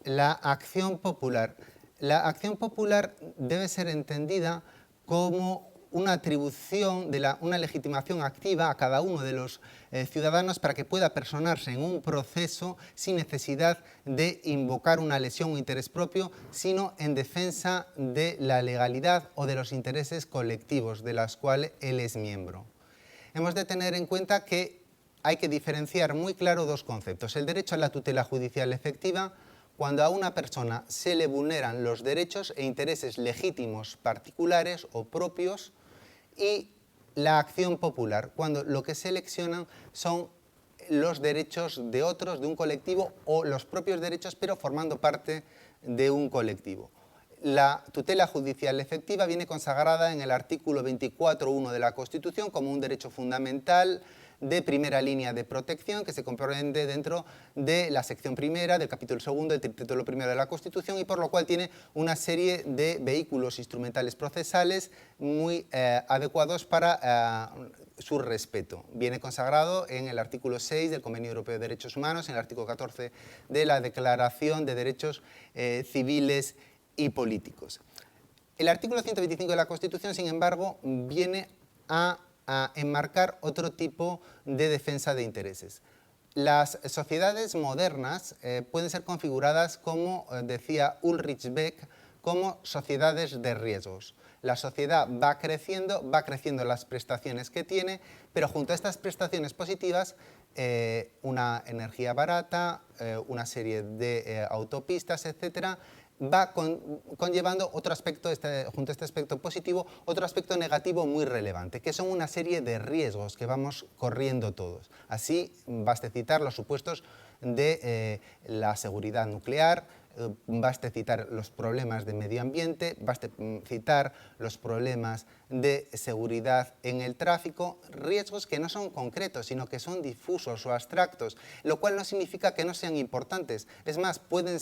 La acción popular. La acción popular debe ser entendida como una atribución, una legitimación activa a cada uno de los ciudadanos para que pueda personarse en un proceso sin necesidad de invocar una lesión o interés propio, sino en defensa de la legalidad o de los intereses colectivos de los cuales él es miembro. Hemos de tener en cuenta que hay que diferenciar muy claro dos conceptos: el derecho a la tutela judicial efectiva, cuando a una persona se le vulneran los derechos e intereses legítimos particulares o propios, y la acción popular, cuando lo que seleccionan son los derechos de otros, de un colectivo, o los propios derechos, pero formando parte de un colectivo. La tutela judicial efectiva viene consagrada en el artículo 24.1 de la Constitución como un derecho fundamental de primera línea de protección que se comprende dentro de la sección primera del capítulo segundo del título primero de la Constitución, y por lo cual tiene una serie de vehículos instrumentales procesales muy adecuados para su respeto. Viene consagrado en el artículo 6 del Convenio Europeo de Derechos Humanos, en el artículo 14 de la Declaración de Derechos Civiles y Políticos. El artículo 125 de la Constitución, sin embargo, viene a enmarcar otro tipo de defensa de intereses. Las sociedades modernas pueden ser configuradas como, decía Ulrich Beck, como sociedades de riesgos. La sociedad va creciendo las prestaciones que tiene, pero junto a estas prestaciones positivas, una energía barata, una serie de autopistas, etcétera, va conllevando otro aspecto, junto a este aspecto positivo, otro aspecto negativo muy relevante, que son una serie de riesgos que vamos corriendo todos. Así, baste citar los supuestos de la seguridad nuclear, baste citar los problemas de medio ambiente, baste citar los problemas de seguridad en el tráfico, riesgos que no son concretos, sino que son difusos o abstractos, lo cual no significa que no sean importantes. Es más, pueden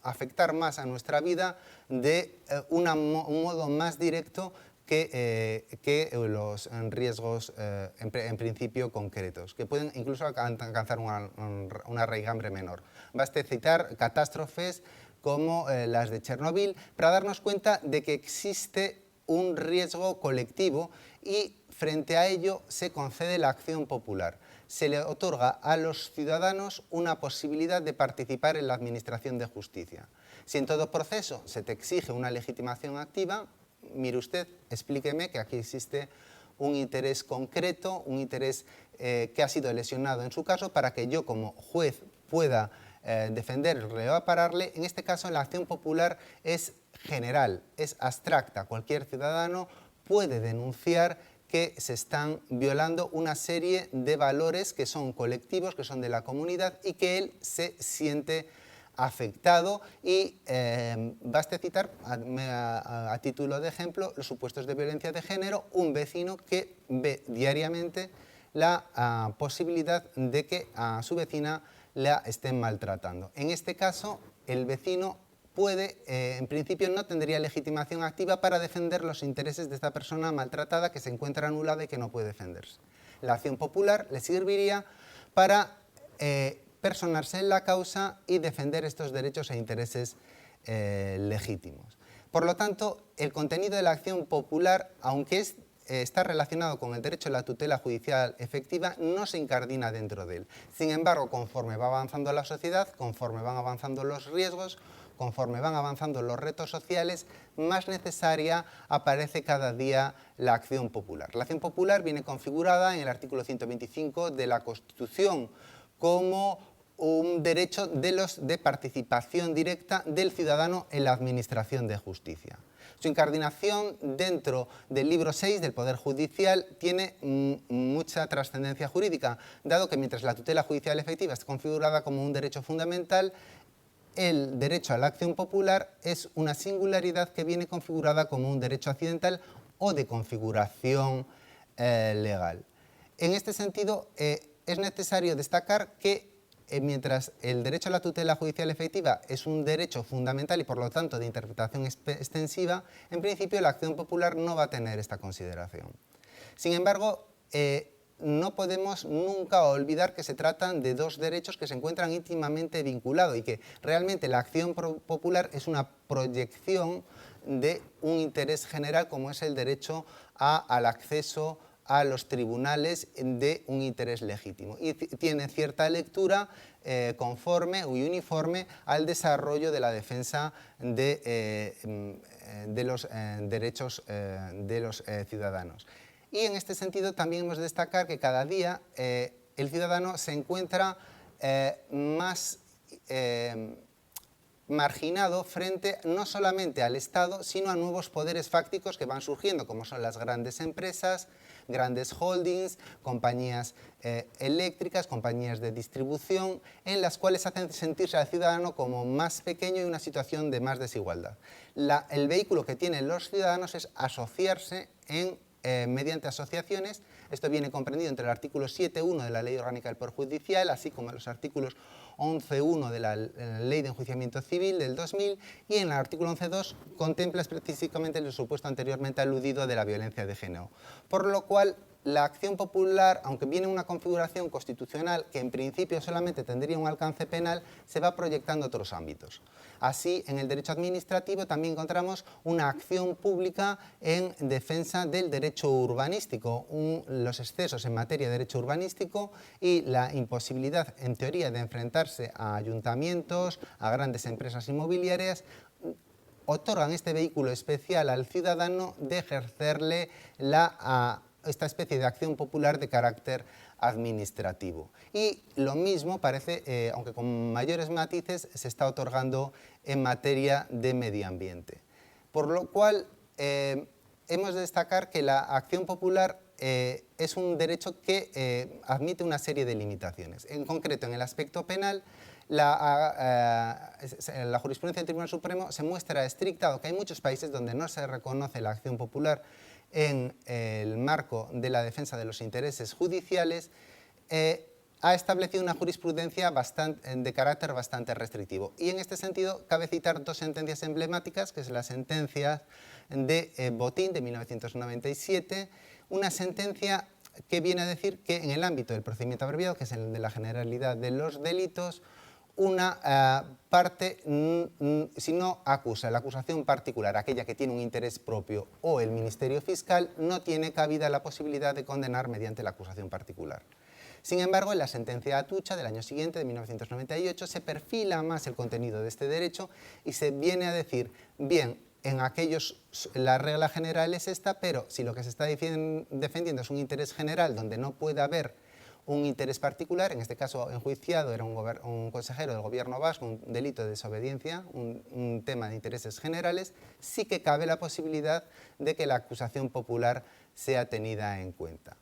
afectar más a nuestra vida de un modo más directo que los riesgos en principio concretos, que pueden incluso alcanzar una raigambre menor. Baste citar catástrofes como las de Chernobyl para darnos cuenta de que existe un riesgo colectivo y frente a ello se concede la acción popular. Se le otorga a los ciudadanos una posibilidad de participar en la administración de justicia. Si en todo proceso se te exige una legitimación activa, mire usted, explíqueme que aquí existe un interés concreto, un interés que ha sido lesionado en su caso, para que yo como juez pueda defenderle o ampararle. En este caso la acción popular es general, es abstracta. Cualquier ciudadano puede denunciar que se están violando una serie de valores que son colectivos, que son de la comunidad, y que él se siente afectado. Y baste citar a título de ejemplo los supuestos de violencia de género, un vecino que ve diariamente la posibilidad de que a su vecina la estén maltratando. En este caso, el vecino puede, en principio, no tendría legitimación activa para defender los intereses de esta persona maltratada que se encuentra anulada y que no puede defenderse. La acción popular le serviría para personarse en la causa y defender estos derechos e intereses legítimos. Por lo tanto, el contenido de la acción popular, aunque está relacionado con el derecho a la tutela judicial efectiva, no se incardina dentro de él. Sin embargo, conforme va avanzando la sociedad, conforme van avanzando los riesgos, conforme van avanzando los retos sociales, más necesaria aparece cada día la acción popular. La acción popular viene configurada en el artículo 125 de la Constitución como un derecho de participación directa del ciudadano en la administración de justicia. Su incardinación dentro del libro 6 del Poder Judicial tiene mucha trascendencia jurídica, dado que mientras la tutela judicial efectiva está configurada como un derecho fundamental, el derecho a la acción popular es una singularidad que viene configurada como un derecho accidental o de configuración legal. En este sentido, es necesario destacar que mientras el derecho a la tutela judicial efectiva es un derecho fundamental y por lo tanto de interpretación extensiva, en principio la acción popular no va a tener esta consideración. Sin embargo, no podemos nunca olvidar que se tratan de dos derechos que se encuentran íntimamente vinculados y que realmente la acción popular es una proyección de un interés general como es el derecho al acceso a los tribunales de un interés legítimo y tiene cierta lectura conforme y uniforme al desarrollo de la defensa de los derechos de los ciudadanos. Y en este sentido también hemos de destacar que cada día el ciudadano se encuentra más marginado frente no solamente al Estado, sino a nuevos poderes fácticos que van surgiendo, como son las grandes empresas, grandes holdings, compañías eléctricas, compañías de distribución, en las cuales hacen sentirse al ciudadano como más pequeño y una situación de más desigualdad. El vehículo que tienen los ciudadanos es asociarse mediante asociaciones. Esto viene comprendido entre el artículo 7.1 de la Ley Orgánica del Poder Judicial, así como los artículos 11.1 de la Ley de Enjuiciamiento Civil del 2000, y en el artículo 11.2 contempla específicamente el supuesto anteriormente aludido de la violencia de género. Por lo cual, la acción popular, aunque viene en una configuración constitucional que en principio solamente tendría un alcance penal, se va proyectando a otros ámbitos. Así, en el derecho administrativo también encontramos una acción pública en defensa del derecho urbanístico, los excesos en materia de derecho urbanístico y la imposibilidad, en teoría, de enfrentarse a ayuntamientos, a grandes empresas inmobiliarias, otorgan este vehículo especial al ciudadano de ejercerle esta especie de acción popular de carácter administrativo. Y lo mismo parece, aunque con mayores matices, se está otorgando en materia de medio ambiente. Por lo cual, hemos de destacar que la acción popular es un derecho que admite una serie de limitaciones. En concreto, en el aspecto penal, la jurisprudencia del Tribunal Supremo se muestra estricta, dado que hay muchos países donde no se reconoce la acción popular en el marco de la defensa de los intereses judiciales, ha establecido una jurisprudencia de carácter bastante restrictivo. Y en este sentido cabe citar dos sentencias emblemáticas, que es la sentencia de Botín de 1997, una sentencia que viene a decir que en el ámbito del procedimiento abreviado, que es el de la generalidad de los delitos, una parte, si no acusa, la acusación particular, aquella que tiene un interés propio o el Ministerio Fiscal, no tiene cabida la posibilidad de condenar mediante la acusación particular. Sin embargo, en la sentencia Atucha del año siguiente, de 1998, se perfila más el contenido de este derecho y se viene a decir, bien, en aquellos la regla general es esta, pero si lo que se está defendiendo es un interés general donde no puede haber un interés particular, en este caso enjuiciado era un consejero del gobierno vasco, un delito de desobediencia, un tema de intereses generales, sí que cabe la posibilidad de que la acusación popular sea tenida en cuenta.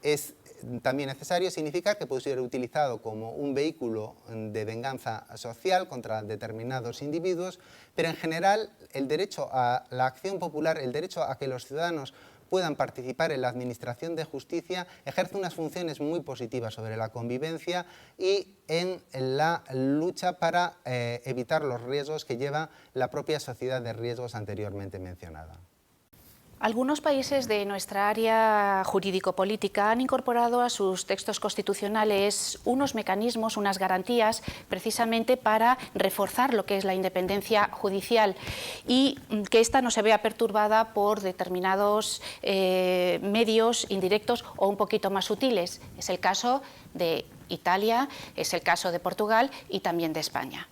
Es también necesario significar que puede ser utilizado como un vehículo de venganza social contra determinados individuos, pero en general el derecho a la acción popular, el derecho a que los ciudadanos puedan participar en la administración de justicia, ejerce unas funciones muy positivas sobre la convivencia y en la lucha para evitar los riesgos que lleva la propia sociedad de riesgos anteriormente mencionada. Algunos países de nuestra área jurídico-política han incorporado a sus textos constitucionales unos mecanismos, unas garantías, precisamente para reforzar lo que es la independencia judicial y que ésta no se vea perturbada por determinados medios indirectos o un poquito más sutiles. Es el caso de Italia, es el caso de Portugal y también de España.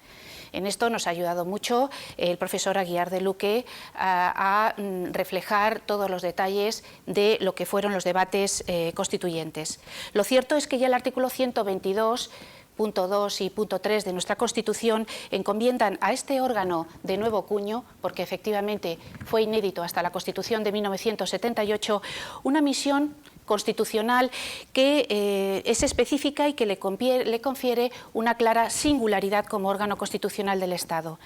En esto nos ha ayudado mucho el profesor Aguiar de Luque a reflejar todos los detalles de lo que fueron los debates constituyentes. Lo cierto es que ya el artículo 122, punto 2 y punto 3 de nuestra Constitución encomiendan a este órgano de nuevo cuño, porque efectivamente fue inédito hasta la Constitución de 1978, una misión constitucional que es específica y que le confiere una clara singularidad como órgano constitucional del Estado.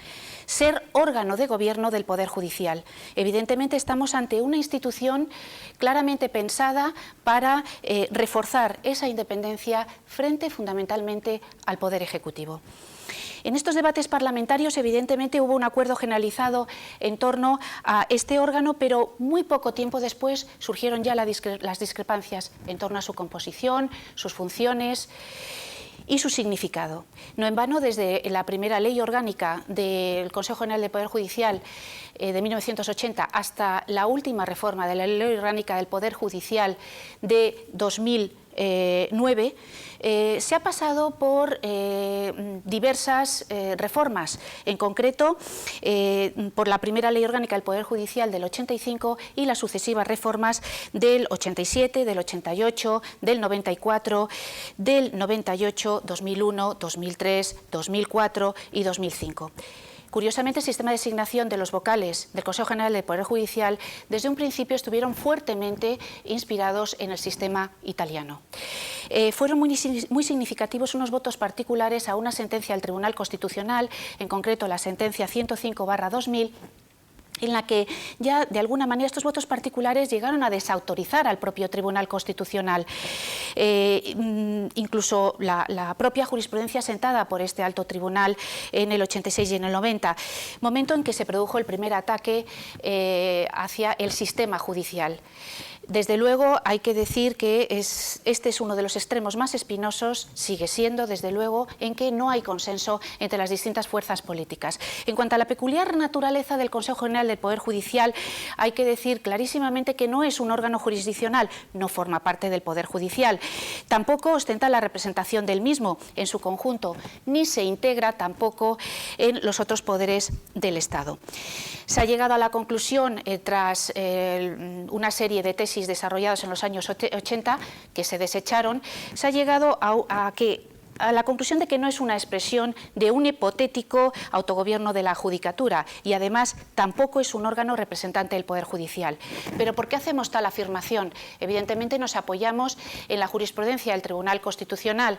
Ser órgano de gobierno del Poder Judicial. Evidentemente estamos ante una institución claramente pensada para reforzar esa independencia frente fundamentalmente al Poder Ejecutivo. En estos debates parlamentarios, evidentemente, hubo un acuerdo generalizado en torno a este órgano, pero muy poco tiempo después surgieron ya las discrepancias en torno a su composición, sus funciones y su significado. No en vano, desde la primera ley orgánica del Consejo General del Poder Judicial de 1980 hasta la última reforma de la ley orgánica del Poder Judicial de 2009, se ha pasado por diversas reformas, en concreto por la primera ley orgánica del Poder Judicial del 85 y las sucesivas reformas del 87, del 88, del 94, del 98, 2001, 2003, 2004 y 2005. Curiosamente, el sistema de designación de los vocales del Consejo General del Poder Judicial desde un principio estuvieron fuertemente inspirados en el sistema italiano. Fueron muy significativos unos votos particulares a una sentencia del Tribunal Constitucional, en concreto la sentencia 105/2000, en la que ya de alguna manera estos votos particulares llegaron a desautorizar al propio Tribunal Constitucional. Incluso la propia jurisprudencia sentada por este alto tribunal en el 86 y en el 90, momento en que se produjo el primer ataque hacia el sistema judicial. Desde luego hay que decir que este es uno de los extremos más espinosos, sigue siendo desde luego, en que no hay consenso entre las distintas fuerzas políticas. En cuanto a la peculiar naturaleza del Consejo General del Poder Judicial, hay que decir clarísimamente que no es un órgano jurisdiccional, no forma parte del Poder Judicial, tampoco ostenta la representación del mismo en su conjunto, ni se integra tampoco en los otros poderes del Estado. Se ha llegado a la conclusión, tras una serie de tesis desarrolladas en los años 80, que se desecharon, se ha llegado a la conclusión de que no es una expresión de un hipotético autogobierno de la Judicatura y además tampoco es un órgano representante del Poder Judicial. ¿Pero por qué hacemos tal afirmación? Evidentemente nos apoyamos en la jurisprudencia del Tribunal Constitucional.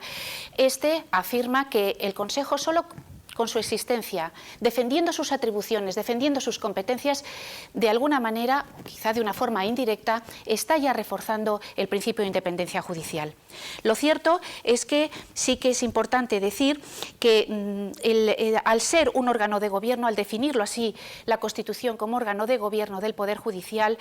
Este afirma que el Consejo solo con su existencia, defendiendo sus atribuciones, defendiendo sus competencias, de alguna manera, quizá de una forma indirecta, está ya reforzando el principio de independencia judicial. Lo cierto es que sí que es importante decir que al ser un órgano de gobierno, al definirlo así la Constitución como órgano de gobierno del Poder Judicial,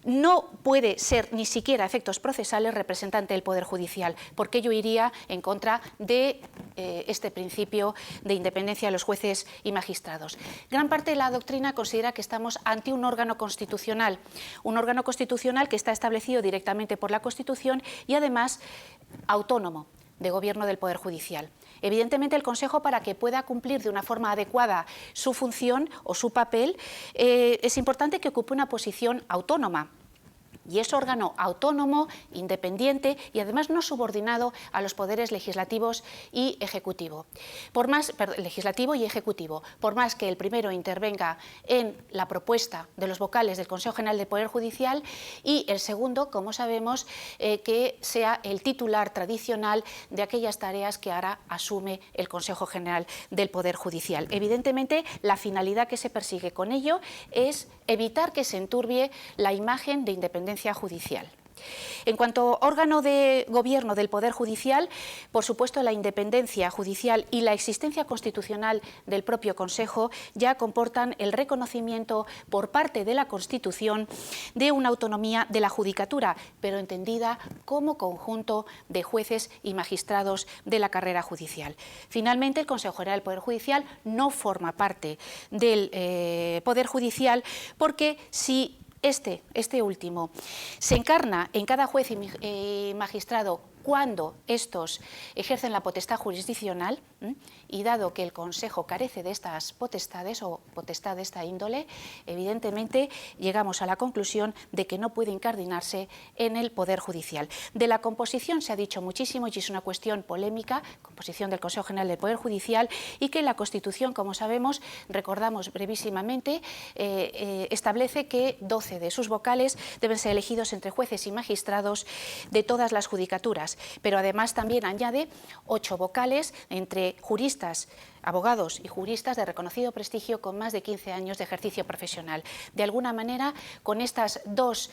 no puede ser ni siquiera a efectos procesales representante del Poder Judicial, porque ello iría en contra de este principio de independencia de los jueces y magistrados. Gran parte de la doctrina considera que estamos ante un órgano constitucional que está establecido directamente por la Constitución y además autónomo de gobierno del Poder Judicial. Evidentemente, el Consejo, para que pueda cumplir de una forma adecuada su función o su papel, es importante que ocupe una posición autónoma. Y es órgano autónomo, independiente y además no subordinado a los poderes legislativo y ejecutivo. Por más que el primero intervenga en la propuesta de los vocales del Consejo General del Poder Judicial y el segundo, como sabemos, que sea el titular tradicional de aquellas tareas que ahora asume el Consejo General del Poder Judicial. Evidentemente, la finalidad que se persigue con ello es evitar que se enturbie la imagen de independencia judicial. En cuanto a órgano de gobierno del Poder Judicial, por supuesto la independencia judicial y la existencia constitucional del propio Consejo ya comportan el reconocimiento por parte de la Constitución de una autonomía de la Judicatura, pero entendida como conjunto de jueces y magistrados de la carrera judicial. Finalmente, el Consejo General del Poder Judicial no forma parte del Poder Judicial porque si este último se encarna en cada juez y magistrado cuando estos ejercen la potestad jurisdiccional, y dado que el Consejo carece de estas potestades o potestad de esta índole, evidentemente llegamos a la conclusión de que no puede incardinarse en el Poder Judicial. De la composición se ha dicho muchísimo y es una cuestión polémica, composición del Consejo General del Poder Judicial, y que la Constitución, como sabemos, recordamos brevísimamente, establece que 12 de sus vocales deben ser elegidos entre jueces y magistrados de todas las judicaturas. vocales, pero además también añade 8 vocales entre juristas, abogados y juristas de reconocido prestigio con más de 15 años de ejercicio profesional. De alguna manera, con estas dos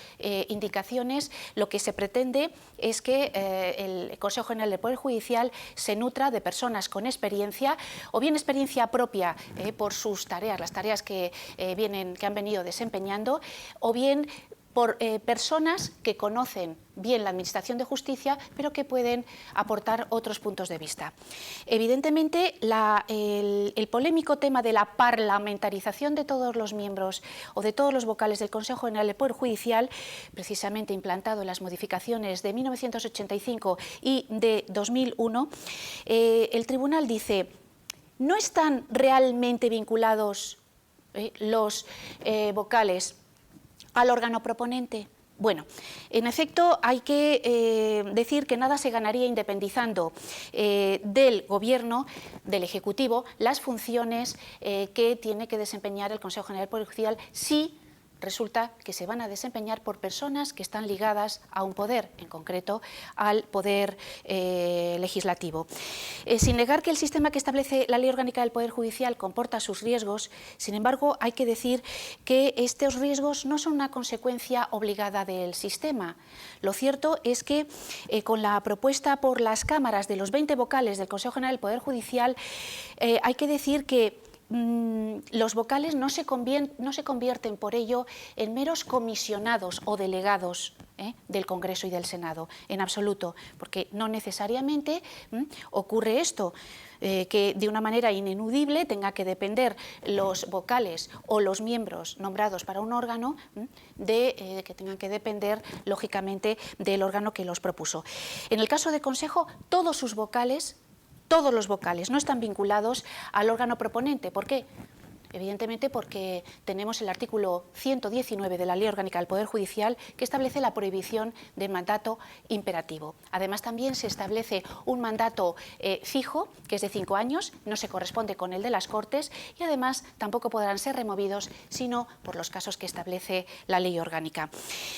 indicaciones, lo que se pretende es que el Consejo General del Poder Judicial se nutra de personas con experiencia, o bien experiencia propia por sus tareas, las tareas que han venido desempeñando, o bien por personas que conocen bien la Administración de Justicia, pero que pueden aportar otros puntos de vista. Evidentemente, el polémico tema de la parlamentarización de todos los miembros o de todos los vocales del Consejo General del Poder Judicial, precisamente implantado en las modificaciones de 1985 y de 2001, el Tribunal dice: ¿no están realmente vinculados los vocales al órgano proponente? Bueno, en efecto, hay que decir que nada se ganaría independizando del Gobierno, del Ejecutivo, las funciones que tiene que desempeñar el Consejo General del Poder Judicial si resulta que se van a desempeñar por personas que están ligadas a un poder, en concreto al poder legislativo. Sin negar que el sistema que establece la Ley Orgánica del Poder Judicial comporta sus riesgos, sin embargo, hay que decir que estos riesgos no son una consecuencia obligada del sistema. Lo cierto es que con la propuesta por las cámaras de los 20 vocales del Consejo General del Poder Judicial, hay que decir que los vocales no se convierten por ello en meros comisionados o delegados del Congreso y del Senado, en absoluto, porque no necesariamente ocurre esto, que de una manera ineludible tenga que depender los vocales o los miembros nombrados para un órgano que tengan que depender, lógicamente, del órgano que los propuso. En el caso del Consejo, todos los vocales no están vinculados al órgano proponente. ¿Por qué? Evidentemente porque tenemos el artículo 119 de la Ley Orgánica del Poder Judicial que establece la prohibición del mandato imperativo. Además, también se establece un mandato fijo, que es de 5 años, no se corresponde con el de las Cortes, y además tampoco podrán ser removidos sino por los casos que establece la Ley Orgánica.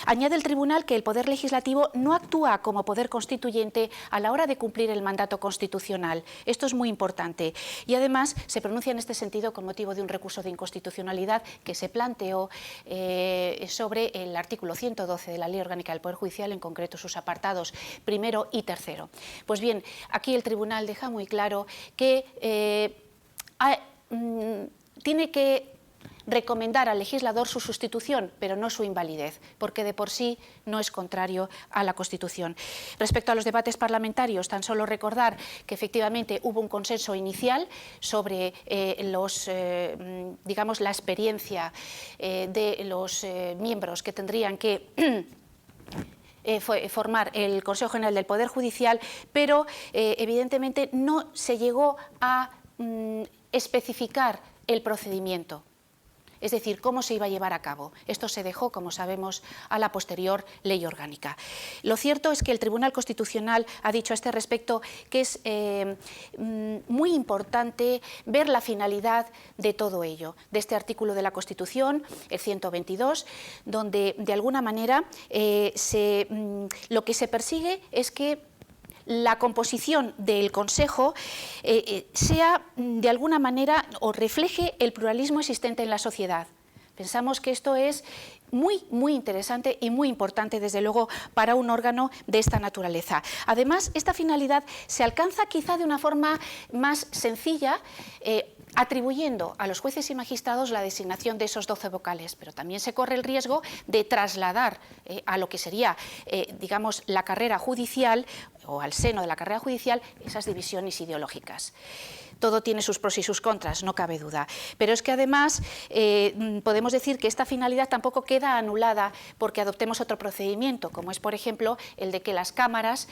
Añade el Tribunal que el Poder Legislativo no actúa como poder constituyente a la hora de cumplir el mandato constitucional. Esto es muy importante. Y además se pronuncia en este sentido con motivo de un recurso de inconstitucionalidad que se planteó sobre el artículo 112 de la Ley Orgánica del Poder Judicial, en concreto sus apartados primero y tercero. Pues bien, aquí el Tribunal deja muy claro que tiene que recomendar al legislador su sustitución, pero no su invalidez, porque de por sí no es contrario a la Constitución. Respecto a los debates parlamentarios, tan solo recordar que efectivamente hubo un consenso inicial sobre digamos, la experiencia de los miembros que tendrían que formar el Consejo General del Poder Judicial, pero evidentemente no se llegó a especificar el procedimiento. Es decir, cómo se iba a llevar a cabo. Esto se dejó, como sabemos, a la posterior Ley Orgánica. Lo cierto es que el Tribunal Constitucional ha dicho a este respecto que es muy importante ver la finalidad de todo ello, de este artículo de la Constitución, el 122, donde de alguna manera lo que se persigue es que la composición del Consejo sea de alguna manera o refleje el pluralismo existente en la sociedad. Pensamos que esto es muy interesante y muy importante, desde luego, para un órgano de esta naturaleza. Además, esta finalidad se alcanza quizá de una forma más sencilla, atribuyendo a los jueces y magistrados la designación de esos 12 vocales, pero también se corre el riesgo de trasladar a lo que sería, digamos, la carrera judicial o al seno de la carrera judicial esas divisiones ideológicas. Todo tiene sus pros y sus contras, no cabe duda. Pero es que además podemos decir que esta finalidad tampoco queda anulada porque adoptemos otro procedimiento, como es, por ejemplo, el de que las cámaras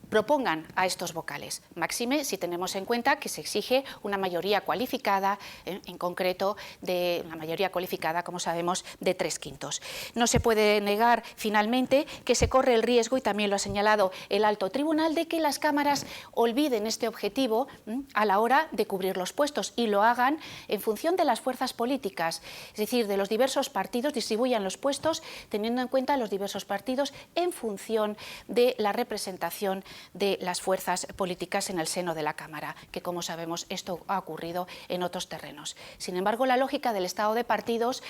propongan a estos vocales. Máxime si tenemos en cuenta que se exige una mayoría cualificada, en concreto de una mayoría cualificada, como sabemos, de 3/5. No se puede negar, finalmente, que se corre el riesgo, y también lo ha señalado el alto tribunal, de que las cámaras olviden este objetivo a la hora de cubrir los puestos y lo hagan en función de las fuerzas políticas, es decir, de los diversos partidos, distribuyan los puestos teniendo en cuenta los diversos partidos en función de la la representación de las fuerzas políticas en el seno de la Cámara, que como sabemos esto ha ocurrido en otros terrenos. Sin embargo, la lógica del estado de partidos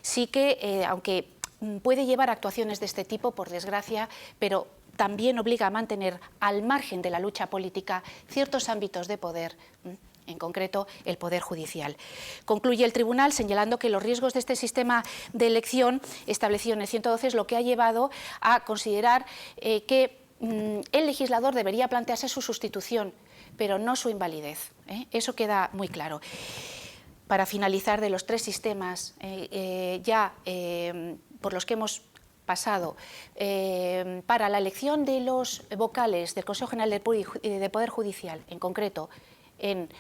sí que, aunque puede llevar a actuaciones de este tipo, por desgracia, pero también obliga a mantener al margen de la lucha política ciertos ámbitos de poder, en concreto el Poder Judicial. Concluye el Tribunal señalando que los riesgos de este sistema de elección establecido en el 112 es lo que ha llevado a considerar que el legislador debería plantearse su sustitución, pero no su invalidez. Eso queda muy claro. Para finalizar, de los tres sistemas por los que hemos pasado, para la elección de los vocales del Consejo General de Poder Judicial, en concreto en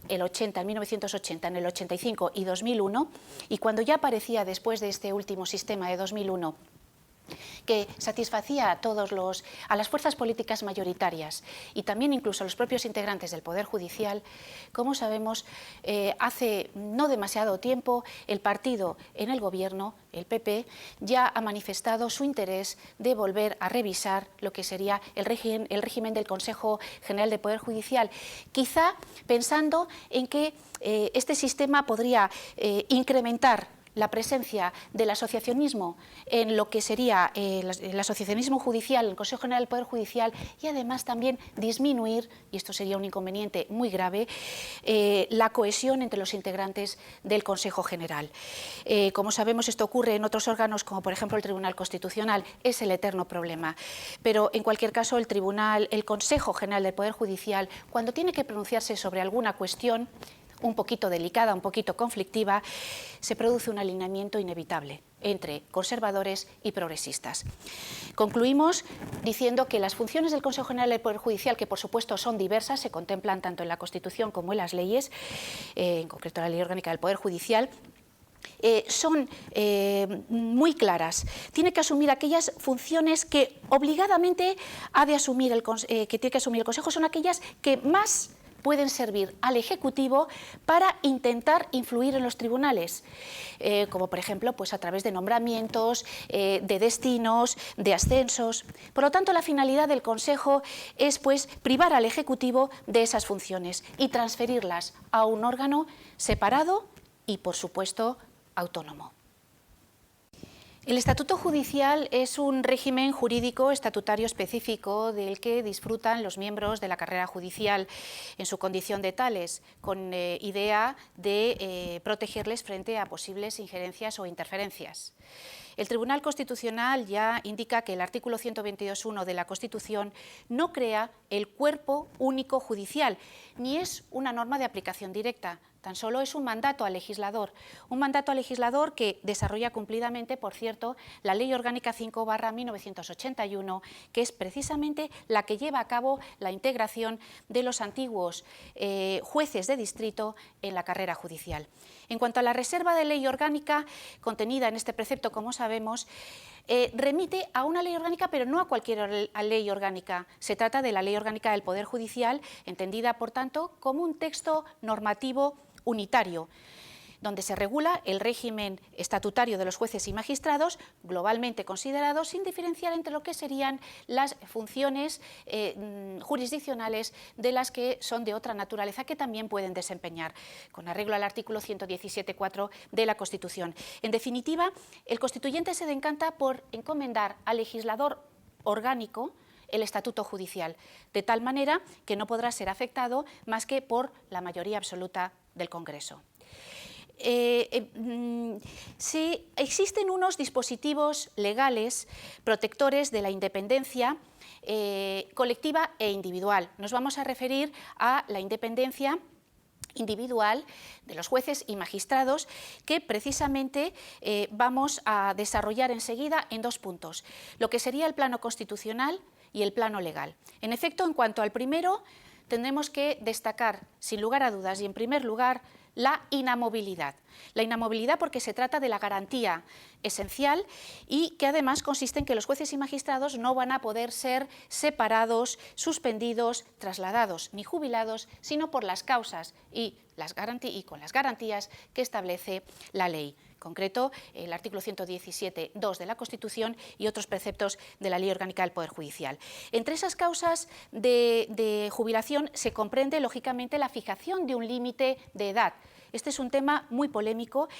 el 80, en 1980, en el 85 y 2001, y cuando ya aparecía después de este último sistema de 2001, que satisfacía a las fuerzas políticas mayoritarias y también incluso a los propios integrantes del Poder Judicial, como sabemos, hace no demasiado tiempo el partido en el gobierno, el PP, ya ha manifestado su interés de volver a revisar lo que sería el régimen del Consejo General de Poder Judicial, quizá pensando en que este sistema podría incrementar la presencia del asociacionismo en lo que sería el asociacionismo judicial, el Consejo General del Poder Judicial, y además también disminuir, y esto sería un inconveniente muy grave, la cohesión entre los integrantes del Consejo General. Como sabemos, esto ocurre en otros órganos, como por ejemplo el Tribunal Constitucional, es el eterno problema. Pero en cualquier caso, el Consejo General del Poder Judicial, cuando tiene que pronunciarse sobre alguna cuestión un poquito delicada, un poquito conflictiva, se produce un alineamiento inevitable entre conservadores y progresistas. Concluimos diciendo que las funciones del Consejo General del Poder Judicial, que por supuesto son diversas, se contemplan tanto en la Constitución como en las leyes, en concreto la Ley Orgánica del Poder Judicial, son muy claras. Tiene que asumir aquellas funciones que obligadamente que tiene que asumir el Consejo, son aquellas que más pueden servir al Ejecutivo para intentar influir en los tribunales, como por ejemplo pues a través de nombramientos, de destinos, de ascensos. Por lo tanto, la finalidad del Consejo es pues privar al Ejecutivo de esas funciones y transferirlas a un órgano separado y, por supuesto, autónomo. El Estatuto Judicial es un régimen jurídico estatutario específico del que disfrutan los miembros de la carrera judicial en su condición de tales, con idea de protegerles frente a posibles injerencias o interferencias. El Tribunal Constitucional ya indica que el artículo 122.1 de la Constitución no crea el cuerpo único judicial, ni es una norma de aplicación directa. Tan solo es un mandato al legislador que desarrolla cumplidamente, por cierto, la Ley Orgánica 5/1981, que es precisamente la que lleva a cabo la integración de los antiguos jueces de distrito en la carrera judicial. En cuanto a la reserva de ley orgánica contenida en este precepto, como sabemos, remite a una ley orgánica, pero no a cualquier ley orgánica. Se trata de la Ley Orgánica del Poder Judicial, entendida, por tanto, como un texto normativo unitario, donde se regula el régimen estatutario de los jueces y magistrados, globalmente considerados, sin diferenciar entre lo que serían las funciones jurisdiccionales de las que son de otra naturaleza, que también pueden desempeñar, con arreglo al artículo 117.4 de la Constitución. En definitiva, el constituyente se decanta por encomendar al legislador orgánico el estatuto judicial, de tal manera que no podrá ser afectado más que por la mayoría absoluta del Congreso. Sí, existen unos dispositivos legales protectores de la independencia colectiva e individual. Nos vamos a referir a la independencia individual de los jueces y magistrados, que precisamente vamos a desarrollar enseguida en dos puntos: lo que sería el plano constitucional y el plano legal. En efecto, en cuanto al primero, tendremos que destacar, sin lugar a dudas y en primer lugar, la inamovilidad. La inamovilidad porque se trata de la garantía esencial y que además consiste en que los jueces y magistrados no van a poder ser separados, suspendidos, trasladados ni jubilados, sino por las causas y con las garantías que establece la ley. concreto el artículo 117.2 de la Constitución y otros preceptos de la Ley Orgánica del Poder Judicial. Entre esas causas de jubilación se comprende, lógicamente, la fijación de un límite de edad. Este es un tema muy polémico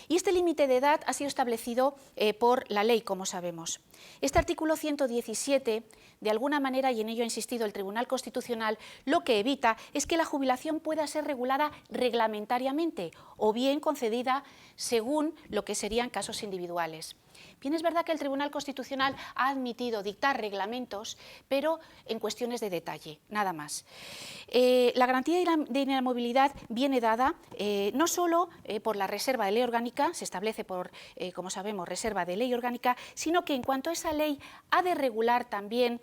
y este límite de edad ha sido establecido por la ley, como sabemos. Este artículo 117, de alguna manera, y en ello ha insistido el Tribunal Constitucional, lo que evita es que la jubilación pueda ser regulada reglamentariamente o bien concedida según lo que serían casos individuales. Bien, es verdad que el Tribunal Constitucional ha admitido dictar reglamentos, pero en cuestiones de detalle, nada más. La garantía de inamovilidad viene dada no solo por la reserva de ley orgánica, se establece por, como sabemos, reserva de ley orgánica, sino que en cuanto a esa ley ha de regular también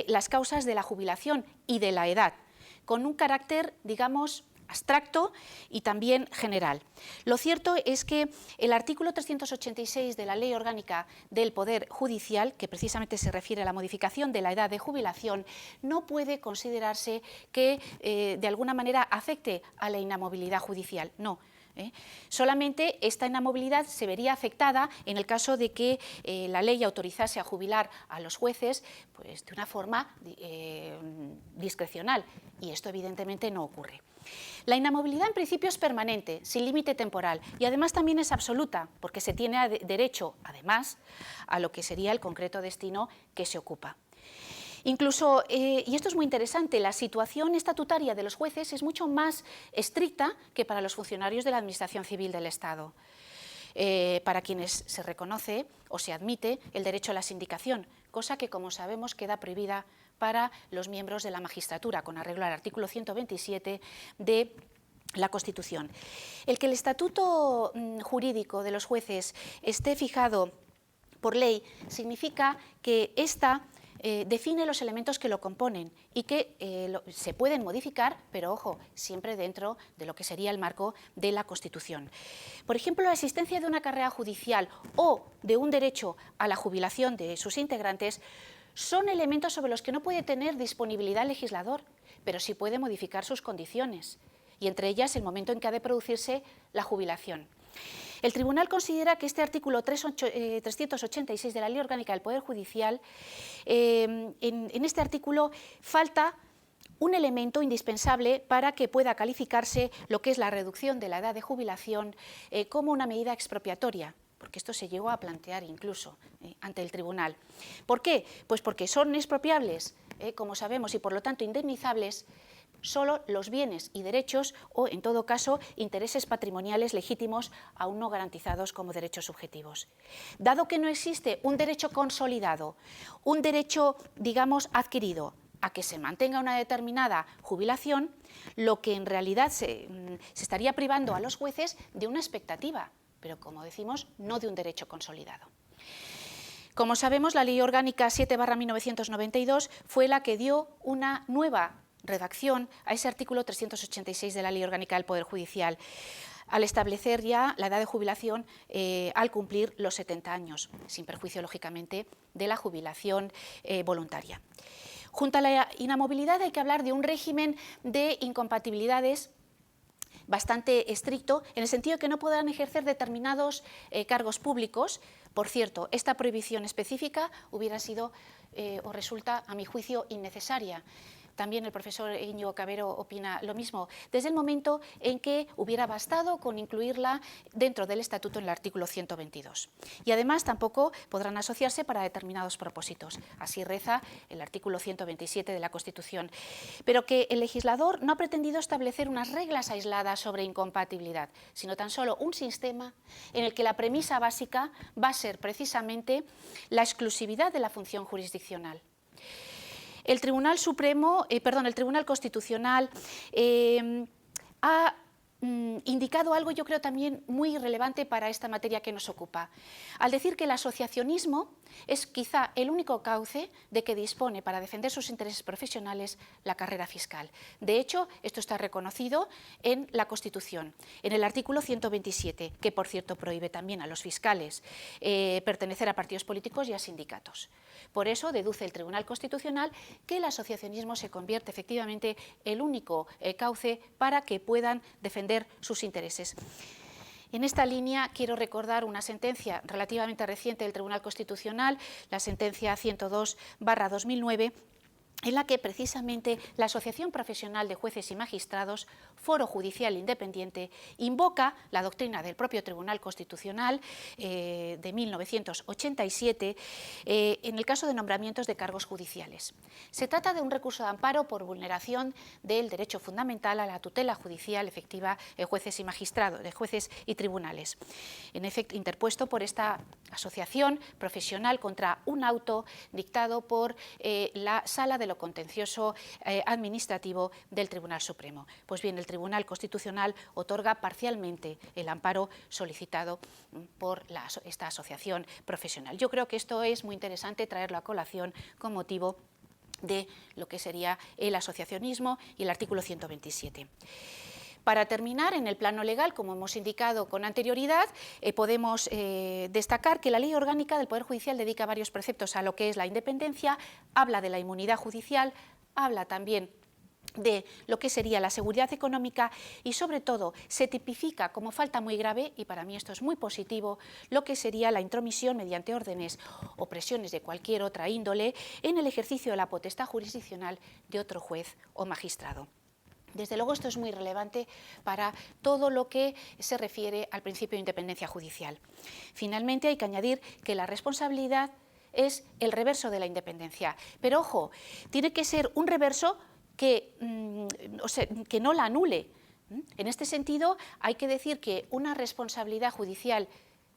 las causas de la jubilación y de la edad, con un carácter, digamos, abstracto y también general. Lo cierto es que el artículo 386 de la Ley Orgánica del Poder Judicial, que precisamente se refiere a la modificación de la edad de jubilación, no puede considerarse que de alguna manera afecte a la inamovilidad judicial, no. Solamente esta inamovilidad se vería afectada en el caso de que la ley autorizase a jubilar a los jueces pues, de una forma discrecional, y esto evidentemente no ocurre. La inamovilidad en principio es permanente, sin límite temporal, y además también es absoluta, porque se tiene derecho, además, a lo que sería el concreto destino que se ocupa. Incluso, y esto es muy interesante, la situación estatutaria de los jueces es mucho más estricta que para los funcionarios de la Administración Civil del Estado, para quienes se reconoce o se admite el derecho a la sindicación, cosa que, como sabemos, queda prohibida para los miembros de la magistratura, con arreglo al artículo 127 de la Constitución. El que el estatuto jurídico de los jueces esté fijado por ley significa que ésta define los elementos que lo componen y que se pueden modificar, pero ojo, siempre dentro de lo que sería el marco de la Constitución. Por ejemplo, la existencia de una carrera judicial o de un derecho a la jubilación de sus integrantes son elementos sobre los que no puede tener disponibilidad el legislador, pero sí puede modificar sus condiciones, y entre ellas el momento en que ha de producirse la jubilación. El Tribunal considera que este artículo 386 de la Ley Orgánica del Poder Judicial, en este artículo falta un elemento indispensable para que pueda calificarse lo que es la reducción de la edad de jubilación como una medida expropiatoria, porque esto se llegó a plantear incluso ante el tribunal. ¿Por qué? Pues porque son expropiables, como sabemos, y por lo tanto indemnizables solo los bienes y derechos o, en todo caso, intereses patrimoniales legítimos aún no garantizados como derechos subjetivos. Dado que no existe un derecho consolidado, un derecho, digamos, adquirido a que se mantenga una determinada jubilación, lo que en realidad se estaría privando a los jueces de una expectativa, pero, como decimos, no de un derecho consolidado. Como sabemos, la Ley Orgánica 7/1992 fue la que dio una nueva redacción a ese artículo 386 de la Ley Orgánica del Poder Judicial, al establecer ya la edad de jubilación al cumplir los 70 años, sin perjuicio, lógicamente, de la jubilación voluntaria. Junto a la inamovilidad hay que hablar de un régimen de incompatibilidades bastante estricto, en el sentido de que no podrán ejercer determinados cargos públicos. Por cierto, esta prohibición específica hubiera sido o resulta, a mi juicio, innecesaria. También el profesor Íñigo Cabero opina lo mismo, desde el momento en que hubiera bastado con incluirla dentro del Estatuto en el artículo 122. Y además tampoco podrán asociarse para determinados propósitos. Así reza el artículo 127 de la Constitución. Pero que el legislador no ha pretendido establecer unas reglas aisladas sobre incompatibilidad, sino tan solo un sistema en el que la premisa básica va a ser precisamente la exclusividad de la función jurisdiccional. El Tribunal Constitucional ha indicado algo, yo creo, también muy relevante para esta materia que nos ocupa, al decir que el asociacionismo es quizá el único cauce de que dispone para defender sus intereses profesionales la carrera fiscal. De hecho, esto está reconocido en la Constitución, en el artículo 127, que por cierto prohíbe también a los fiscales pertenecer a partidos políticos y a sindicatos. Por eso deduce el Tribunal Constitucional que el asociacionismo se convierte efectivamente en el único cauce para que puedan defender sus intereses. En esta línea quiero recordar una sentencia relativamente reciente del Tribunal Constitucional, la sentencia 102/2009, en la que precisamente la Asociación Profesional de Jueces y Magistrados, Foro Judicial Independiente, invoca la doctrina del propio Tribunal Constitucional de 1987 en el caso de nombramientos de cargos judiciales. Se trata de un recurso de amparo por vulneración del derecho fundamental a la tutela judicial efectiva de jueces y magistrados, de jueces y tribunales, en efecto interpuesto por esta asociación profesional contra un auto dictado por la Sala de lo Contencioso Administrativo del Tribunal Supremo. Pues bien, el Tribunal Constitucional otorga parcialmente el amparo solicitado por esta asociación profesional. Yo creo que esto es muy interesante traerlo a colación con motivo de lo que sería el asociacionismo y el artículo 127. Para terminar, en el plano legal, como hemos indicado con anterioridad, podemos destacar que la Ley Orgánica del Poder Judicial dedica varios preceptos a lo que es la independencia, habla de la inmunidad judicial, habla también de lo que sería la seguridad económica y, sobre todo, se tipifica como falta muy grave, y para mí esto es muy positivo, lo que sería la intromisión mediante órdenes o presiones de cualquier otra índole en el ejercicio de la potestad jurisdiccional de otro juez o magistrado. Desde luego esto es muy relevante para todo lo que se refiere al principio de independencia judicial. Finalmente hay que añadir que la responsabilidad es el reverso de la independencia, pero ojo, tiene que ser un reverso que no la anule. En este sentido hay que decir que una responsabilidad judicial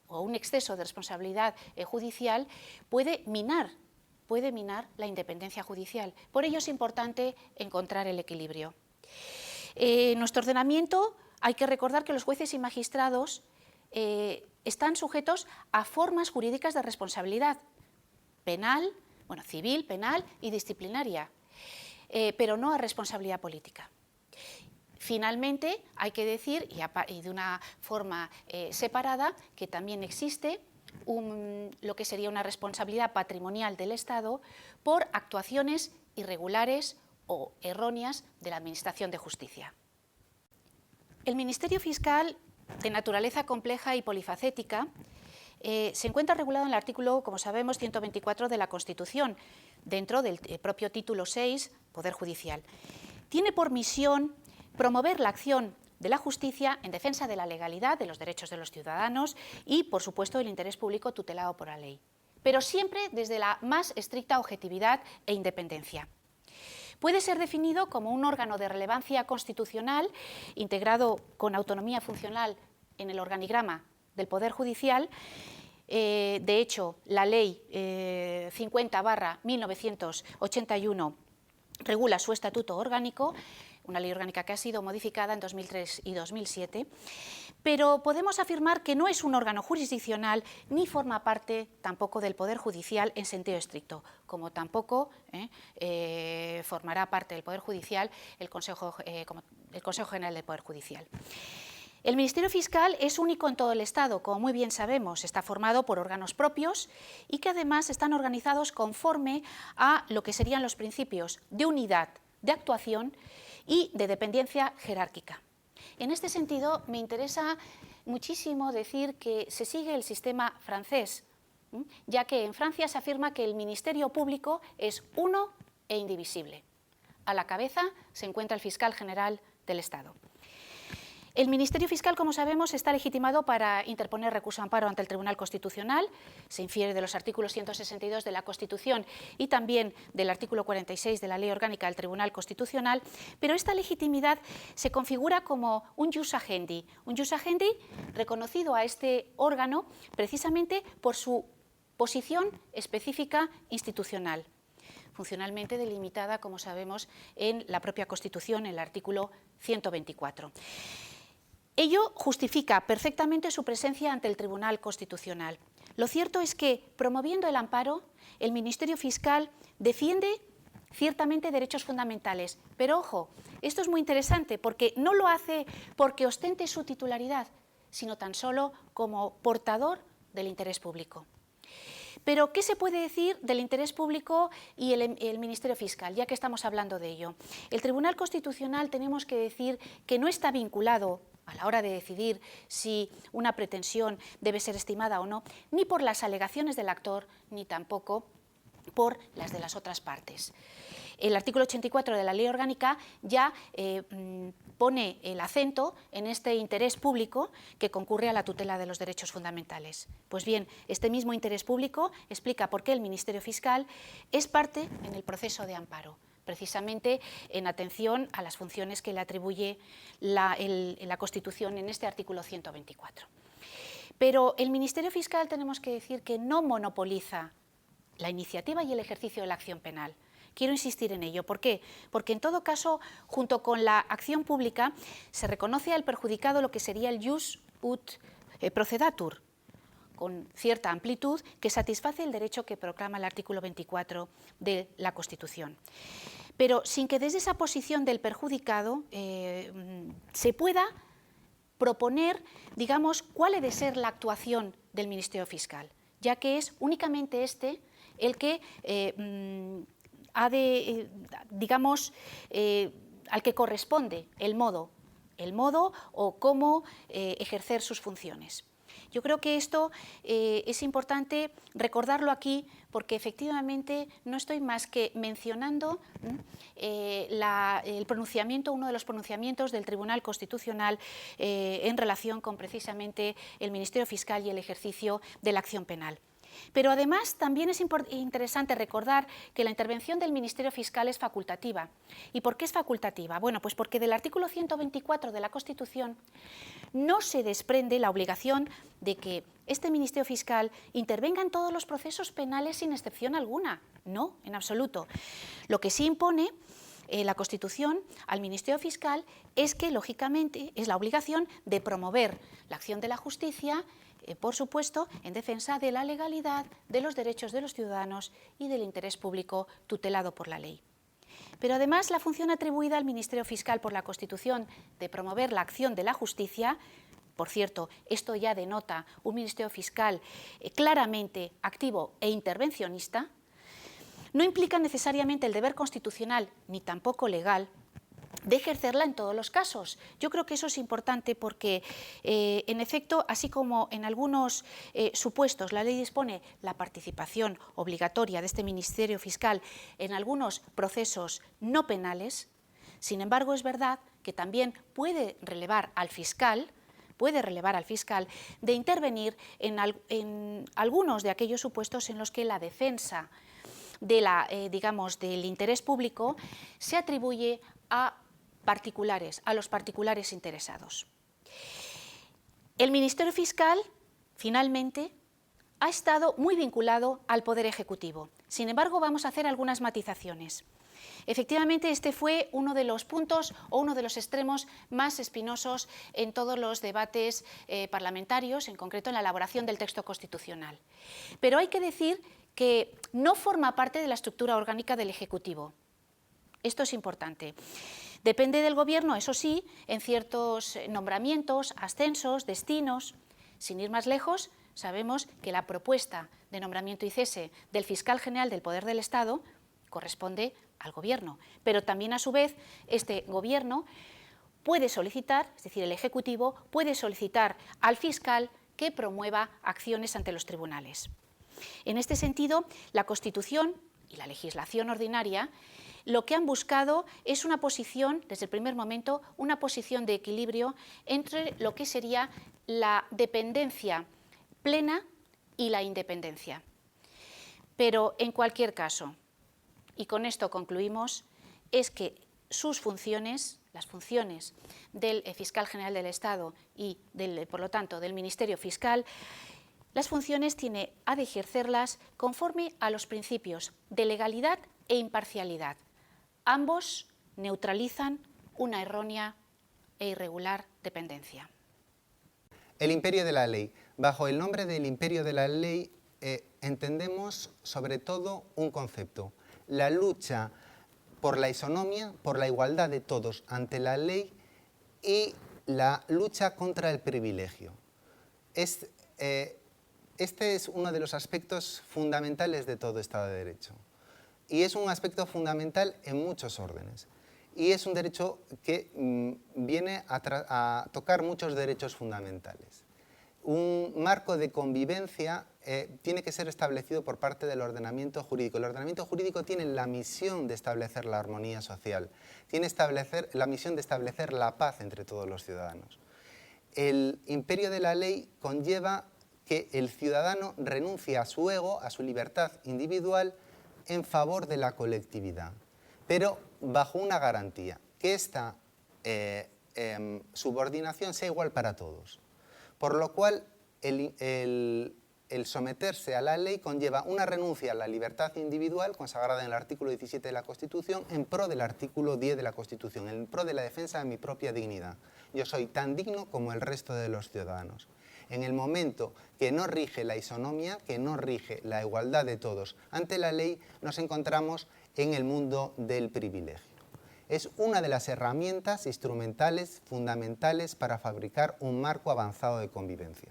o un exceso de responsabilidad judicial puede minar la independencia judicial. Por ello es importante encontrar el equilibrio. En nuestro ordenamiento hay que recordar que los jueces y magistrados están sujetos a formas jurídicas de responsabilidad penal, civil, penal y disciplinaria, pero no a responsabilidad política. Finalmente, hay que decir, y de una forma separada, que también existe lo que sería una responsabilidad patrimonial del Estado por actuaciones irregulares o erróneas de la Administración de Justicia. El Ministerio Fiscal, de naturaleza compleja y polifacética, se encuentra regulado en el artículo, como sabemos, 124 de la Constitución, dentro del propio título 6, Poder Judicial. Tiene por misión promover la acción de la justicia en defensa de la legalidad, de los derechos de los ciudadanos y, por supuesto, el interés público tutelado por la ley, pero siempre desde la más estricta objetividad e independencia. Puede ser definido como un órgano de relevancia constitucional integrado con autonomía funcional en el organigrama del Poder Judicial. De hecho, la Ley 50/1981 regula su estatuto orgánico, una ley orgánica que ha sido modificada en 2003 y 2007, pero podemos afirmar que no es un órgano jurisdiccional ni forma parte tampoco del Poder Judicial en sentido estricto, como tampoco formará parte del Poder Judicial el Consejo General del Poder Judicial. El Ministerio Fiscal es único en todo el Estado, como muy bien sabemos, está formado por órganos propios y que además están organizados conforme a lo que serían los principios de unidad de actuación y de dependencia jerárquica. En este sentido, me interesa muchísimo decir que se sigue el sistema francés, ya que en Francia se afirma que el Ministerio Público es uno e indivisible. A la cabeza se encuentra el Fiscal General del Estado. El Ministerio Fiscal, como sabemos, está legitimado para interponer recurso de amparo ante el Tribunal Constitucional, se infiere de los artículos 162 de la Constitución y también del artículo 46 de la Ley Orgánica del Tribunal Constitucional, pero esta legitimidad se configura como un jus agendi reconocido a este órgano precisamente por su posición específica institucional, funcionalmente delimitada, como sabemos, en la propia Constitución, en el artículo 124. Ello justifica perfectamente su presencia ante el Tribunal Constitucional. Lo cierto es que, promoviendo el amparo, el Ministerio Fiscal defiende ciertamente derechos fundamentales, pero ojo, esto es muy interesante porque no lo hace porque ostente su titularidad, sino tan solo como portador del interés público. Pero, ¿qué se puede decir del interés público y el Ministerio Fiscal, ya que estamos hablando de ello? El Tribunal Constitucional tenemos que decir que no está vinculado a la hora de decidir si una pretensión debe ser estimada o no, ni por las alegaciones del actor, ni tampoco por las de las otras partes. El artículo 84 de la Ley Orgánica ya pone el acento en este interés público que concurre a la tutela de los derechos fundamentales. Pues bien, este mismo interés público explica por qué el Ministerio Fiscal es parte en el proceso de amparo, precisamente en atención a las funciones que le atribuye la Constitución en este artículo 124. Pero el Ministerio Fiscal, tenemos que decir, que no monopoliza la iniciativa y el ejercicio de la acción penal. Quiero insistir en ello. ¿Por qué? Porque en todo caso, junto con la acción pública, se reconoce al perjudicado lo que sería el jus ut procedatur, con cierta amplitud, que satisface el derecho que proclama el artículo 24 de la Constitución. Pero sin que desde esa posición del perjudicado se pueda proponer, digamos, cuál ha de ser la actuación del Ministerio Fiscal, ya que es únicamente este el que ha de, digamos, al que corresponde el modo o cómo ejercer sus funciones. Yo creo que esto es importante recordarlo aquí, porque efectivamente no estoy más que mencionando el pronunciamiento, uno de los pronunciamientos del Tribunal Constitucional en relación con precisamente el Ministerio Fiscal y el ejercicio de la acción penal. Pero además también es interesante recordar que la intervención del Ministerio Fiscal es facultativa. ¿Y por qué es facultativa? Bueno, pues porque del artículo 124 de la Constitución no se desprende la obligación de que este Ministerio Fiscal intervenga en todos los procesos penales sin excepción alguna. No, en absoluto. Lo que sí impone la Constitución al Ministerio Fiscal es que, lógicamente, es la obligación de promover la acción de la justicia, por supuesto, en defensa de la legalidad, de los derechos de los ciudadanos y del interés público tutelado por la ley. Pero además la función atribuida al Ministerio Fiscal por la Constitución de promover la acción de la justicia, por cierto, esto ya denota un Ministerio Fiscal claramente activo e intervencionista, no implica necesariamente el deber constitucional ni tampoco legal de ejercerla en todos los casos. Yo creo que eso es importante porque, en efecto, así como en algunos supuestos la ley dispone la participación obligatoria de este Ministerio Fiscal en algunos procesos no penales, sin embargo, es verdad que también puede relevar al fiscal de intervenir en algunos de aquellos supuestos en los que la defensa del interés público se atribuye a los particulares interesados. El Ministerio Fiscal, finalmente, ha estado muy vinculado al Poder Ejecutivo. Sin embargo, vamos a hacer algunas matizaciones. Efectivamente, este fue uno de los puntos o uno de los extremos más espinosos en todos los debates parlamentarios, en concreto en la elaboración del texto constitucional. Pero hay que decir que no forma parte de la estructura orgánica del Ejecutivo. Esto es importante. Depende del Gobierno, eso sí, en ciertos nombramientos, ascensos, destinos. Sin ir más lejos, sabemos que la propuesta de nombramiento y cese del Fiscal General del Poder del Estado corresponde al Gobierno, pero también, a su vez, este Gobierno puede solicitar, es decir, el Ejecutivo puede solicitar al fiscal que promueva acciones ante los tribunales. En este sentido, la Constitución y la legislación ordinaria lo que han buscado es una posición, desde el primer momento, una posición de equilibrio entre lo que sería la dependencia plena y la independencia. Pero, en cualquier caso, y con esto concluimos, es que sus funciones, las funciones del Fiscal General del Estado y, por lo tanto, del Ministerio Fiscal, las funciones ha de ejercerlas conforme a los principios de legalidad e imparcialidad. Ambos neutralizan una errónea e irregular dependencia. El imperio de la ley. Bajo el nombre del imperio de la ley entendemos sobre todo un concepto: la lucha por la isonomía, por la igualdad de todos ante la ley y la lucha contra el privilegio. Este es uno de los aspectos fundamentales de todo Estado de Derecho y es un aspecto fundamental en muchos órdenes. y es un derecho que viene a tocar muchos derechos fundamentales. Un marco de convivencia tiene que ser establecido por parte del ordenamiento jurídico. El ordenamiento jurídico tiene la misión de establecer la armonía social, tiene la misión de establecer la paz entre todos los ciudadanos. El imperio de la ley conlleva que el ciudadano renuncie a su ego, a su libertad individual, en favor de la colectividad, pero bajo una garantía, que esta subordinación sea igual para todos. Por lo cual, el someterse a la ley conlleva una renuncia a la libertad individual, consagrada en el artículo 17 de la Constitución, en pro del artículo 10 de la Constitución, en pro de la defensa de mi propia dignidad. Yo soy tan digno como el resto de los ciudadanos. En el momento que no rige la isonomía, que no rige la igualdad de todos ante la ley, nos encontramos en el mundo del privilegio. Es una de las herramientas instrumentales fundamentales para fabricar un marco avanzado de convivencia.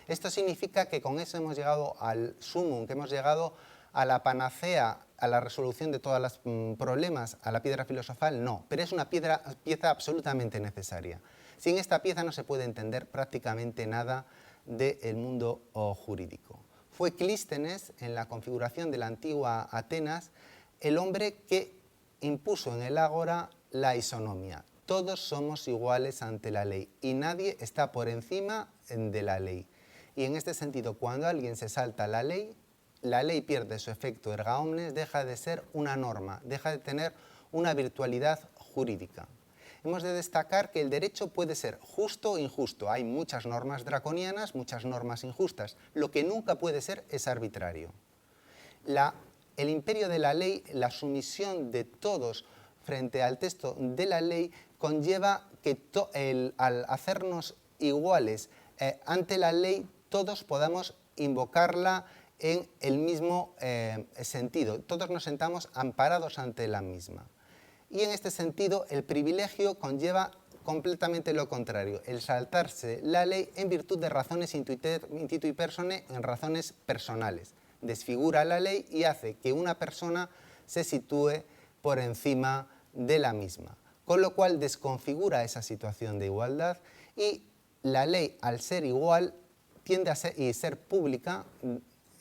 Esto significa que con eso hemos llegado al sumum, que hemos llegado a la panacea, a la resolución de todos los problemas, a la piedra filosofal, no, pero es una pieza absolutamente necesaria. Sin esta pieza no se puede entender prácticamente nada del mundo jurídico. Fue Clístenes, en la configuración de la antigua Atenas, el hombre que impuso en el ágora la isonomía. Todos somos iguales ante la ley y nadie está por encima de la ley. Y en este sentido, cuando alguien se salta la ley pierde su efecto erga omnes, deja de ser una norma, deja de tener una virtualidad jurídica. Hemos de destacar que el derecho puede ser justo o injusto. Hay muchas normas draconianas, muchas normas injustas. Lo que nunca puede ser es arbitrario. El imperio de la ley, la sumisión de todos frente al texto de la ley, conlleva que al hacernos iguales ante la ley, todos podamos invocarla en el mismo sentido. Todos nos sentamos amparados ante la misma. Y en este sentido, el privilegio conlleva completamente lo contrario, el saltarse la ley en virtud de razones intuitu personae, en razones personales. Desfigura la ley y hace que una persona se sitúe por encima de la misma, con lo cual desconfigura esa situación de igualdad y la ley, al ser igual, tiende a ser pública,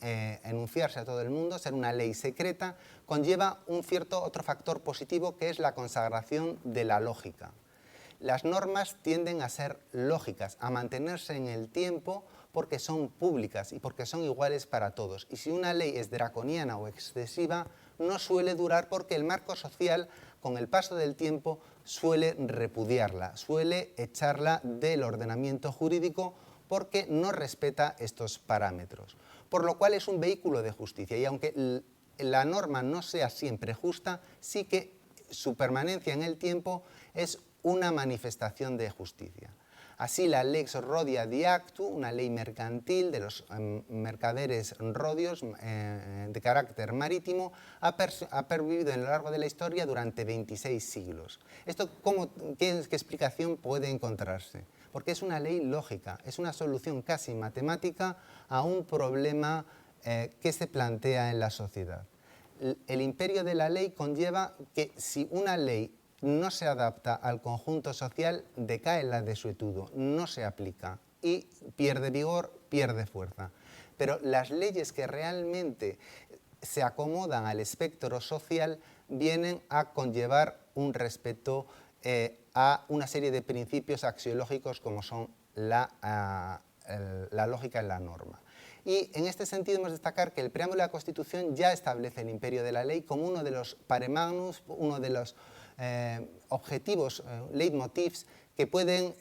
enunciarse a todo el mundo, ser una ley secreta, conlleva un cierto otro factor positivo que es la consagración de la lógica. Las normas tienden a ser lógicas, a mantenerse en el tiempo porque son públicas y porque son iguales para todos. Y si una ley es draconiana o excesiva, no suele durar porque el marco social, con el paso del tiempo, suele repudiarla, suele echarla del ordenamiento jurídico porque no respeta estos parámetros. Por lo cual es un vehículo de justicia y aunque la norma no sea siempre justa, sí que su permanencia en el tiempo es una manifestación de justicia. Así la Lex Rodia di Actu, una ley mercantil de los mercaderes rodios de carácter marítimo, ha pervivido a lo largo de la historia durante 26 siglos. ¿Esto qué explicación puede encontrarse? Porque es una ley lógica, es una solución casi matemática a un problema que se plantea en la sociedad. El imperio de la ley conlleva que si una ley no se adapta al conjunto social, decae la desuetudo, no se aplica y pierde vigor, pierde fuerza. Pero las leyes que realmente se acomodan al espectro social vienen a conllevar un respeto a una serie de principios axiológicos como son la lógica y la norma. Y en este sentido hemos de destacar que el preámbulo de la Constitución ya establece el imperio de la ley como uno de los paremagnus, uno de los objetivos, leitmotivs que pueden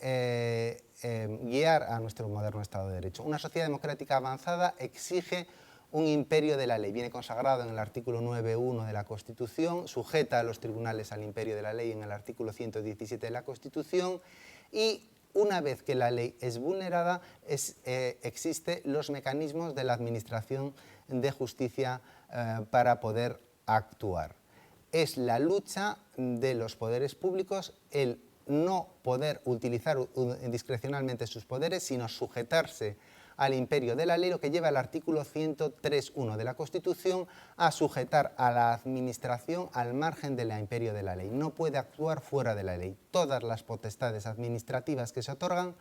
guiar a nuestro moderno Estado de Derecho. Una sociedad democrática avanzada exige un imperio de la ley. Viene consagrado en el artículo 9.1 de la Constitución, sujeta a los tribunales al imperio de la ley en el artículo 117 de la Constitución y una vez que la ley es vulnerada, existen los mecanismos de la administración de justicia para poder actuar. Es la lucha de los poderes públicos, el no poder utilizar discrecionalmente sus poderes, sino sujetarse al imperio de la ley, lo que lleva el artículo 103.1 de la Constitución a sujetar a la administración al margen del imperio de la ley. No puede actuar fuera de la ley. Todas las potestades administrativas que se otorgan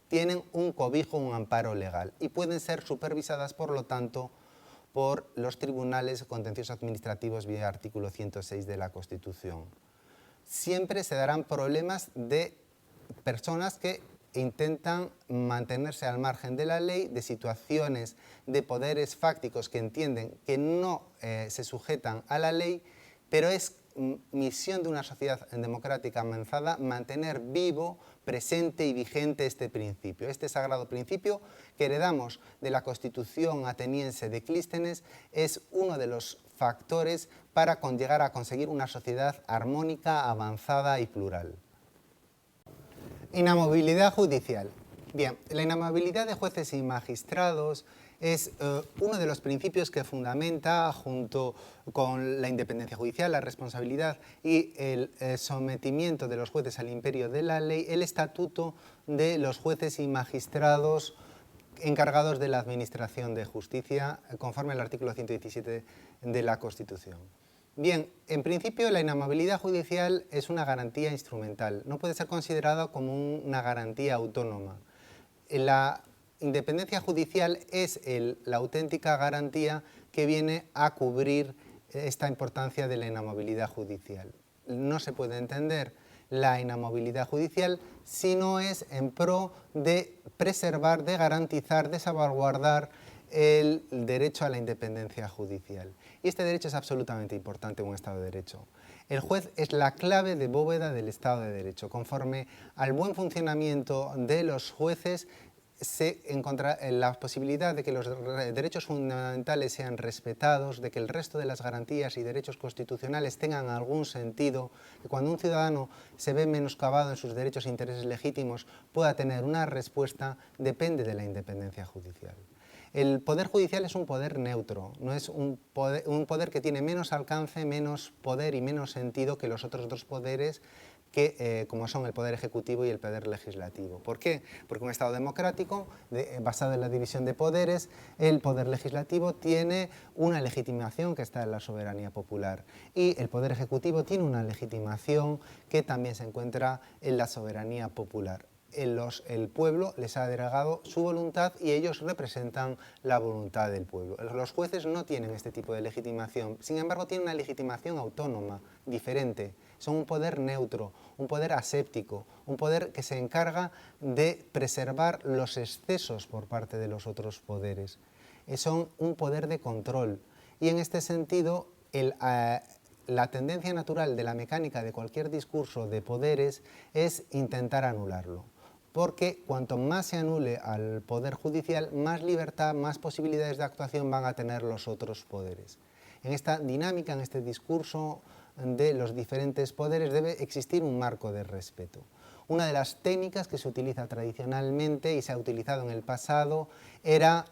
tienen un cobijo, un amparo legal y pueden ser supervisadas, por lo tanto, por los tribunales contenciosos administrativos vía artículo 106 de la Constitución. Siempre se darán problemas de personas que intentan mantenerse al margen de la ley, de situaciones de poderes fácticos que entienden que no se sujetan a la ley, pero es misión de una sociedad democrática avanzada mantener vivo, presente y vigente este principio, este sagrado principio que heredamos de la Constitución ateniense de Clístenes. Es uno de los factores para llegar a conseguir una sociedad armónica, avanzada y plural. Inamovilidad judicial. Bien, la inamovilidad de jueces y magistrados es uno de los principios que fundamenta, junto con la independencia judicial, la responsabilidad y el sometimiento de los jueces al imperio de la ley, el estatuto de los jueces y magistrados encargados de la administración de justicia, conforme al artículo 117 de la Constitución. Bien, en principio la inamovilidad judicial es una garantía instrumental, no puede ser considerada como una garantía autónoma. La independencia judicial es la auténtica garantía que viene a cubrir esta importancia de la inamovilidad judicial. No se puede entender la inamovilidad judicial si no es en pro de preservar, de garantizar, de salvaguardar el derecho a la independencia judicial. Y este derecho es absolutamente importante en un Estado de Derecho. El juez es la clave de bóveda del Estado de Derecho. Conforme al buen funcionamiento de los jueces, se encuentra la posibilidad de que los derechos fundamentales sean respetados, de que el resto de las garantías y derechos constitucionales tengan algún sentido, que cuando un ciudadano se ve menoscabado en sus derechos e intereses legítimos pueda tener una respuesta, depende de la independencia judicial. El Poder Judicial es un poder neutro, no es un poder que tiene menos alcance, menos poder y menos sentido que los otros dos poderes, como son el Poder Ejecutivo y el Poder Legislativo. ¿Por qué? Porque un Estado democrático, basado en la división de poderes, el Poder Legislativo tiene una legitimación que está en la soberanía popular y el Poder Ejecutivo tiene una legitimación que también se encuentra en la soberanía popular. El pueblo les ha delegado su voluntad y ellos representan la voluntad del pueblo. Los jueces no tienen este tipo de legitimación, sin embargo tienen una legitimación autónoma, diferente. Son un poder neutro, un poder aséptico, un poder que se encarga de preservar los excesos por parte de los otros poderes. Son un poder de control y en este sentido la tendencia natural de la mecánica de cualquier discurso de poderes es intentar anularlo. Porque cuanto más se anule al Poder Judicial, más libertad, más posibilidades de actuación van a tener los otros poderes. En esta dinámica, en este discurso de los diferentes poderes, debe existir un marco de respeto. Una de las técnicas que se utiliza tradicionalmente y se ha utilizado en el pasado era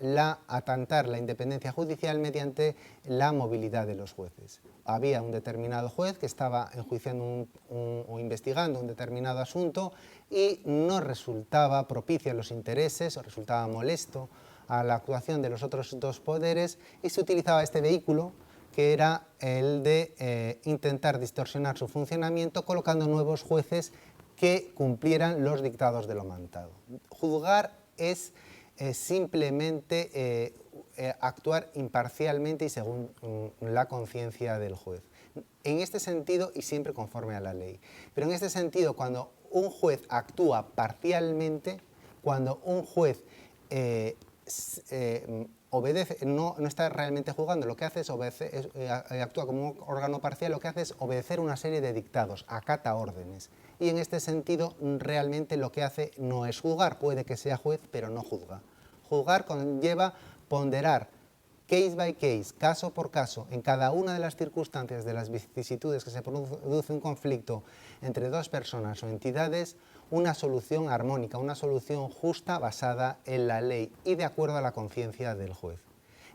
atentar la independencia judicial mediante la movilidad de los jueces. Había un determinado juez que estaba enjuiciando o investigando un determinado asunto y no resultaba propicio a los intereses o resultaba molesto a la actuación de los otros dos poderes y se utilizaba este vehículo que era el de intentar distorsionar su funcionamiento colocando nuevos jueces que cumplieran los dictados de lo mandado. Juzgar es simplemente actuar imparcialmente y según la conciencia del juez. En este sentido y siempre conforme a la ley. Pero en este sentido, cuando un juez actúa parcialmente, cuando un juez obedece, no está realmente juzgando, lo que hace es actúa como un órgano parcial, lo que hace es obedecer una serie de dictados, acata órdenes. Y en este sentido, realmente lo que hace no es juzgar, puede que sea juez, pero no juzga. Juzgar conlleva ponderar case by case, caso por caso, en cada una de las circunstancias de las vicisitudes que se produce un conflicto entre dos personas o entidades, una solución armónica, una solución justa basada en la ley y de acuerdo a la conciencia del juez.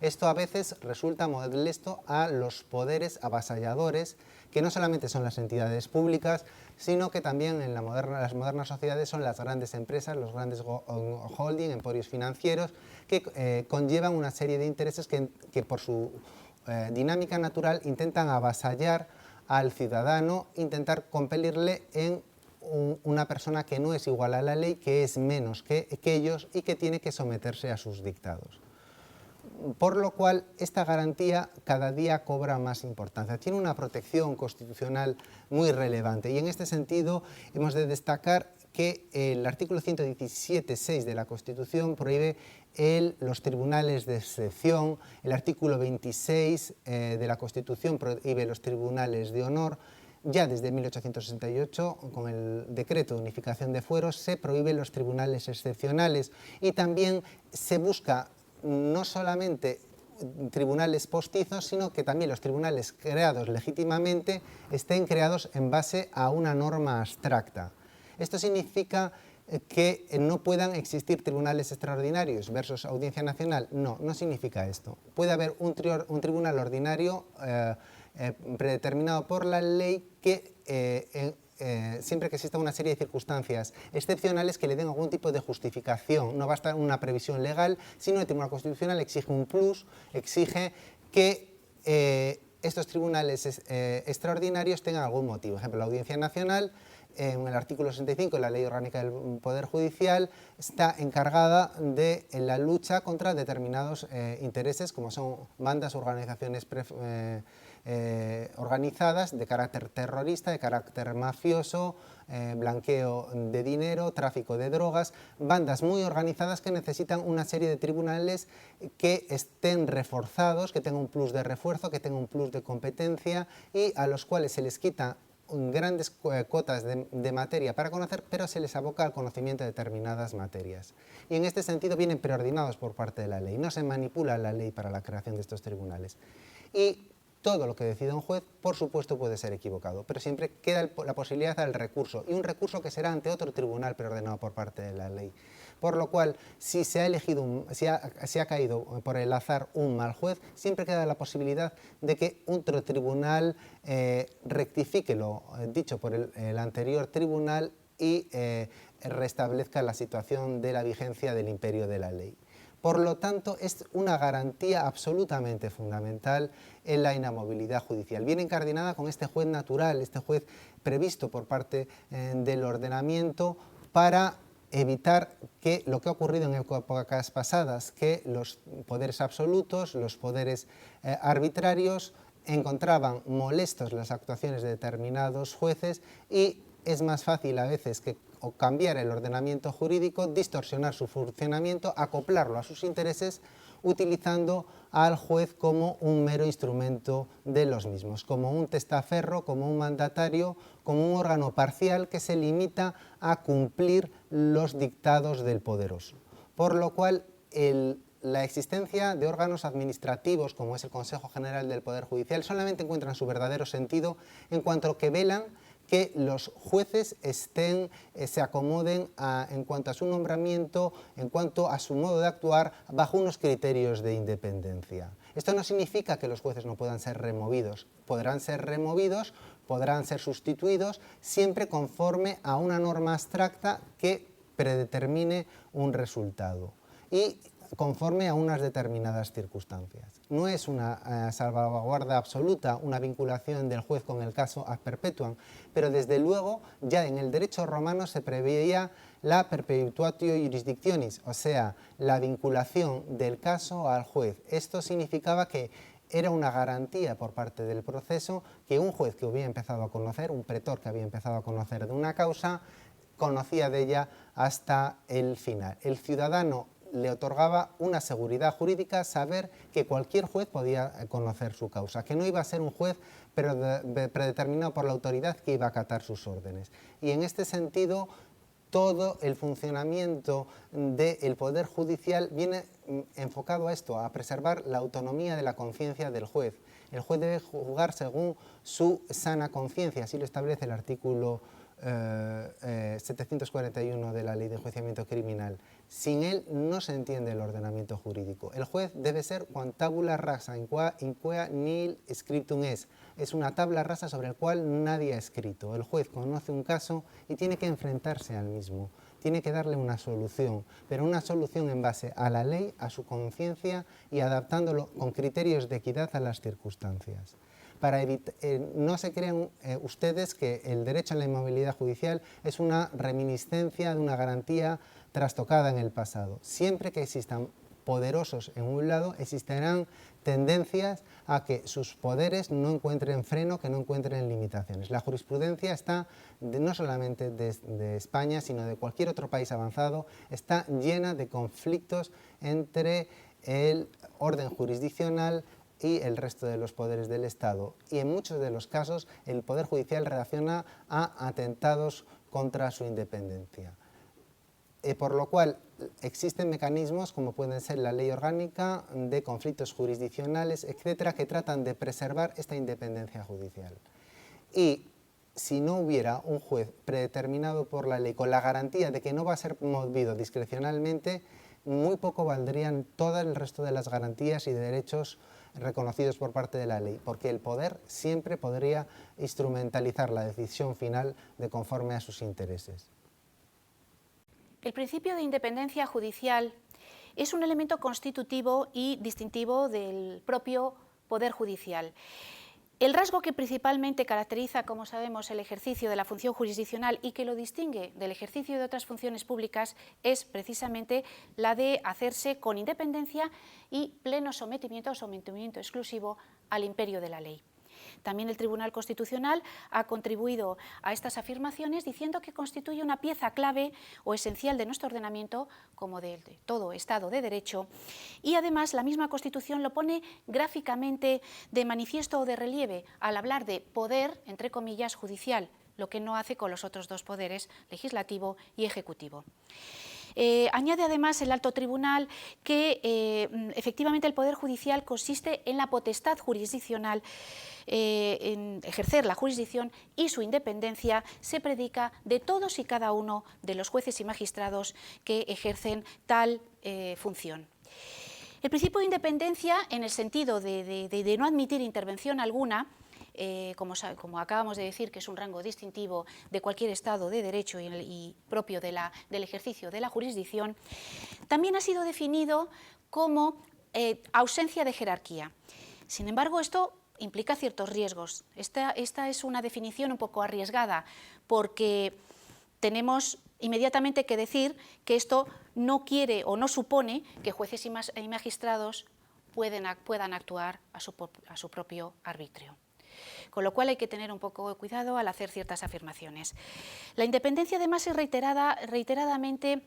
Esto a veces resulta molesto a los poderes avasalladores, que no solamente son las entidades públicas, sino que también en las modernas sociedades son las grandes empresas, los grandes holding, emporios financieros, que conllevan una serie de intereses que por su dinámica natural intentan avasallar al ciudadano, intentar compelirle en una persona que no es igual a la ley, que es menos que ellos y que tiene que someterse a sus dictados. Por lo cual, esta garantía cada día cobra más importancia. Tiene una protección constitucional muy relevante y en este sentido hemos de destacar que el artículo 117.6 de la Constitución prohíbe los tribunales de excepción, el artículo 26 de la Constitución prohíbe los tribunales de honor. Ya desde 1868, con el decreto de unificación de fueros, se prohíben los tribunales excepcionales y también se busca no solamente tribunales postizos, sino que también los tribunales creados legítimamente estén creados en base a una norma abstracta. Esto significa que no puedan existir tribunales extraordinarios versus Audiencia Nacional. No, no significa esto. Puede haber un tribunal ordinario predeterminado por la ley que siempre que exista una serie de circunstancias excepcionales que le den algún tipo de justificación. No basta una previsión legal, sino el Tribunal Constitucional exige un plus, exige que estos tribunales extraordinarios tengan algún motivo. Por ejemplo, la Audiencia Nacional, en el artículo 65 de la Ley Orgánica del Poder Judicial, está encargada de la lucha contra determinados intereses, como son bandas o organizaciones organizadas de carácter terrorista, de carácter mafioso, blanqueo de dinero, tráfico de drogas, bandas muy organizadas que necesitan una serie de tribunales que estén reforzados, que tengan un plus de refuerzo, que tengan un plus de competencia y a los cuales se les quita grandes cuotas de materia para conocer, pero se les aboca al conocimiento de determinadas materias. Y en este sentido vienen preordinados por parte de la ley, no se manipula la ley para la creación de estos tribunales. Y todo lo que decida un juez, por supuesto, puede ser equivocado, pero siempre queda la posibilidad al recurso, y un recurso que será ante otro tribunal preordenado por parte de la ley. Por lo cual, si se ha caído por el azar un mal juez, siempre queda la posibilidad de que otro tribunal rectifique lo dicho por el anterior tribunal y restablezca la situación de la vigencia del imperio de la ley. Por lo tanto, es una garantía absolutamente fundamental en la inamovilidad judicial. Viene incardinada con este juez natural, este juez previsto por parte del ordenamiento para evitar que lo que ha ocurrido en épocas pasadas, que los poderes absolutos, los poderes arbitrarios encontraban molestos las actuaciones de determinados jueces y es más fácil a veces que cambiar el ordenamiento jurídico, distorsionar su funcionamiento, acoplarlo a sus intereses, utilizando al juez como un mero instrumento de los mismos, como un testaferro, como un mandatario, como un órgano parcial que se limita a cumplir los dictados del poderoso. Por lo cual, la existencia de órganos administrativos, como es el Consejo General del Poder Judicial, solamente encuentran su verdadero sentido en cuanto que velan que los jueces se acomoden en cuanto a su nombramiento, en cuanto a su modo de actuar, bajo unos criterios de independencia. Esto no significa que los jueces no puedan ser removidos. Podrán ser removidos, podrán ser sustituidos, siempre conforme a una norma abstracta que predetermine un resultado y conforme a unas determinadas circunstancias. No es una salvaguarda absoluta, una vinculación del juez con el caso ad perpetuam, pero desde luego ya en el derecho romano se preveía la perpetuatio jurisdictionis, o sea, la vinculación del caso al juez. Esto significaba que era una garantía por parte del proceso que un juez que había empezado a conocer, un pretor que había empezado a conocer de una causa, conocía de ella hasta el final. El ciudadano le otorgaba una seguridad jurídica saber que cualquier juez podía conocer su causa, que no iba a ser un juez predeterminado por la autoridad que iba a acatar sus órdenes. Y en este sentido, todo el funcionamiento del Poder Judicial viene enfocado a esto, a preservar la autonomía de la conciencia del juez. El juez debe juzgar según su sana conciencia, así lo establece el artículo 741 de la Ley de Enjuiciamiento Criminal. Sin él no se entiende el ordenamiento jurídico. El juez debe ser quam tabula rasa in quea nihil scriptum es. Es una tabla rasa sobre la cual nadie ha escrito. El juez conoce un caso y tiene que enfrentarse al mismo. Tiene que darle una solución, pero una solución en base a la ley, a su conciencia y adaptándolo con criterios de equidad a las circunstancias. Para evitar, no se crean ustedes que el derecho a la inmovilidad judicial es una reminiscencia de una garantía trastocada en el pasado. Siempre que existan poderosos en un lado, existirán tendencias a que sus poderes no encuentren freno, que no encuentren limitaciones. La jurisprudencia está, no solamente de España, sino de cualquier otro país avanzado, está llena de conflictos entre el orden jurisdiccional y el resto de los poderes del Estado. Y en muchos de los casos el Poder Judicial reacciona a atentados contra su independencia. Por lo cual existen mecanismos como pueden ser la ley orgánica de conflictos jurisdiccionales, etcétera, que tratan de preservar esta independencia judicial. Y si no hubiera un juez predeterminado por la ley con la garantía de que no va a ser movido discrecionalmente, muy poco valdrían todo el resto de las garantías y de derechos reconocidos por parte de la ley, porque el poder siempre podría instrumentalizar la decisión final de conforme a sus intereses. El principio de independencia judicial es un elemento constitutivo y distintivo del propio Poder Judicial. El rasgo que principalmente caracteriza, como sabemos, el ejercicio de la función jurisdiccional y que lo distingue del ejercicio de otras funciones públicas es precisamente la de hacerse con independencia y pleno sometimiento o sometimiento exclusivo al imperio de la ley. También el Tribunal Constitucional ha contribuido a estas afirmaciones diciendo que constituye una pieza clave o esencial de nuestro ordenamiento como de todo Estado de Derecho, y además la misma Constitución lo pone gráficamente de manifiesto o de relieve al hablar de poder, entre comillas, judicial, lo que no hace con los otros dos poderes, legislativo y ejecutivo. Añade además el Alto Tribunal que efectivamente el Poder Judicial consiste en la potestad jurisdiccional, en ejercer la jurisdicción, y su independencia se predica de todos y cada uno de los jueces y magistrados que ejercen tal función. El principio de independencia, en el sentido de no admitir intervención alguna, como acabamos de decir, que es un rango distintivo de cualquier Estado de Derecho y propio del ejercicio de la jurisdicción, también ha sido definido como ausencia de jerarquía. Sin embargo, esto implica ciertos riesgos. Esta es una definición un poco arriesgada, porque tenemos inmediatamente que decir que esto no quiere o no supone que jueces y magistrados puedan actuar a su propio arbitrio. Con lo cual hay que tener un poco de cuidado al hacer ciertas afirmaciones. La independencia además es reiteradamente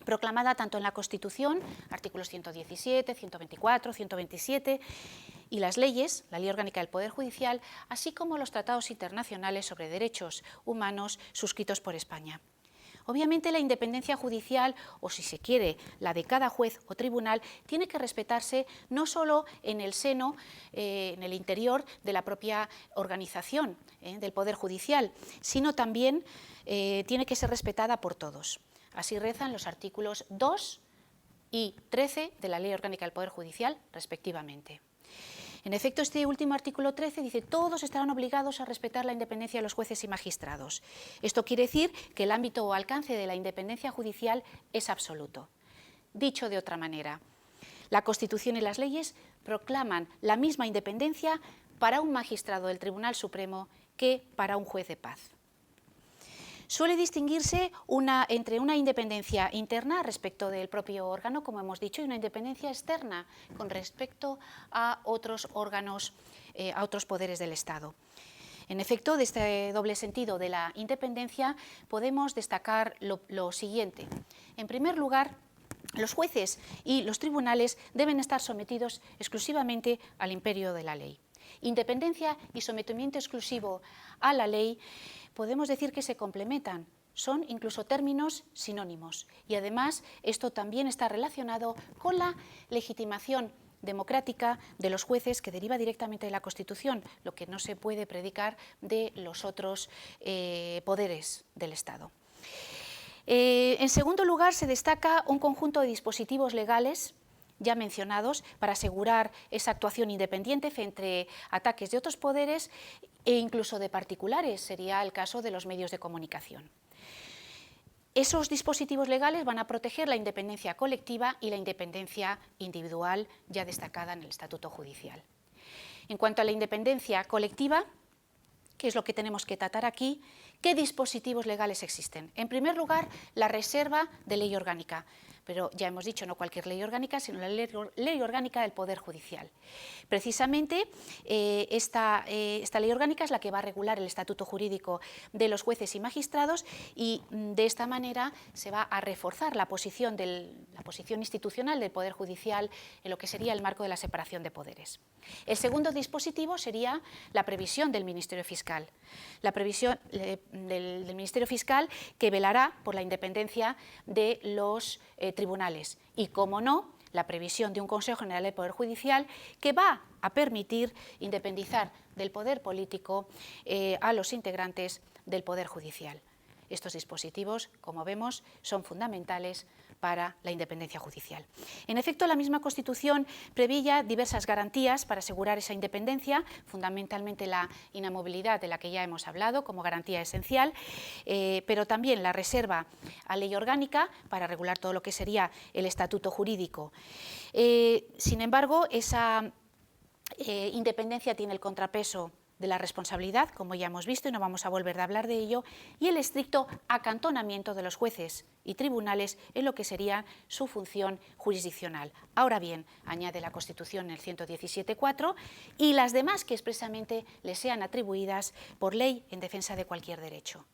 proclamada tanto en la Constitución, artículos 117, 124, 127, y las leyes, la Ley Orgánica del Poder Judicial, así como los tratados internacionales sobre derechos humanos suscritos por España. Obviamente la independencia judicial, o si se quiere, la de cada juez o tribunal, tiene que respetarse no solo en el seno, en el interior de la propia organización del Poder Judicial, sino también tiene que ser respetada por todos. Así rezan los artículos 2 y 13 de la Ley Orgánica del Poder Judicial, respectivamente. En efecto, este último artículo 13 dice: todos estarán obligados a respetar la independencia de los jueces y magistrados. Esto quiere decir que el ámbito o alcance de la independencia judicial es absoluto. Dicho de otra manera, la Constitución y las leyes proclaman la misma independencia para un magistrado del Tribunal Supremo que para un juez de paz. Suele distinguirse entre una independencia interna respecto del propio órgano, como hemos dicho, y una independencia externa con respecto a otros órganos, a otros poderes del Estado. En efecto, de este doble sentido de la independencia podemos destacar lo siguiente. En primer lugar, los jueces y los tribunales deben estar sometidos exclusivamente al imperio de la ley. Independencia y sometimiento exclusivo a la ley podemos decir que se complementan, son incluso términos sinónimos, y además esto también está relacionado con la legitimación democrática de los jueces que deriva directamente de la Constitución, lo que no se puede predicar de los otros poderes del Estado. En segundo lugar, se destaca un conjunto de dispositivos legales ya mencionados para asegurar esa actuación independiente frente a ataques de otros poderes e incluso de particulares, sería el caso de los medios de comunicación. Esos dispositivos legales van a proteger la independencia colectiva y la independencia individual ya destacada en el Estatuto Judicial. En cuanto a la independencia colectiva, ¿qué es lo que tenemos que tratar aquí? ¿Qué dispositivos legales existen? En primer lugar, la reserva de ley orgánica, pero ya hemos dicho, no cualquier ley orgánica, sino la ley orgánica del Poder Judicial. Precisamente, esta ley orgánica es la que va a regular el estatuto jurídico de los jueces y magistrados y de esta manera se va a reforzar la posición institucional del Poder Judicial en lo que sería el marco de la separación de poderes. El segundo dispositivo sería la previsión del Ministerio Fiscal. La previsión del Ministerio Fiscal que velará por la independencia de los tribunales y, como no, la previsión de un Consejo General del Poder Judicial que va a permitir independizar del poder político a los integrantes del Poder Judicial. Estos dispositivos, como vemos, son fundamentales para la independencia judicial. En efecto, la misma Constitución preveía diversas garantías para asegurar esa independencia, fundamentalmente la inamovilidad de la que ya hemos hablado como garantía esencial, pero también la reserva a ley orgánica para regular todo lo que sería el estatuto jurídico. Sin embargo, esa independencia tiene el contrapeso de la responsabilidad, como ya hemos visto y no vamos a volver a hablar de ello, y el estricto acantonamiento de los jueces y tribunales en lo que sería su función jurisdiccional. Ahora bien, añade la Constitución en el 117.4, y las demás que expresamente les sean atribuidas por ley en defensa de cualquier derecho.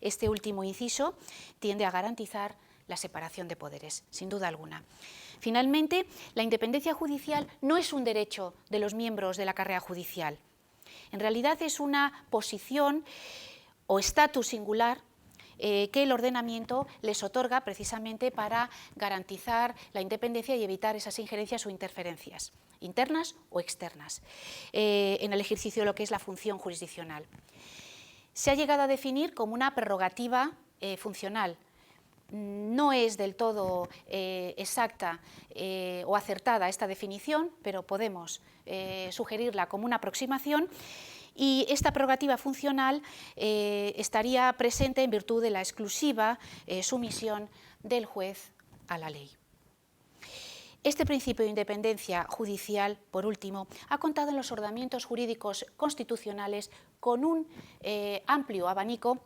Este último inciso tiende a garantizar la separación de poderes, sin duda alguna. Finalmente, la independencia judicial no es un derecho de los miembros de la carrera judicial. En realidad es una posición o estatus singular que el ordenamiento les otorga precisamente para garantizar la independencia y evitar esas injerencias o interferencias, internas o externas, en el ejercicio de lo que es la función jurisdiccional. Se ha llegado a definir como una prerrogativa funcional. No es del todo exacta o acertada esta definición, pero podemos sugerirla como una aproximación, y esta prerrogativa funcional estaría presente en virtud de la exclusiva sumisión del juez a la ley. Este principio de independencia judicial, por último, ha contado en los ordenamientos jurídicos constitucionales con un amplio abanico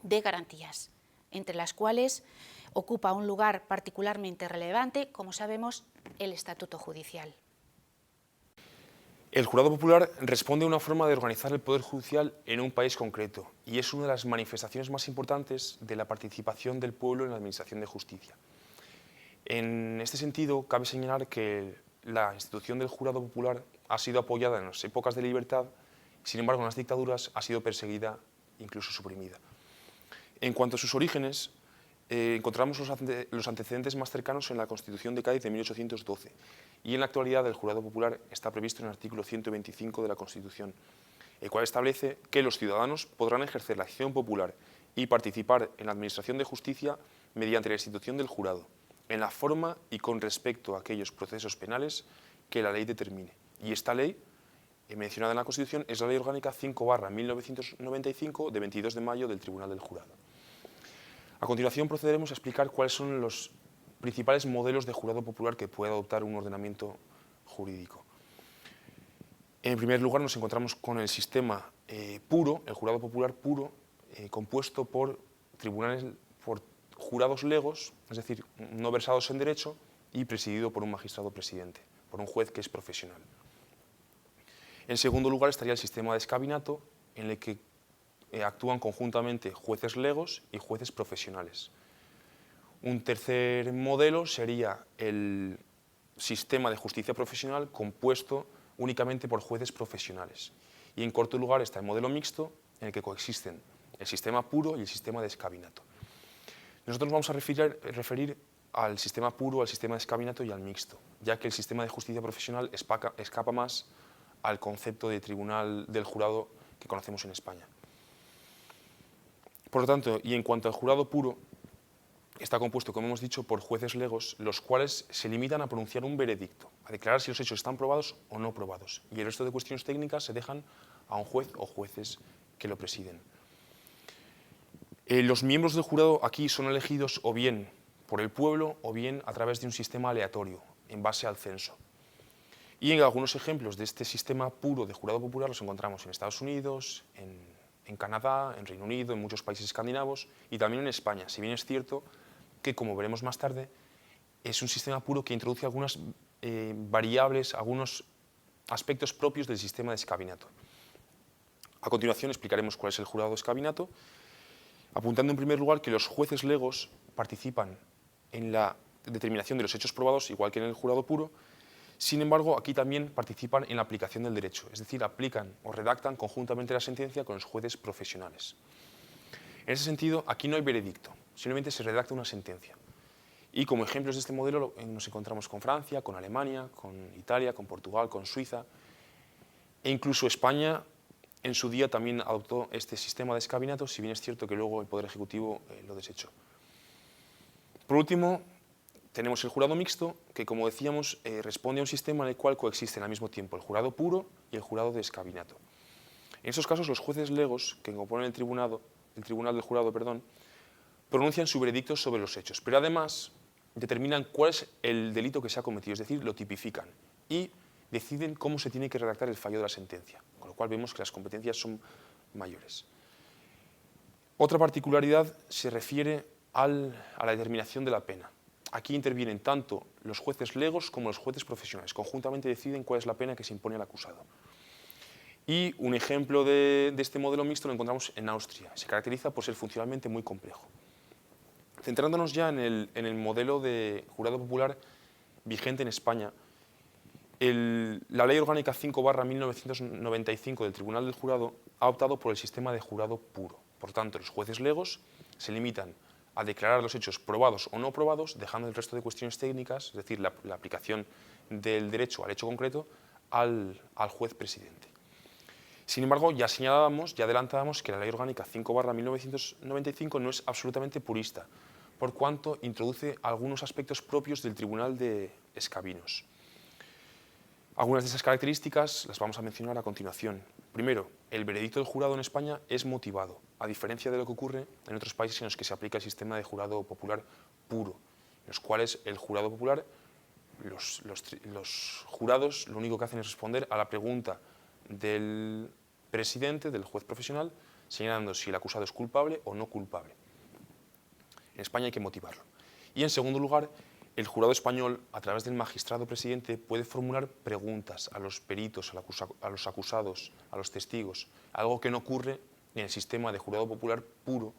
de garantías, entre las cuales ocupa un lugar particularmente relevante, como sabemos, el Estatuto Judicial. El jurado popular responde a una forma de organizar el Poder Judicial en un país concreto y es una de las manifestaciones más importantes de la participación del pueblo en la administración de justicia. En este sentido, cabe señalar que la institución del jurado popular ha sido apoyada en las épocas de libertad, sin embargo, en las dictaduras ha sido perseguida, incluso suprimida. En cuanto a sus orígenes, encontramos los antecedentes más cercanos en la Constitución de Cádiz de 1812 y en la actualidad el jurado popular está previsto en el artículo 125 de la Constitución, el cual establece que los ciudadanos podrán ejercer la acción popular y participar en la administración de justicia mediante la institución del jurado, en la forma y con respecto a aquellos procesos penales que la ley determine. Y esta ley, mencionada en la Constitución, es la Ley Orgánica 5/1995 de 22 de mayo del Tribunal del Jurado. A continuación procederemos a explicar cuáles son los principales modelos de jurado popular que puede adoptar un ordenamiento jurídico. En primer lugar nos encontramos con el sistema puro, el jurado popular puro, compuesto por jurados legos, es decir, no versados en derecho, y presidido por un magistrado presidente, por un juez que es profesional. En segundo lugar estaría el sistema de escabinato, en el que actúan conjuntamente jueces legos y jueces profesionales. Un tercer modelo sería el sistema de justicia profesional compuesto únicamente por jueces profesionales. Y en cuarto lugar está el modelo mixto, en el que coexisten el sistema puro y el sistema de escabinato. Nosotros vamos a referir al sistema puro, al sistema de escabinato y al mixto, ya que el sistema de justicia profesional escapa más al concepto de tribunal del jurado que conocemos en España. Por lo tanto, y en cuanto al jurado puro, está compuesto, como hemos dicho, por jueces legos, los cuales se limitan a pronunciar un veredicto, a declarar si los hechos están probados o no probados, y el resto de cuestiones técnicas se dejan a un juez o jueces que lo presiden. Los miembros del jurado aquí son elegidos o bien por el pueblo o bien a través de un sistema aleatorio, en base al censo. Y en algunos ejemplos de este sistema puro de jurado popular los encontramos en Estados Unidos, en Canadá, en Reino Unido, en muchos países escandinavos y también en España, si bien es cierto que, como veremos más tarde, es un sistema puro que introduce algunas variables, algunos aspectos propios del sistema de escabinato. A continuación explicaremos cuál es el jurado de escabinato, apuntando en primer lugar que los jueces legos participan en la determinación de los hechos probados, igual que en el jurado puro. Sin embargo, aquí también participan en la aplicación del derecho, es decir, aplican o redactan conjuntamente la sentencia con los jueces profesionales. En ese sentido, aquí no hay veredicto, simplemente se redacta una sentencia. Y como ejemplos de este modelo nos encontramos con Francia, con Alemania, con Italia, con Portugal, con Suiza, e incluso España en su día también adoptó este sistema de escabinato, si bien es cierto que luego el Poder Ejecutivo lo desechó. Por último, tenemos el jurado mixto, que como decíamos, responde a un sistema en el cual coexisten al mismo tiempo el jurado puro y el jurado de escabinato. En estos casos, los jueces legos, que componen el tribunal del jurado, pronuncian su veredicto sobre los hechos, pero además determinan cuál es el delito que se ha cometido, es decir, lo tipifican y deciden cómo se tiene que redactar el fallo de la sentencia, con lo cual vemos que las competencias son mayores. Otra particularidad se refiere a la determinación de la pena. Aquí intervienen tanto los jueces legos como los jueces profesionales. Conjuntamente deciden cuál es la pena que se impone al acusado. Y un ejemplo de este modelo mixto lo encontramos en Austria. Se caracteriza por ser funcionalmente muy complejo. Centrándonos ya en el modelo de jurado popular vigente en España, la Ley Orgánica 5/1995 del Tribunal del Jurado ha optado por el sistema de jurado puro. Por tanto, los jueces legos se limitan a declarar los hechos probados o no probados, dejando el resto de cuestiones técnicas, es decir, la aplicación del derecho al hecho concreto, al juez presidente. Sin embargo, ya señalábamos, ya adelantábamos que la Ley Orgánica 5/1995 no es absolutamente purista, por cuanto introduce algunos aspectos propios del Tribunal de Escabinos. Algunas de esas características las vamos a mencionar a continuación. Primero, el veredicto del jurado en España es motivado, a diferencia de lo que ocurre en otros países en los que se aplica el sistema de jurado popular puro, en los cuales el jurado popular, los jurados, lo único que hacen es responder a la pregunta del presidente, del juez profesional, señalando si el acusado es culpable o no culpable. En España hay que motivarlo. Y en segundo lugar, el jurado español, a través del magistrado presidente, puede formular preguntas a los peritos, a los acusados, a los testigos, algo que no ocurre en el sistema de jurado popular puro,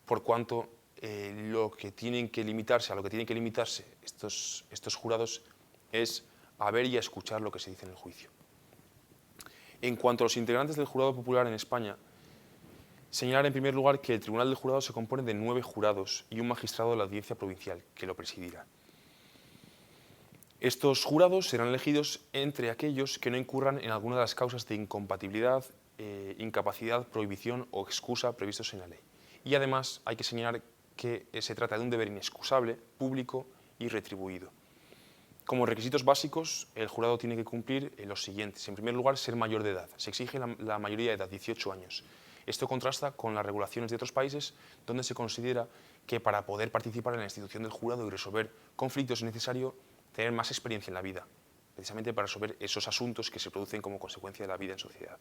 por cuanto a lo que tienen que limitarse estos jurados es a ver y a escuchar lo que se dice en el juicio. En cuanto a los integrantes del jurado popular en España, señalar en primer lugar que el Tribunal del Jurado se compone de 9 jurados y un magistrado de la Audiencia Provincial, que lo presidirá. Estos jurados serán elegidos entre aquellos que no incurran en alguna de las causas de incompatibilidad, incapacidad, prohibición o excusa previstos en la ley. Y además hay que señalar que se trata de un deber inexcusable, público y retribuido. Como requisitos básicos, el jurado tiene que cumplir los siguientes. En primer lugar, ser mayor de edad. Se exige la mayoría de edad, 18 años. Esto contrasta con las regulaciones de otros países donde se considera que para poder participar en la institución del jurado y resolver conflictos es necesario tener más experiencia en la vida, precisamente para resolver esos asuntos que se producen como consecuencia de la vida en sociedad.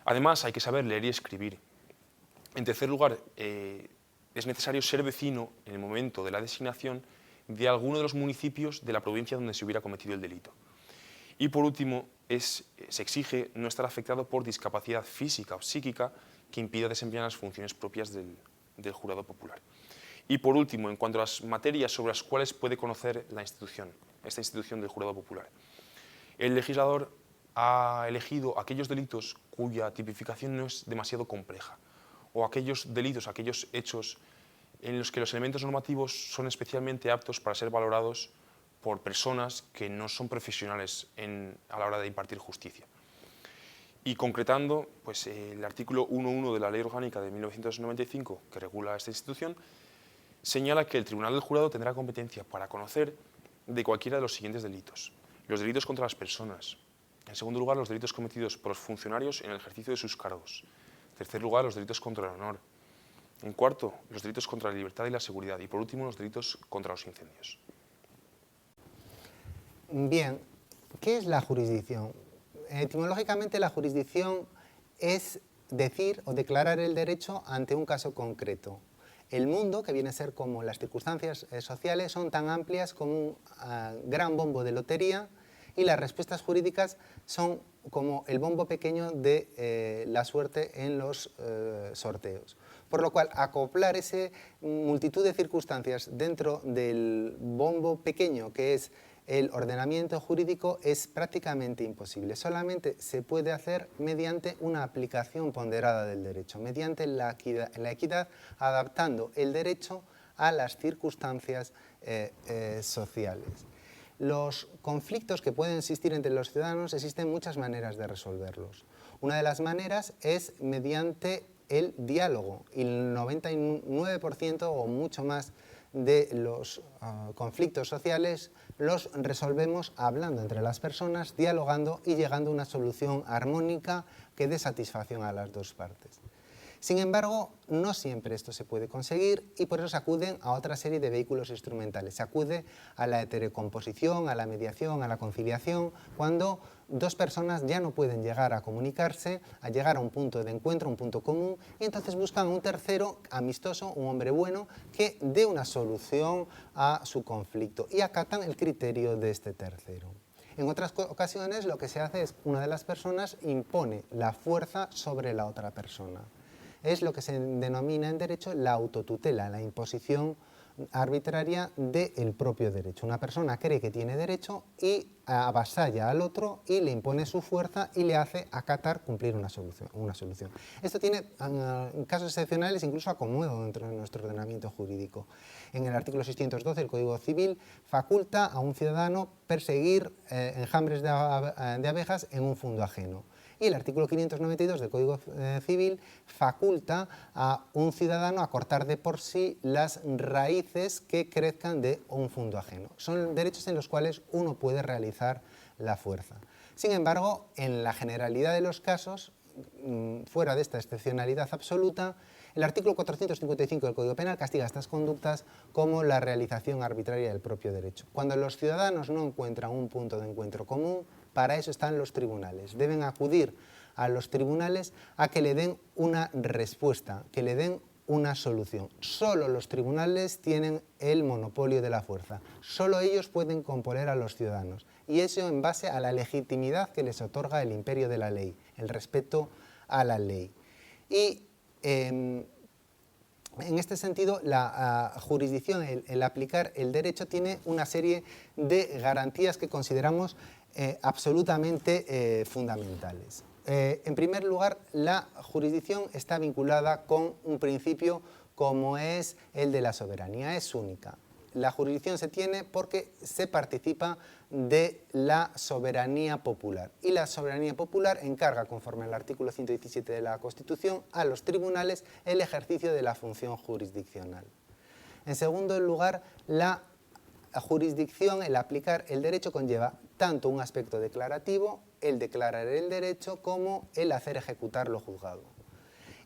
Además, hay que saber leer y escribir. En tercer lugar, es necesario ser vecino en el momento de la designación de alguno de los municipios de la provincia donde se hubiera cometido el delito. Y por último, se exige no estar afectado por discapacidad física o psíquica que impida desempeñar las funciones propias del jurado popular. Y por último, en cuanto a las materias sobre las cuales puede conocer esta institución del jurado popular, el legislador ha elegido aquellos delitos cuya tipificación no es demasiado compleja, o aquellos delitos, aquellos hechos en los que los elementos normativos son especialmente aptos para ser valorados por personas que no son profesionales a la hora de impartir justicia. Y concretando, pues, el artículo 1.1 de la Ley Orgánica de 1995, que regula esta institución, señala que el Tribunal del Jurado tendrá competencia para conocer de cualquiera de los siguientes delitos. Los delitos contra las personas. En segundo lugar, los delitos cometidos por los funcionarios en el ejercicio de sus cargos. En tercer lugar, los delitos contra el honor. En cuarto, los delitos contra la libertad y la seguridad. Y por último, los delitos contra los incendios. Bien, ¿qué es la jurisdicción? Etimológicamente, la jurisdicción es decir o declarar el derecho ante un caso concreto. El mundo, que viene a ser como las circunstancias sociales, son tan amplias como un gran bombo de lotería, y las respuestas jurídicas son como el bombo pequeño de la suerte en los sorteos. Por lo cual, acoplar esa multitud de circunstancias dentro del bombo pequeño que es el ordenamiento jurídico es prácticamente imposible. Solamente se puede hacer mediante una aplicación ponderada del derecho, mediante la equidad, adaptando el derecho a las circunstancias sociales. Los conflictos que pueden existir entre los ciudadanos, existen muchas maneras de resolverlos. Una de las maneras es mediante el diálogo, y el 99% o mucho más de los conflictos sociales los resolvemos hablando entre las personas, dialogando y llegando a una solución armónica que dé satisfacción a las dos partes. Sin embargo, no siempre esto se puede conseguir y por eso se acuden a otra serie de vehículos instrumentales. Se acude a la heterocomposición, a la mediación, a la conciliación, cuando dos personas ya no pueden llegar a comunicarse, a llegar a un punto de encuentro, un punto común, y entonces buscan un tercero amistoso, un hombre bueno, que dé una solución a su conflicto y acatan el criterio de este tercero. En otras ocasiones lo que se hace es una de las personas impone la fuerza sobre la otra persona. Es lo que se denomina en derecho la autotutela, la imposición arbitraria del propio derecho. Una persona cree que tiene derecho y avasalla al otro y le impone su fuerza y le hace acatar, cumplir una solución. Esto tiene, en casos excepcionales, incluso acomodo dentro de nuestro ordenamiento jurídico. En el artículo 612 del Código Civil faculta a un ciudadano perseguir enjambres de abejas en un fundo ajeno. Y el artículo 592 del Código Civil faculta a un ciudadano a cortar de por sí las raíces que crezcan de un fundo ajeno. Son derechos en los cuales uno puede realizar la fuerza. Sin embargo, en la generalidad de los casos, fuera de esta excepcionalidad absoluta, el artículo 455 del Código Penal castiga estas conductas como la realización arbitraria del propio derecho. Cuando los ciudadanos no encuentran un punto de encuentro común, para eso están los tribunales. Deben acudir a los tribunales a que le den una respuesta, que le den una solución. Solo los tribunales tienen el monopolio de la fuerza. Solo ellos pueden componer a los ciudadanos. Y eso en base a la legitimidad que les otorga el imperio de la ley, el respeto a la ley. Y en este sentido, la jurisdicción, el aplicar el derecho, tiene una serie de garantías que consideramos absolutamente fundamentales. En primer lugar, la jurisdicción está vinculada con un principio como es el de la soberanía, es única. La jurisdicción se tiene porque se participa de la soberanía popular. Y la soberanía popular encarga, conforme al artículo 117 de la Constitución, a los tribunales el ejercicio de la función jurisdiccional. En segundo lugar, la jurisdicción, el aplicar el derecho, conlleva tanto un aspecto declarativo, el declarar el derecho, como el hacer ejecutar lo juzgado.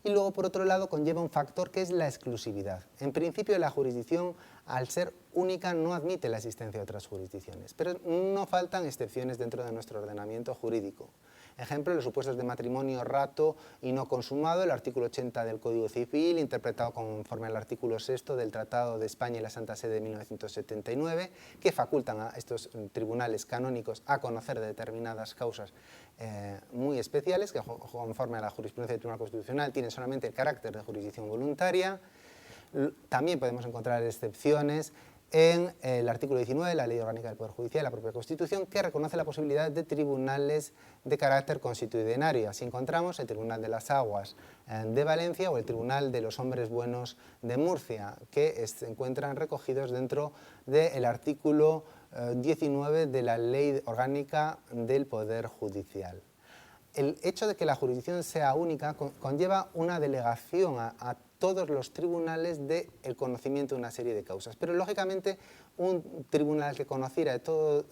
Y luego, por otro lado, conlleva un factor que es la exclusividad. En principio, la jurisdicción, al ser única, no admite la existencia de otras jurisdicciones, pero no faltan excepciones dentro de nuestro ordenamiento jurídico. Ejemplo, los supuestos de matrimonio rato y no consumado, el artículo 80 del Código Civil, interpretado conforme al artículo 6 del Tratado de España y la Santa Sede de 1979, que facultan a estos tribunales canónicos a conocer de determinadas causas muy especiales, que conforme a la jurisprudencia del Tribunal Constitucional tienen solamente el carácter de jurisdicción voluntaria. También podemos encontrar excepciones en el artículo 19 de la Ley Orgánica del Poder Judicial, la propia Constitución, que reconoce la posibilidad de tribunales de carácter constitucionario. Así encontramos el Tribunal de las Aguas de Valencia o el Tribunal de los Hombres Buenos de Murcia, que se encuentran recogidos dentro del artículo 19 de la Ley Orgánica del Poder Judicial. El hecho de que la jurisdicción sea única conlleva una delegación a todos los tribunales del conocimiento de una serie de causas. Pero, lógicamente, un tribunal que conociera de todos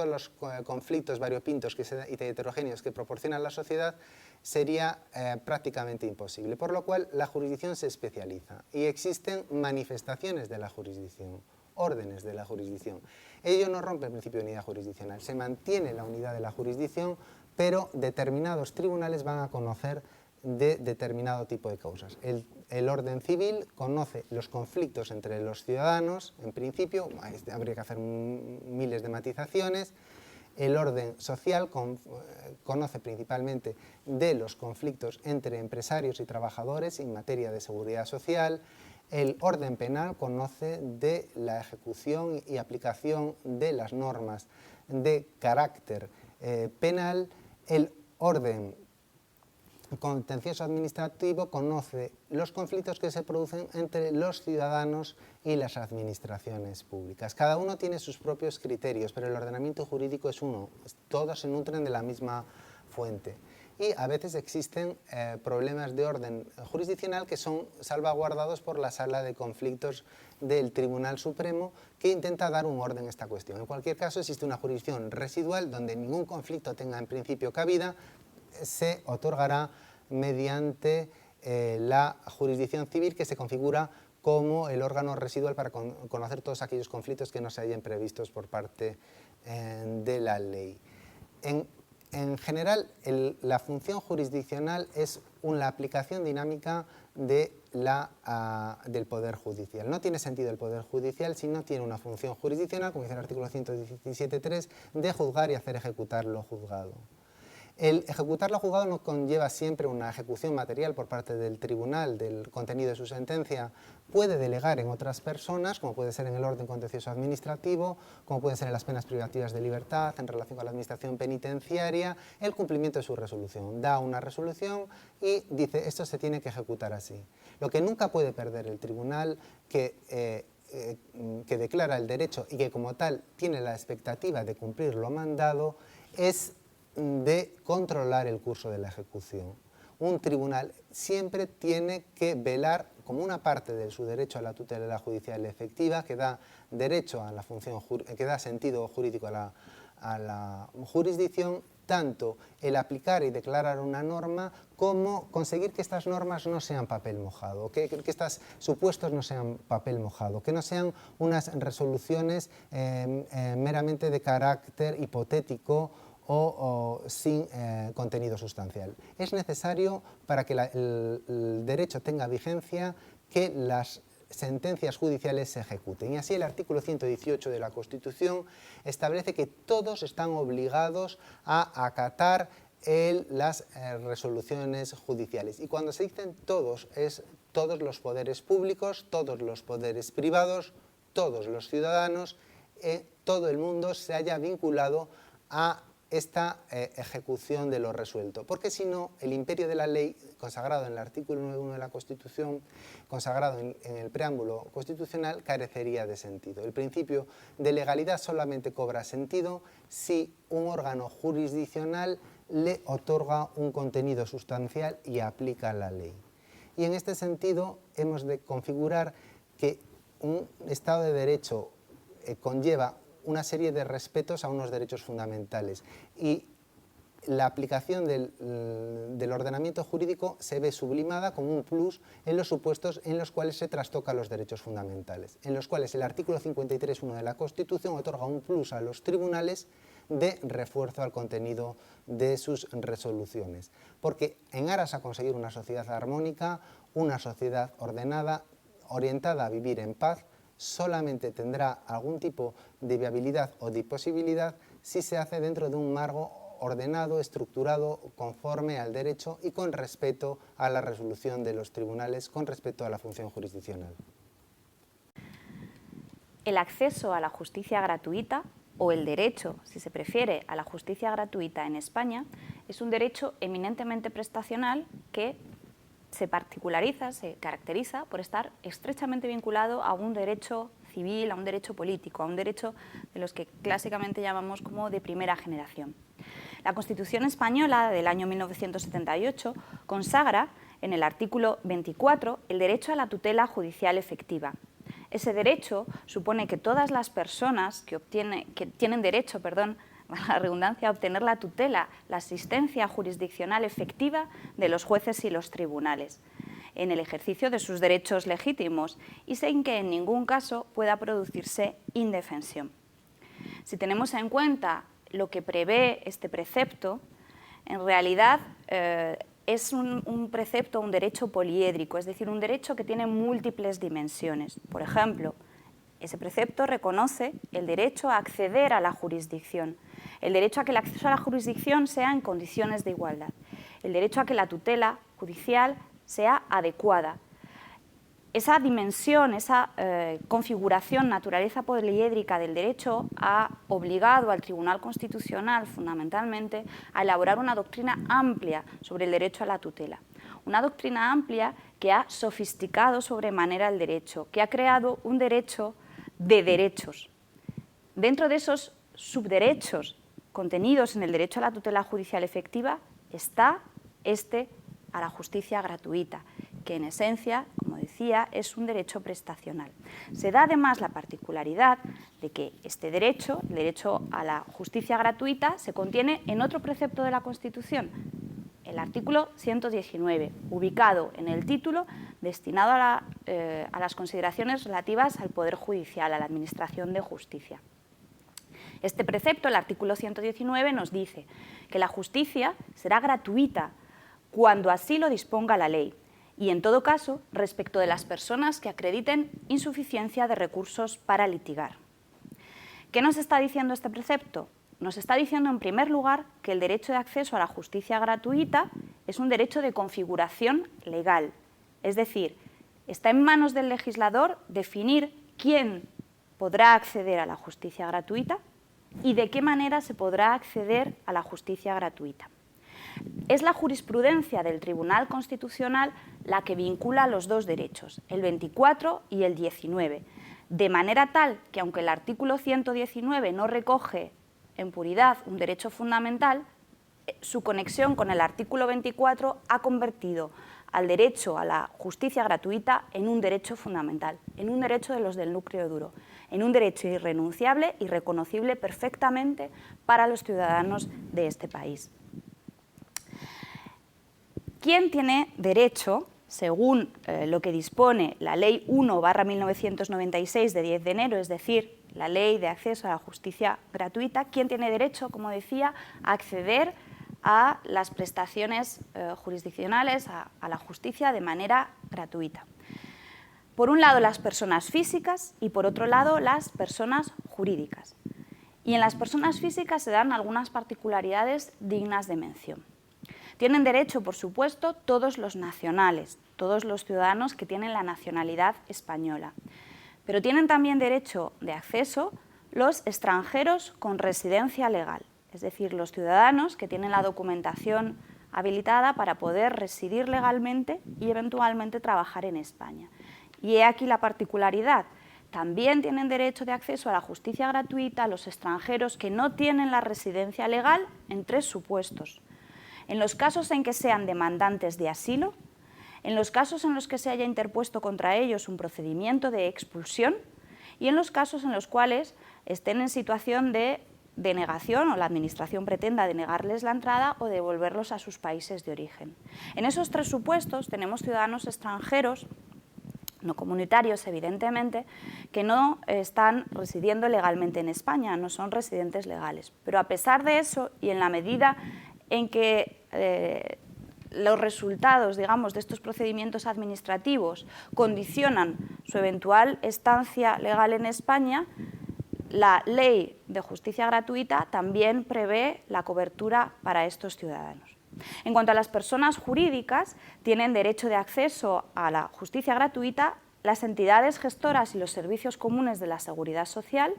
los conflictos variopintos y heterogéneos que proporciona la sociedad sería prácticamente imposible. Por lo cual, la jurisdicción se especializa y existen manifestaciones de la jurisdicción, órdenes de la jurisdicción. Ello no rompe el principio de unidad jurisdiccional, se mantiene la unidad de la jurisdicción, pero determinados tribunales van a conocer de determinado tipo de causas. El orden civil conoce los conflictos entre los ciudadanos, en principio, habría que hacer miles de matizaciones. El orden social conoce principalmente de los conflictos entre empresarios y trabajadores en materia de seguridad social. El orden penal conoce de la ejecución y aplicación de las normas de carácter penal. El orden contencioso administrativo conoce los conflictos que se producen entre los ciudadanos y las administraciones públicas. Cada uno tiene sus propios criterios, pero el ordenamiento jurídico es uno. Todos se nutren de la misma fuente. Y a veces existen problemas de orden jurisdiccional que son salvaguardados por la Sala de Conflictos del Tribunal Supremo, que intenta dar un orden a esta cuestión. En cualquier caso, existe una jurisdicción residual donde ningún conflicto tenga en principio cabida, se otorgará mediante la jurisdicción civil, que se configura como el órgano residual para conocer todos aquellos conflictos que no se hayan previstos por parte de la ley. En general, la función jurisdiccional es la aplicación dinámica del Poder Judicial. No tiene sentido el Poder Judicial si no tiene una función jurisdiccional, como dice el artículo 117.3, de juzgar y hacer ejecutar lo juzgado. El ejecutar lo juzgado no conlleva siempre una ejecución material por parte del tribunal del contenido de su sentencia. Puede delegar en otras personas, como puede ser en el orden contencioso administrativo, como puede ser en las penas privativas de libertad, en relación con la administración penitenciaria, el cumplimiento de su resolución. Da una resolución y dice, esto se tiene que ejecutar así. Lo que nunca puede perder el tribunal que declara el derecho y que como tal tiene la expectativa de cumplir lo mandado es de controlar el curso de la ejecución. Un tribunal siempre tiene que velar como una parte de su derecho a la tutela judicial efectiva, que da derecho a la función, que da sentido jurídico a la jurisdicción, tanto el aplicar y declarar una norma como conseguir que estas normas no sean papel mojado, que estos supuestos no sean papel mojado, que no sean unas resoluciones meramente de carácter hipotético o sin contenido sustancial. Es necesario, para que el derecho tenga vigencia, que las sentencias judiciales se ejecuten. Y así el artículo 118 de la Constitución establece que todos están obligados a acatar las resoluciones judiciales. Y cuando se dicen todos, es todos los poderes públicos, todos los poderes privados, todos los ciudadanos, todo el mundo se haya vinculado a esta ejecución de lo resuelto, porque si no, el imperio de la ley, consagrado en el artículo 9.1 de la Constitución, consagrado en el preámbulo constitucional, carecería de sentido. El principio de legalidad solamente cobra sentido si un órgano jurisdiccional le otorga un contenido sustancial y aplica la ley. Y en este sentido hemos de configurar que un Estado de Derecho conlleva una serie de respetos a unos derechos fundamentales y la aplicación del ordenamiento jurídico se ve sublimada como un plus en los supuestos en los cuales se trastocan los derechos fundamentales, en los cuales el artículo 53.1 de la Constitución otorga un plus a los tribunales de refuerzo al contenido de sus resoluciones, porque en aras a conseguir una sociedad armónica, una sociedad ordenada, orientada a vivir en paz, solamente tendrá algún tipo de viabilidad o de posibilidad si se hace dentro de un marco ordenado, estructurado, conforme al derecho y con respeto a la resolución de los tribunales, con respeto a la función jurisdiccional. el acceso a la justicia gratuita, o el derecho, si se prefiere, a la justicia gratuita en España, es un derecho eminentemente prestacional que se particulariza, se caracteriza por estar estrechamente vinculado a un derecho civil, a un derecho político, a un derecho de los que clásicamente llamamos como de primera generación. La Constitución española del año 1978 consagra en el artículo 24 el derecho a la tutela judicial efectiva. Ese derecho supone que todas las personas que tienen derecho, la redundancia, a obtener la tutela, la asistencia jurisdiccional efectiva de los jueces y los tribunales en el ejercicio de sus derechos legítimos y sin que en ningún caso pueda producirse indefensión. Si tenemos en cuenta lo que prevé este precepto, en realidad es un precepto, un derecho poliédrico, es decir, un derecho que tiene múltiples dimensiones. Por ejemplo, ese precepto reconoce el derecho a acceder a la jurisdicción, el derecho a que el acceso a la jurisdicción sea en condiciones de igualdad, el derecho a que la tutela judicial sea adecuada. Esa dimensión, esa configuración, naturaleza poliédrica del derecho ha obligado al Tribunal Constitucional, fundamentalmente, a elaborar una doctrina amplia sobre el derecho a la tutela. Una doctrina amplia que ha sofisticado sobremanera el derecho, que ha creado un derecho de derechos. Dentro de esos subderechos contenidos en el derecho a la tutela judicial efectiva está a la justicia gratuita, que en esencia, como decía, es un derecho prestacional. Se da además la particularidad de que este derecho, el derecho a la justicia gratuita, se contiene en otro precepto de la Constitución, el artículo 119, ubicado en el título destinado a las consideraciones relativas al Poder Judicial, a la Administración de Justicia. Este precepto, el artículo 119, nos dice que la justicia será gratuita cuando así lo disponga la ley, y en todo caso respecto de las personas que acrediten insuficiencia de recursos para litigar. ¿Qué nos está diciendo este precepto? Nos está diciendo en primer lugar que el derecho de acceso a la justicia gratuita es un derecho de configuración legal, es decir, está en manos del legislador definir quién podrá acceder a la justicia gratuita y de qué manera se podrá acceder a la justicia gratuita. Es la jurisprudencia del Tribunal Constitucional la que vincula los dos derechos, el 24 y el 19, de manera tal que aunque el artículo 119 no recoge en puridad un derecho fundamental, su conexión con el artículo 24 ha convertido al derecho a la justicia gratuita en un derecho fundamental, en un derecho de los del núcleo duro, en un derecho irrenunciable y reconocible perfectamente para los ciudadanos de este país. ¿Quién tiene derecho, según lo que dispone la Ley 1/1996 de 10 de enero, es decir, la Ley de Acceso a la Justicia Gratuita, quién tiene derecho, como decía, a acceder a las prestaciones jurisdiccionales, a la justicia de manera gratuita? Por un lado, las personas físicas y por otro lado, las personas jurídicas. Y en las personas físicas se dan algunas particularidades dignas de mención. Tienen derecho, por supuesto, todos los nacionales, todos los ciudadanos que tienen la nacionalidad española. Pero tienen también derecho de acceso los extranjeros con residencia legal, es decir, los ciudadanos que tienen la documentación habilitada para poder residir legalmente y eventualmente trabajar en España. Y he aquí la particularidad. También tienen derecho de acceso a la justicia gratuita los extranjeros que no tienen la residencia legal en tres supuestos. En los casos en que sean demandantes de asilo, en los casos en los que se haya interpuesto contra ellos un procedimiento de expulsión y en los casos en los cuales estén en situación de denegación o la Administración pretenda denegarles la entrada o devolverlos a sus países de origen. En esos tres supuestos tenemos ciudadanos extranjeros, no comunitarios evidentemente, que no están residiendo legalmente en España, no son residentes legales. Pero a pesar de eso y en la medida en que los resultados, digamos, de estos procedimientos administrativos condicionan su eventual estancia legal en España, la Ley de Justicia Gratuita también prevé la cobertura para estos ciudadanos. En cuanto a las personas jurídicas, tienen derecho de acceso a la justicia gratuita las entidades gestoras y los servicios comunes de la seguridad social,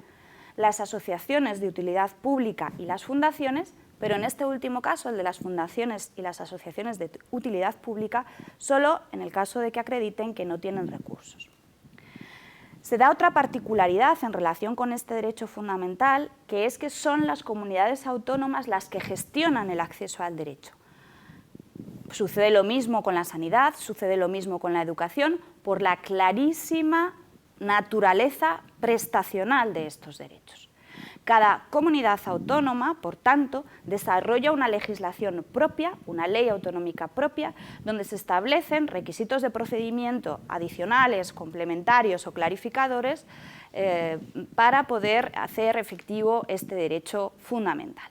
las asociaciones de utilidad pública y las fundaciones, pero en este último caso, el de las fundaciones y las asociaciones de utilidad pública, solo en el caso de que acrediten que no tienen recursos. Se da otra particularidad en relación con este derecho fundamental, que es que son las comunidades autónomas las que gestionan el acceso al derecho. Sucede lo mismo con la sanidad, sucede lo mismo con la educación, por la clarísima naturaleza prestacional de estos derechos. Cada comunidad autónoma, por tanto, desarrolla una legislación propia, una ley autonómica propia, donde se establecen requisitos de procedimiento adicionales, complementarios o clarificadores para poder hacer efectivo este derecho fundamental.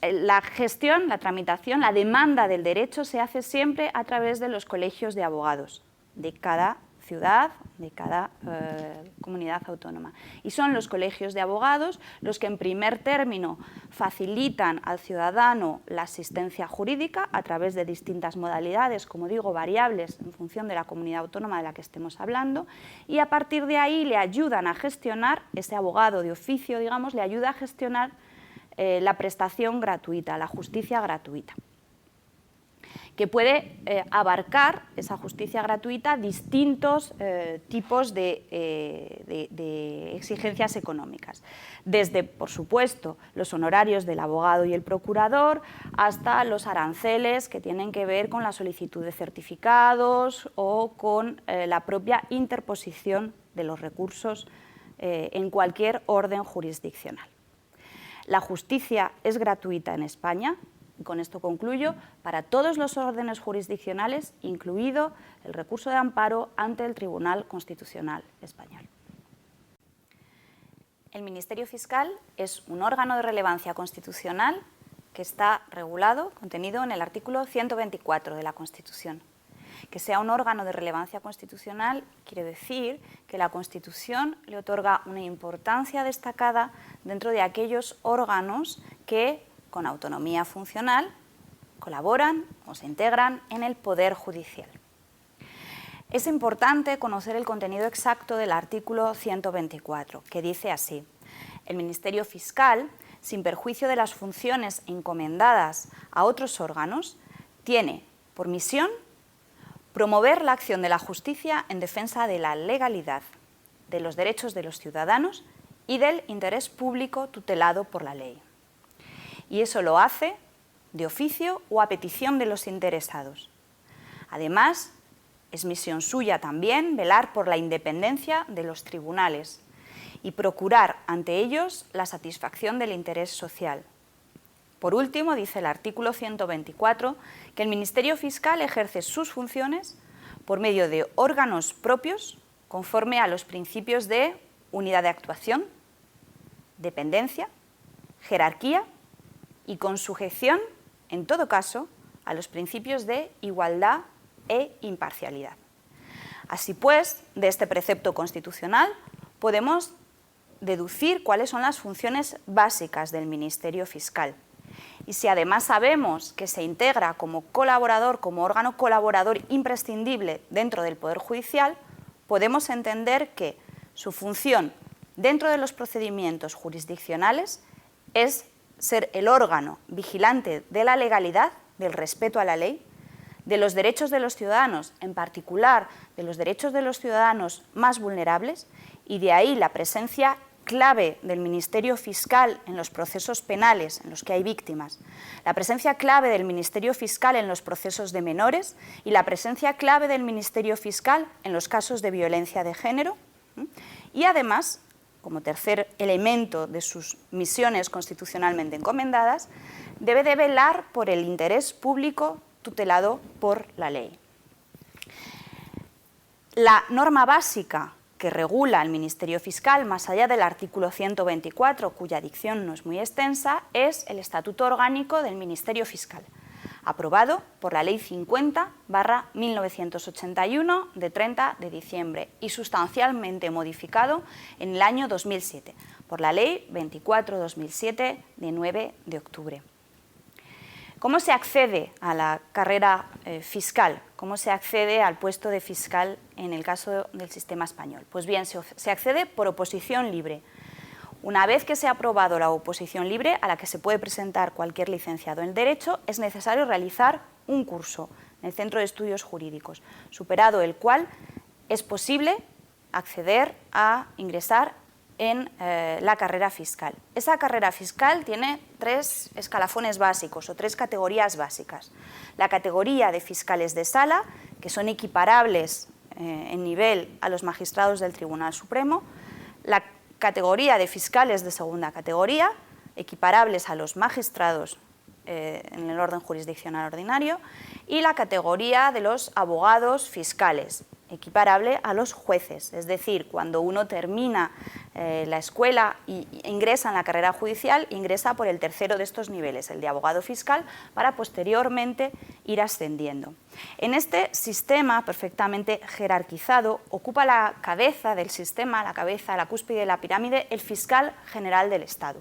La gestión, la tramitación, la demanda del derecho se hace siempre a través de los colegios de abogados de cada ciudad, de cada comunidad autónoma. Y son los colegios de abogados los que en primer término facilitan al ciudadano la asistencia jurídica a través de distintas modalidades, como digo, variables en función de la comunidad autónoma de la que estemos hablando, y a partir de ahí le ayudan a gestionar, ese abogado de oficio, digamos, le ayuda a gestionar la prestación gratuita, la justicia gratuita, que puede abarcar, esa justicia gratuita, distintos tipos de exigencias económicas. Desde, por supuesto, los honorarios del abogado y el procurador, hasta los aranceles que tienen que ver con la solicitud de certificados o con la propia interposición de los recursos en cualquier orden jurisdiccional. La justicia es gratuita en España. Y con esto concluyo, para todos los órdenes jurisdiccionales, incluido el recurso de amparo ante el Tribunal Constitucional Español. El Ministerio Fiscal es un órgano de relevancia constitucional que está regulado, contenido en el artículo 124 de la Constitución. Que sea un órgano de relevancia constitucional quiere decir que la Constitución le otorga una importancia destacada dentro de aquellos órganos que, con autonomía funcional, colaboran o se integran en el Poder Judicial. Es importante conocer el contenido exacto del artículo 124, que dice así: el Ministerio Fiscal, sin perjuicio de las funciones encomendadas a otros órganos, tiene por misión promover la acción de la justicia en defensa de la legalidad, de los derechos de los ciudadanos y del interés público tutelado por la ley. Y eso lo hace de oficio o a petición de los interesados. Además, es misión suya también velar por la independencia de los tribunales y procurar ante ellos la satisfacción del interés social. Por último, dice el artículo 124 que el Ministerio Fiscal ejerce sus funciones por medio de órganos propios conforme a los principios de unidad de actuación, dependencia, jerarquía y con sujeción, en todo caso, a los principios de igualdad e imparcialidad. Así pues, de este precepto constitucional podemos deducir cuáles son las funciones básicas del Ministerio Fiscal. Y si además sabemos que se integra como colaborador, como órgano colaborador imprescindible dentro del Poder Judicial, podemos entender que su función dentro de los procedimientos jurisdiccionales es ser el órgano vigilante de la legalidad, del respeto a la ley, de los derechos de los ciudadanos, en particular de los derechos de los ciudadanos más vulnerables, y de ahí la presencia clave del Ministerio Fiscal en los procesos penales en los que hay víctimas, la presencia clave del Ministerio Fiscal en los procesos de menores y la presencia clave del Ministerio Fiscal en los casos de violencia de género. Y además, como tercer elemento de sus misiones constitucionalmente encomendadas, debe de velar por el interés público tutelado por la ley. La norma básica que regula el Ministerio Fiscal, más allá del artículo 124, cuya dicción no es muy extensa, es el Estatuto Orgánico del Ministerio Fiscal, aprobado por la Ley 50/1981 de 30 de diciembre y sustancialmente modificado en el año 2007 por la Ley 24/2007 de 9 de octubre. ¿Cómo se accede a la carrera fiscal? ¿Cómo se accede al puesto de fiscal en el caso del sistema español? Pues bien, se accede por oposición libre. Una vez que se ha aprobado la oposición libre, a la que se puede presentar cualquier licenciado en Derecho, es necesario realizar un curso en el Centro de Estudios Jurídicos, superado el cual es posible acceder a ingresar en la carrera fiscal. Esa carrera fiscal tiene 3 escalafones básicos o 3 categorías básicas. La categoría de fiscales de sala, que son equiparables en nivel a los magistrados del Tribunal Supremo, la categoría de fiscales de segunda categoría, equiparables a los magistrados en el orden jurisdiccional ordinario, y la categoría de los abogados fiscales, equiparable a los jueces. Es decir, cuando uno termina la escuela e ingresa en la carrera judicial, ingresa por el tercero de estos niveles, el de abogado fiscal, para posteriormente ir ascendiendo. En este sistema perfectamente jerarquizado ocupa la cabeza del sistema, la cúspide de la pirámide, el fiscal general del Estado.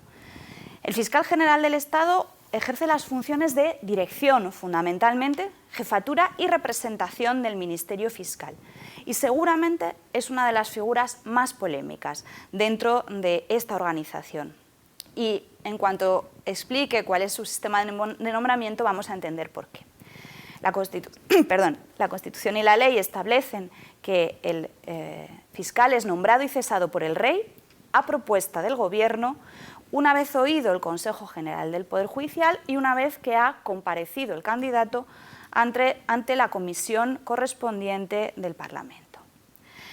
El fiscal general del Estado ejerce las funciones de dirección, fundamentalmente, jefatura y representación del Ministerio Fiscal. Y seguramente es una de las figuras más polémicas dentro de esta organización. Y en cuanto explique cuál es su sistema de nombramiento, vamos a entender por qué. La Constitución y la ley establecen que el fiscal es nombrado y cesado por el Rey a propuesta del Gobierno, una vez oído el Consejo General del Poder Judicial y una vez que ha comparecido el candidato ante la comisión correspondiente del Parlamento.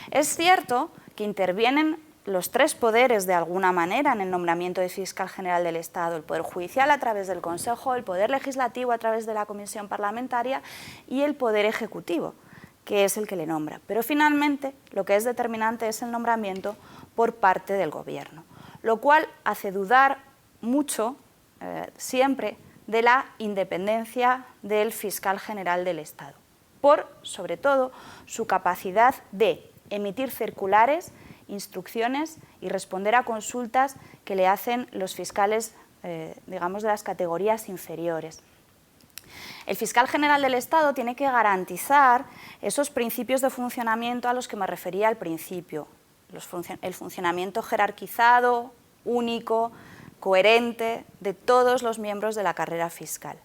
Es cierto que intervienen los 3 poderes de alguna manera en el nombramiento de fiscal general del Estado: el Poder Judicial a través del Consejo, el Poder Legislativo a través de la Comisión Parlamentaria y el Poder Ejecutivo, que es el que le nombra. Pero finalmente lo que es determinante es el nombramiento por parte del Gobierno, lo cual hace dudar mucho siempre de la independencia del fiscal general del Estado, por, sobre todo, su capacidad de emitir circulares, instrucciones y responder a consultas que le hacen los fiscales, digamos, de las categorías inferiores. El fiscal general del Estado tiene que garantizar esos principios de funcionamiento a los que me refería al principio: el funcionamiento jerarquizado, único, coherente de todos los miembros de la carrera fiscal.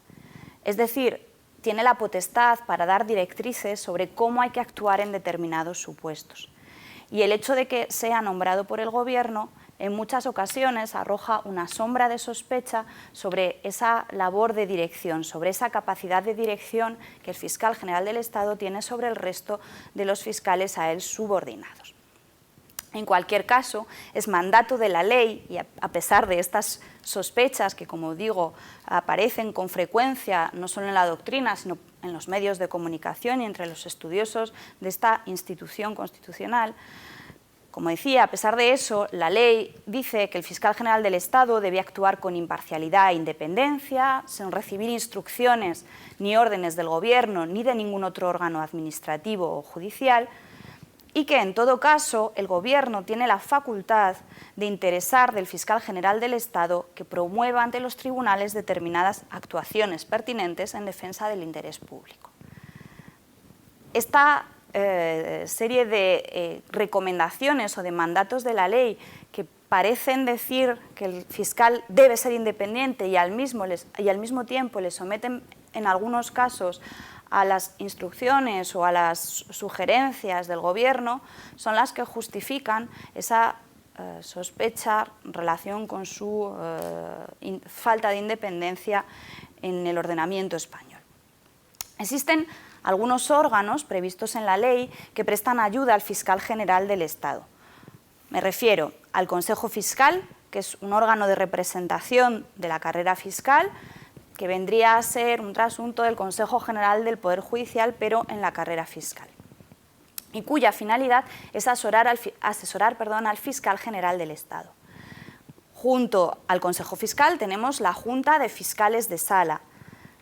Es decir, tiene la potestad para dar directrices sobre cómo hay que actuar en determinados supuestos. Y el hecho de que sea nombrado por el Gobierno en muchas ocasiones arroja una sombra de sospecha sobre esa labor de dirección, sobre esa capacidad de dirección que el fiscal general del Estado tiene sobre el resto de los fiscales a él subordinados. En cualquier caso, es mandato de la ley, y a pesar de estas sospechas que, como digo, aparecen con frecuencia no solo en la doctrina, sino en los medios de comunicación y entre los estudiosos de esta institución constitucional, como decía, a pesar de eso, la ley dice que el fiscal general del Estado debe actuar con imparcialidad e independencia, sin recibir instrucciones ni órdenes del Gobierno ni de ningún otro órgano administrativo o judicial, y que, en todo caso, el Gobierno tiene la facultad de interesar del fiscal general del Estado que promueva ante los tribunales determinadas actuaciones pertinentes en defensa del interés público. Esta serie de recomendaciones o de mandatos de la ley que parecen decir que el fiscal debe ser independiente y al mismo tiempo le someten en algunos casos a las instrucciones o a las sugerencias del Gobierno, son las que justifican esa sospecha en relación con su falta de independencia en el ordenamiento español. Existen algunos órganos previstos en la ley que prestan ayuda al fiscal general del Estado. Me refiero al Consejo Fiscal, que es un órgano de representación de la carrera fiscal, que vendría a ser un trasunto del Consejo General del Poder Judicial, pero en la carrera fiscal, y cuya finalidad es asesorar al fiscal general del Estado. Junto al Consejo Fiscal tenemos la Junta de Fiscales de Sala.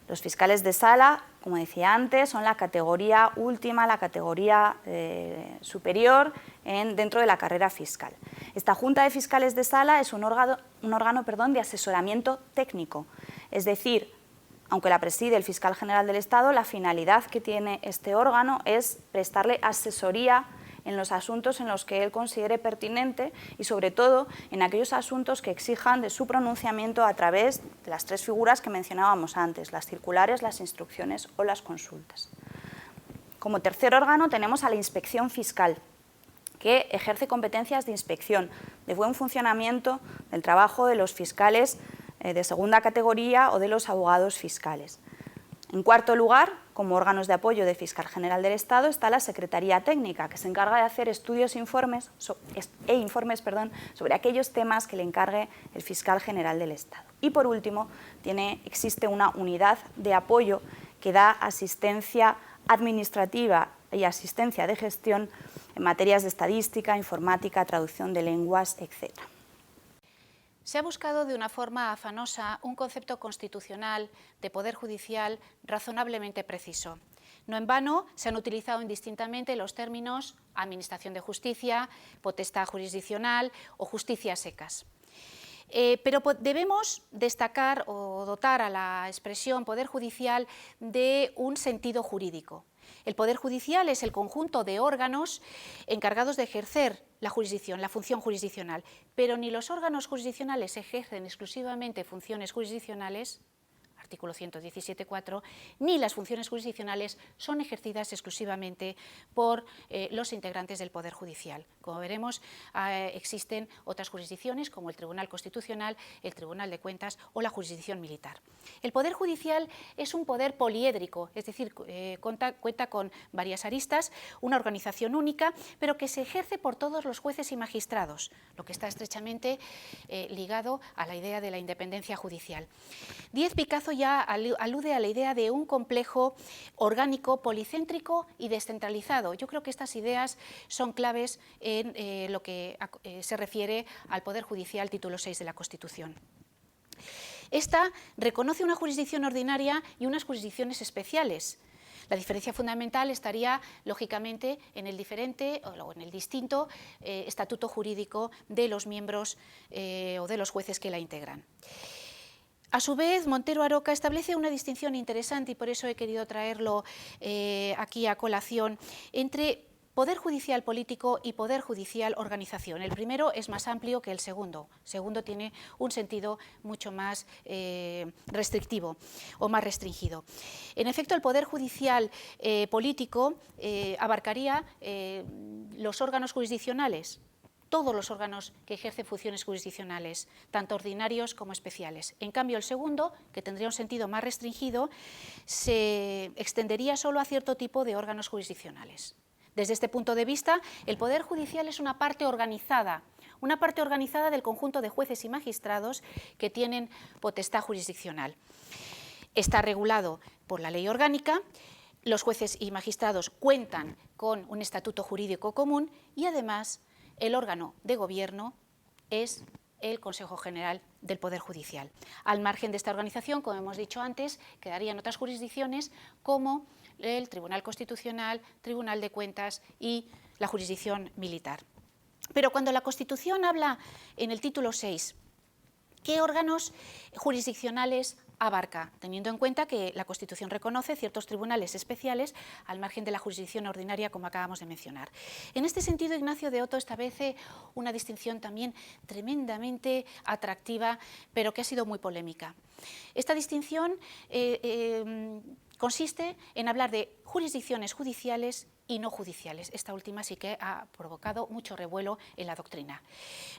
Los fiscales de sala, como decía antes, son la categoría última, la categoría superior dentro de la carrera fiscal. Esta Junta de Fiscales de Sala es un órgano de asesoramiento técnico, es decir, aunque la preside el fiscal general del Estado, la finalidad que tiene este órgano es prestarle asesoría en los asuntos en los que él considere pertinente y, sobre todo, en aquellos asuntos que exijan de su pronunciamiento a través de las tres figuras que mencionábamos antes, las circulares, las instrucciones o las consultas. Como tercer órgano tenemos a la Inspección Fiscal, que ejerce competencias de inspección, de buen funcionamiento del trabajo de los fiscales de segunda categoría o de los abogados fiscales. En cuarto lugar, como órganos de apoyo del Fiscal General del Estado, está la Secretaría Técnica, que se encarga de hacer estudios e informes sobre aquellos temas que le encargue el Fiscal General del Estado. Y por último, existe una unidad de apoyo que da asistencia administrativa y asistencia de gestión en materias de estadística, informática, traducción de lenguas, etc. Se ha buscado de una forma afanosa un concepto constitucional de poder judicial razonablemente preciso. No en vano se han utilizado indistintamente los términos administración de justicia, potestad jurisdiccional o justicia secas. Pero debemos destacar o dotar a la expresión poder judicial de un sentido jurídico. El Poder Judicial es el conjunto de órganos encargados de ejercer la jurisdicción, la función jurisdiccional, pero ni los órganos jurisdiccionales ejercen exclusivamente funciones jurisdiccionales, artículo 117.4, ni las funciones jurisdiccionales son ejercidas exclusivamente por los integrantes del Poder Judicial. Como veremos, existen otras jurisdicciones como el Tribunal Constitucional, el Tribunal de Cuentas o la jurisdicción militar. El Poder Judicial es un poder poliédrico, es decir, cuenta con varias aristas, una organización única, pero que se ejerce por todos los jueces y magistrados, lo que está estrechamente ligado a la idea de la independencia judicial. Díez Picazo ya alude a la idea de un complejo orgánico, policéntrico y descentralizado. Yo creo que estas ideas son claves en lo que se refiere al Poder Judicial, título 6 de la Constitución. Esta reconoce una jurisdicción ordinaria y unas jurisdicciones especiales. La diferencia fundamental estaría, lógicamente, en el diferente o en el distinto estatuto jurídico de los miembros o de los jueces que la integran. A su vez, Montero Aroca establece una distinción interesante, y por eso he querido traerlo aquí a colación, entre poder judicial político y poder judicial organización. El primero es más amplio que el segundo. El segundo tiene un sentido mucho más restrictivo o más restringido. En efecto, el poder judicial político abarcaría los órganos jurisdiccionales, todos los órganos que ejercen funciones jurisdiccionales, tanto ordinarios como especiales. En cambio, el segundo, que tendría un sentido más restringido, se extendería solo a cierto tipo de órganos jurisdiccionales. Desde este punto de vista, el Poder Judicial es una parte organizada del conjunto de jueces y magistrados que tienen potestad jurisdiccional. Está regulado por la ley orgánica. Los jueces y magistrados cuentan con un estatuto jurídico común y, además, el órgano de gobierno es el Consejo General del Poder Judicial. Al margen de esta organización, como hemos dicho antes, quedarían otras jurisdicciones como el Tribunal Constitucional, Tribunal de Cuentas y la jurisdicción militar. Pero cuando la Constitución habla en el título 6, ¿qué órganos jurisdiccionales abarca? Teniendo en cuenta que la Constitución reconoce ciertos tribunales especiales al margen de la jurisdicción ordinaria, como acabamos de mencionar. En este sentido, Ignacio de Oto establece una distinción también tremendamente atractiva, pero que ha sido muy polémica. Esta distinción consiste en hablar de jurisdicciones judiciales y no judiciales. Esta última sí que ha provocado mucho revuelo en la doctrina.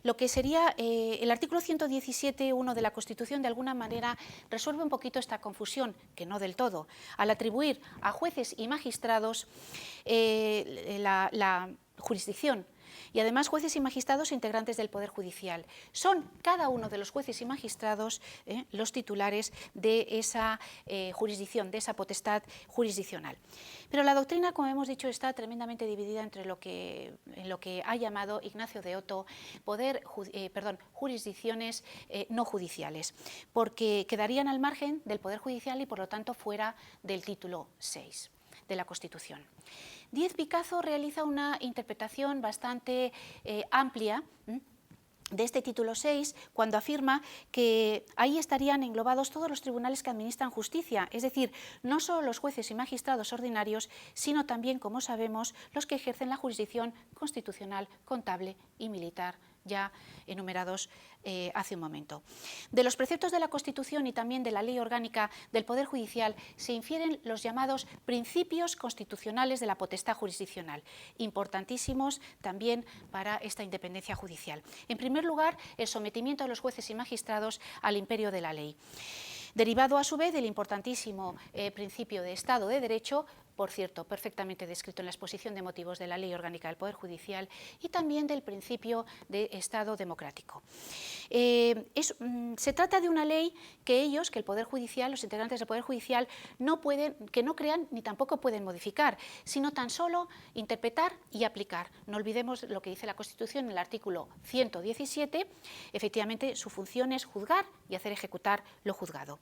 Lo que sería el artículo 117.1 de la Constitución, de alguna manera, resuelve un poquito esta confusión, que no del todo, al atribuir a jueces y magistrados la jurisdicción. Y además jueces y magistrados integrantes del Poder Judicial. Son cada uno de los jueces y magistrados los titulares de esa jurisdicción, de esa potestad jurisdiccional. Pero la doctrina, como hemos dicho, está tremendamente dividida entre en lo que ha llamado Ignacio de Oto jurisdicciones no judiciales, porque quedarían al margen del Poder Judicial y, por lo tanto, fuera del título 6 de la Constitución. Díez Picazo realiza una interpretación bastante amplia de este título 6 cuando afirma que ahí estarían englobados todos los tribunales que administran justicia, es decir, no solo los jueces y magistrados ordinarios, sino también, como sabemos, los que ejercen la jurisdicción constitucional, contable y militar, ya enumerados hace un momento. De los preceptos de la Constitución y también de la Ley Orgánica del Poder Judicial se infieren los llamados principios constitucionales de la potestad jurisdiccional, importantísimos también para esta independencia judicial. En primer lugar, el sometimiento de los jueces y magistrados al imperio de la ley, derivado a su vez del importantísimo principio de Estado de Derecho, por cierto, perfectamente descrito en la exposición de motivos de la Ley Orgánica del Poder Judicial, y también del principio de Estado democrático. Se trata de una ley que el Poder Judicial, los integrantes del Poder Judicial, no crean ni tampoco pueden modificar, sino tan solo interpretar y aplicar. No olvidemos lo que dice la Constitución en el artículo 117, efectivamente su función es juzgar y hacer ejecutar lo juzgado.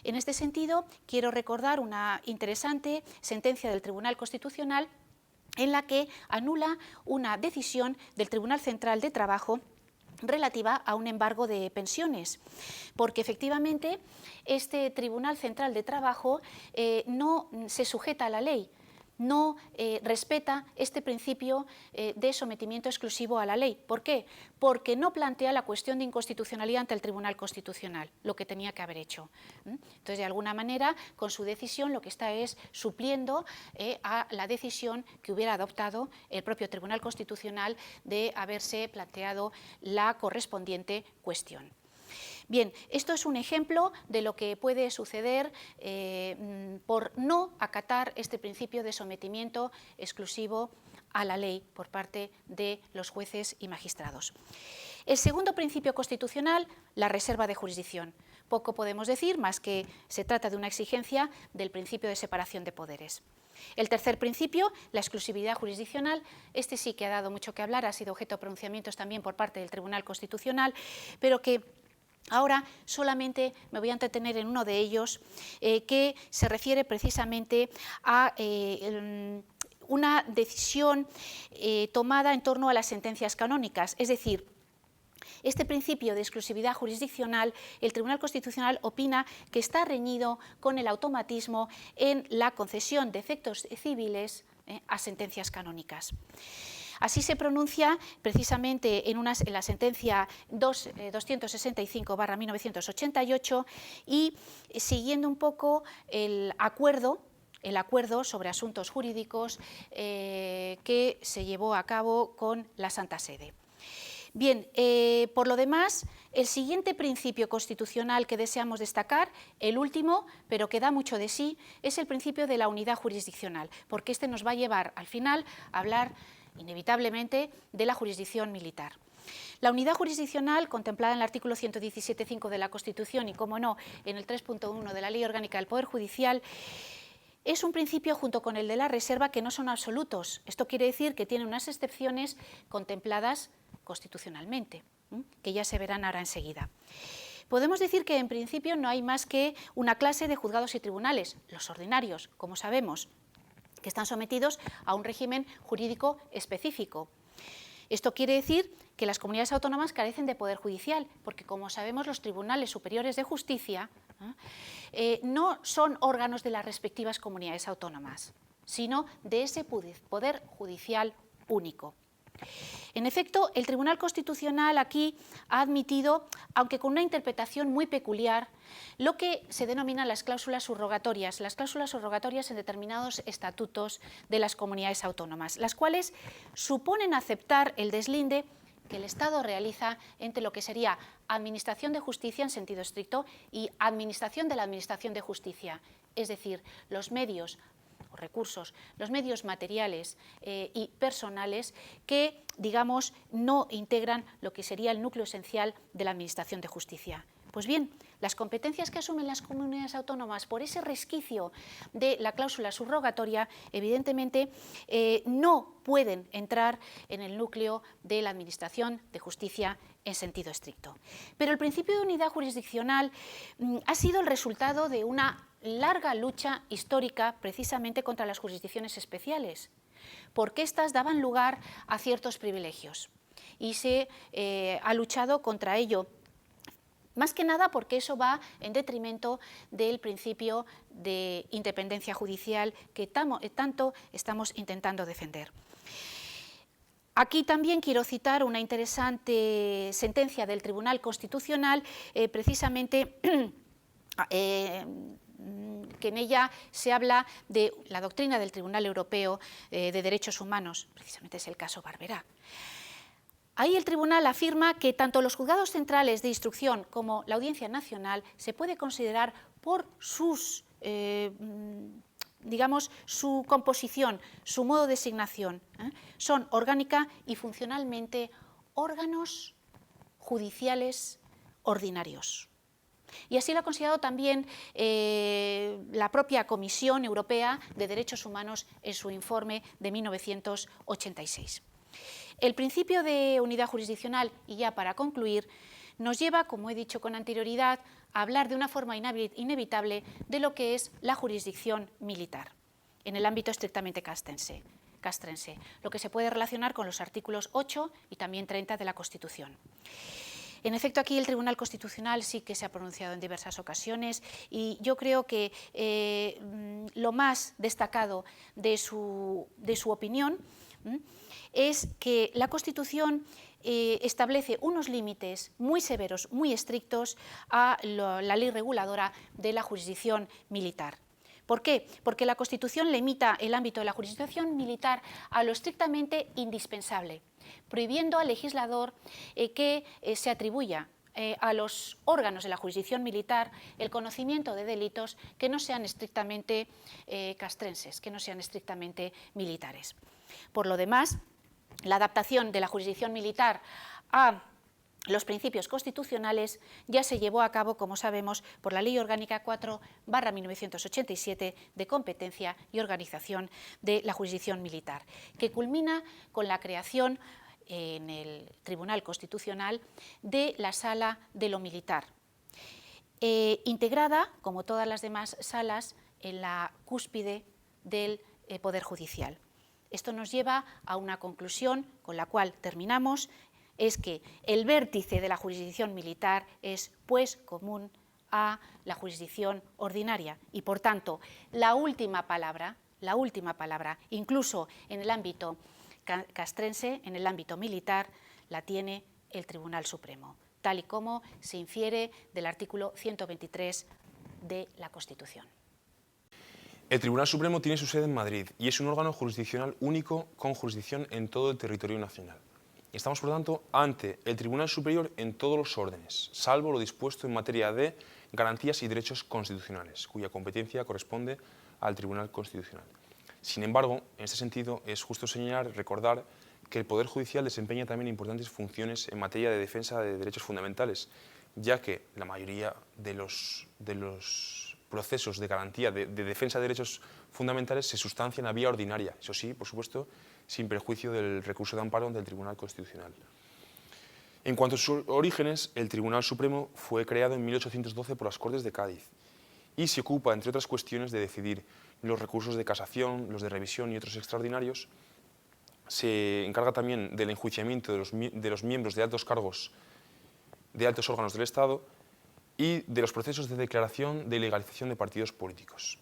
En este sentido, quiero recordar una interesante sentencia del Tribunal Constitucional en la que anula una decisión del Tribunal Central de Trabajo relativa a un embargo de pensiones, porque efectivamente este Tribunal Central de Trabajo no se sujeta a la ley, no respeta este principio de sometimiento exclusivo a la ley. ¿Por qué? Porque no plantea la cuestión de inconstitucionalidad ante el Tribunal Constitucional, lo que tenía que haber hecho. Entonces, de alguna manera, con su decisión lo que está es supliendo a la decisión que hubiera adoptado el propio Tribunal Constitucional de haberse planteado la correspondiente cuestión. Bien, esto es un ejemplo de lo que puede suceder por no acatar este principio de sometimiento exclusivo a la ley por parte de los jueces y magistrados. El segundo principio constitucional, la reserva de jurisdicción. Poco podemos decir, más que se trata de una exigencia del principio de separación de poderes. El tercer principio, la exclusividad jurisdiccional, este sí que ha dado mucho que hablar, ha sido objeto de pronunciamientos también por parte del Tribunal Constitucional, pero que ahora solamente me voy a entretener en uno de ellos, que se refiere precisamente a una decisión tomada en torno a las sentencias canónicas, es decir, este principio de exclusividad jurisdiccional, el Tribunal Constitucional opina que está reñido con el automatismo en la concesión de efectos civiles a sentencias canónicas. Así se pronuncia precisamente en la sentencia 265/1988 y siguiendo un poco el acuerdo sobre asuntos jurídicos que se llevó a cabo con la Santa Sede. Bien, por lo demás, el siguiente principio constitucional que deseamos destacar, el último, pero que da mucho de sí, es el principio de la unidad jurisdiccional, porque este nos va a llevar al final a hablar inevitablemente de la jurisdicción militar. La unidad jurisdiccional, contemplada en el artículo 117.5 de la Constitución y, como no, en el 3.1 de la Ley Orgánica del Poder Judicial, es un principio junto con el de la reserva que no son absolutos. Esto quiere decir que tiene unas excepciones contempladas constitucionalmente, que ya se verán ahora enseguida. Podemos decir que en principio no hay más que una clase de juzgados y tribunales, los ordinarios, como sabemos, que están sometidos a un régimen jurídico específico. Esto quiere decir que las comunidades autónomas carecen de poder judicial, porque como sabemos los tribunales superiores de justicia no son órganos de las respectivas comunidades autónomas, sino de ese poder judicial único. En efecto, el Tribunal Constitucional aquí ha admitido, aunque con una interpretación muy peculiar, lo que se denominan las cláusulas subrogatorias en determinados estatutos de las comunidades autónomas, las cuales suponen aceptar el deslinde que el Estado realiza entre lo que sería administración de justicia en sentido estricto y administración de la administración de justicia, es decir, los medios o recursos, los medios materiales y personales que, digamos, no integran lo que sería el núcleo esencial de la administración de justicia. Pues bien, las competencias que asumen las comunidades autónomas por ese resquicio de la cláusula subrogatoria, evidentemente, no pueden entrar en el núcleo de la administración de justicia en sentido estricto. Pero el principio de unidad jurisdiccional ha sido el resultado de una larga lucha histórica precisamente contra las jurisdicciones especiales, porque éstas daban lugar a ciertos privilegios. y se ha luchado contra ello. Más que nada porque eso va en detrimento del principio de independencia judicial que tanto estamos intentando defender. Aquí también quiero citar una interesante sentencia del Tribunal Constitucional, precisamente que en ella se habla de la doctrina del Tribunal Europeo de Derechos Humanos, precisamente es el caso Barberá. Ahí el tribunal afirma que tanto los juzgados centrales de instrucción como la Audiencia Nacional se puede considerar por sus digamos, su composición, su modo de designación, son orgánica y funcionalmente órganos judiciales ordinarios. Y así lo ha considerado también la propia Comisión Europea de Derechos Humanos en su informe de 1986. El principio de unidad jurisdiccional, y ya para concluir, nos lleva, como he dicho con anterioridad, a hablar de una forma inevitable de lo que es la jurisdicción militar, en el ámbito estrictamente castrense, lo que se puede relacionar con los artículos 8 y también 30 de la Constitución. En efecto, aquí el Tribunal Constitucional sí que se ha pronunciado en diversas ocasiones y yo creo que lo más destacado de su opinión es que la Constitución establece unos límites muy severos, muy estrictos a la ley reguladora de la jurisdicción militar. ¿Por qué? Porque la Constitución limita el ámbito de la jurisdicción militar a lo estrictamente indispensable, prohibiendo al legislador que se atribuya a los órganos de la jurisdicción militar el conocimiento de delitos que no sean estrictamente castrenses, que no sean estrictamente militares. Por lo demás, la adaptación de la jurisdicción militar a los principios constitucionales ya se llevó a cabo, como sabemos, por la Ley Orgánica 4/1987 de competencia y organización de la jurisdicción militar, que culmina con la creación en el Tribunal Constitucional de la Sala de lo Militar, integrada, como todas las demás salas, en la cúspide del Poder Judicial. Esto nos lleva a una conclusión con la cual terminamos, es que el vértice de la jurisdicción militar es pues común a la jurisdicción ordinaria y, por tanto, la última palabra, incluso en el ámbito castrense, en el ámbito militar, la tiene el Tribunal Supremo, tal y como se infiere del artículo 123 de la Constitución. El Tribunal Supremo tiene su sede en Madrid y es un órgano jurisdiccional único con jurisdicción en todo el territorio nacional. Estamos, por tanto, ante el Tribunal Superior en todos los órdenes, salvo lo dispuesto en materia de garantías y derechos constitucionales, cuya competencia corresponde al Tribunal Constitucional. Sin embargo, en este sentido, es justo señalar, recordar que el Poder Judicial desempeña también importantes funciones en materia de defensa de derechos fundamentales, ya que la mayoría de los procesos de garantía de defensa de derechos fundamentales se sustancian a vía ordinaria, eso sí, por supuesto, sin perjuicio del recurso de amparo del Tribunal Constitucional. En cuanto a sus orígenes, el Tribunal Supremo fue creado en 1812 por las Cortes de Cádiz y se ocupa, entre otras cuestiones, de decidir los recursos de casación, los de revisión y otros extraordinarios. Se encarga también del enjuiciamiento de los miembros de altos cargos, de altos órganos del Estado y de los procesos de declaración de ilegalización de partidos políticos.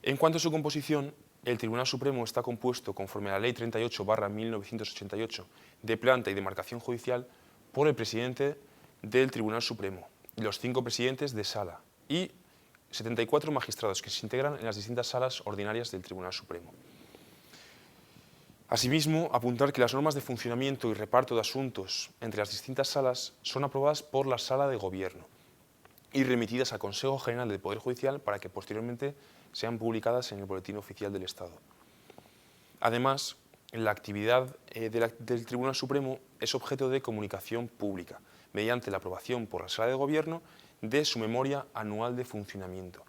En cuanto a su composición, el Tribunal Supremo está compuesto, conforme a la Ley 38/1988, de planta y demarcación judicial, por el presidente del Tribunal Supremo, los 5 presidentes de sala y 74 magistrados que se integran en las distintas salas ordinarias del Tribunal Supremo. Asimismo, apuntar que las normas de funcionamiento y reparto de asuntos entre las distintas salas son aprobadas por la Sala de Gobierno y remitidas al Consejo General del Poder Judicial para que posteriormente sean publicadas en el Boletín Oficial del Estado. Además, la actividad del Tribunal Supremo es objeto de comunicación pública, mediante la aprobación por la Sala de Gobierno de su memoria anual de funcionamiento,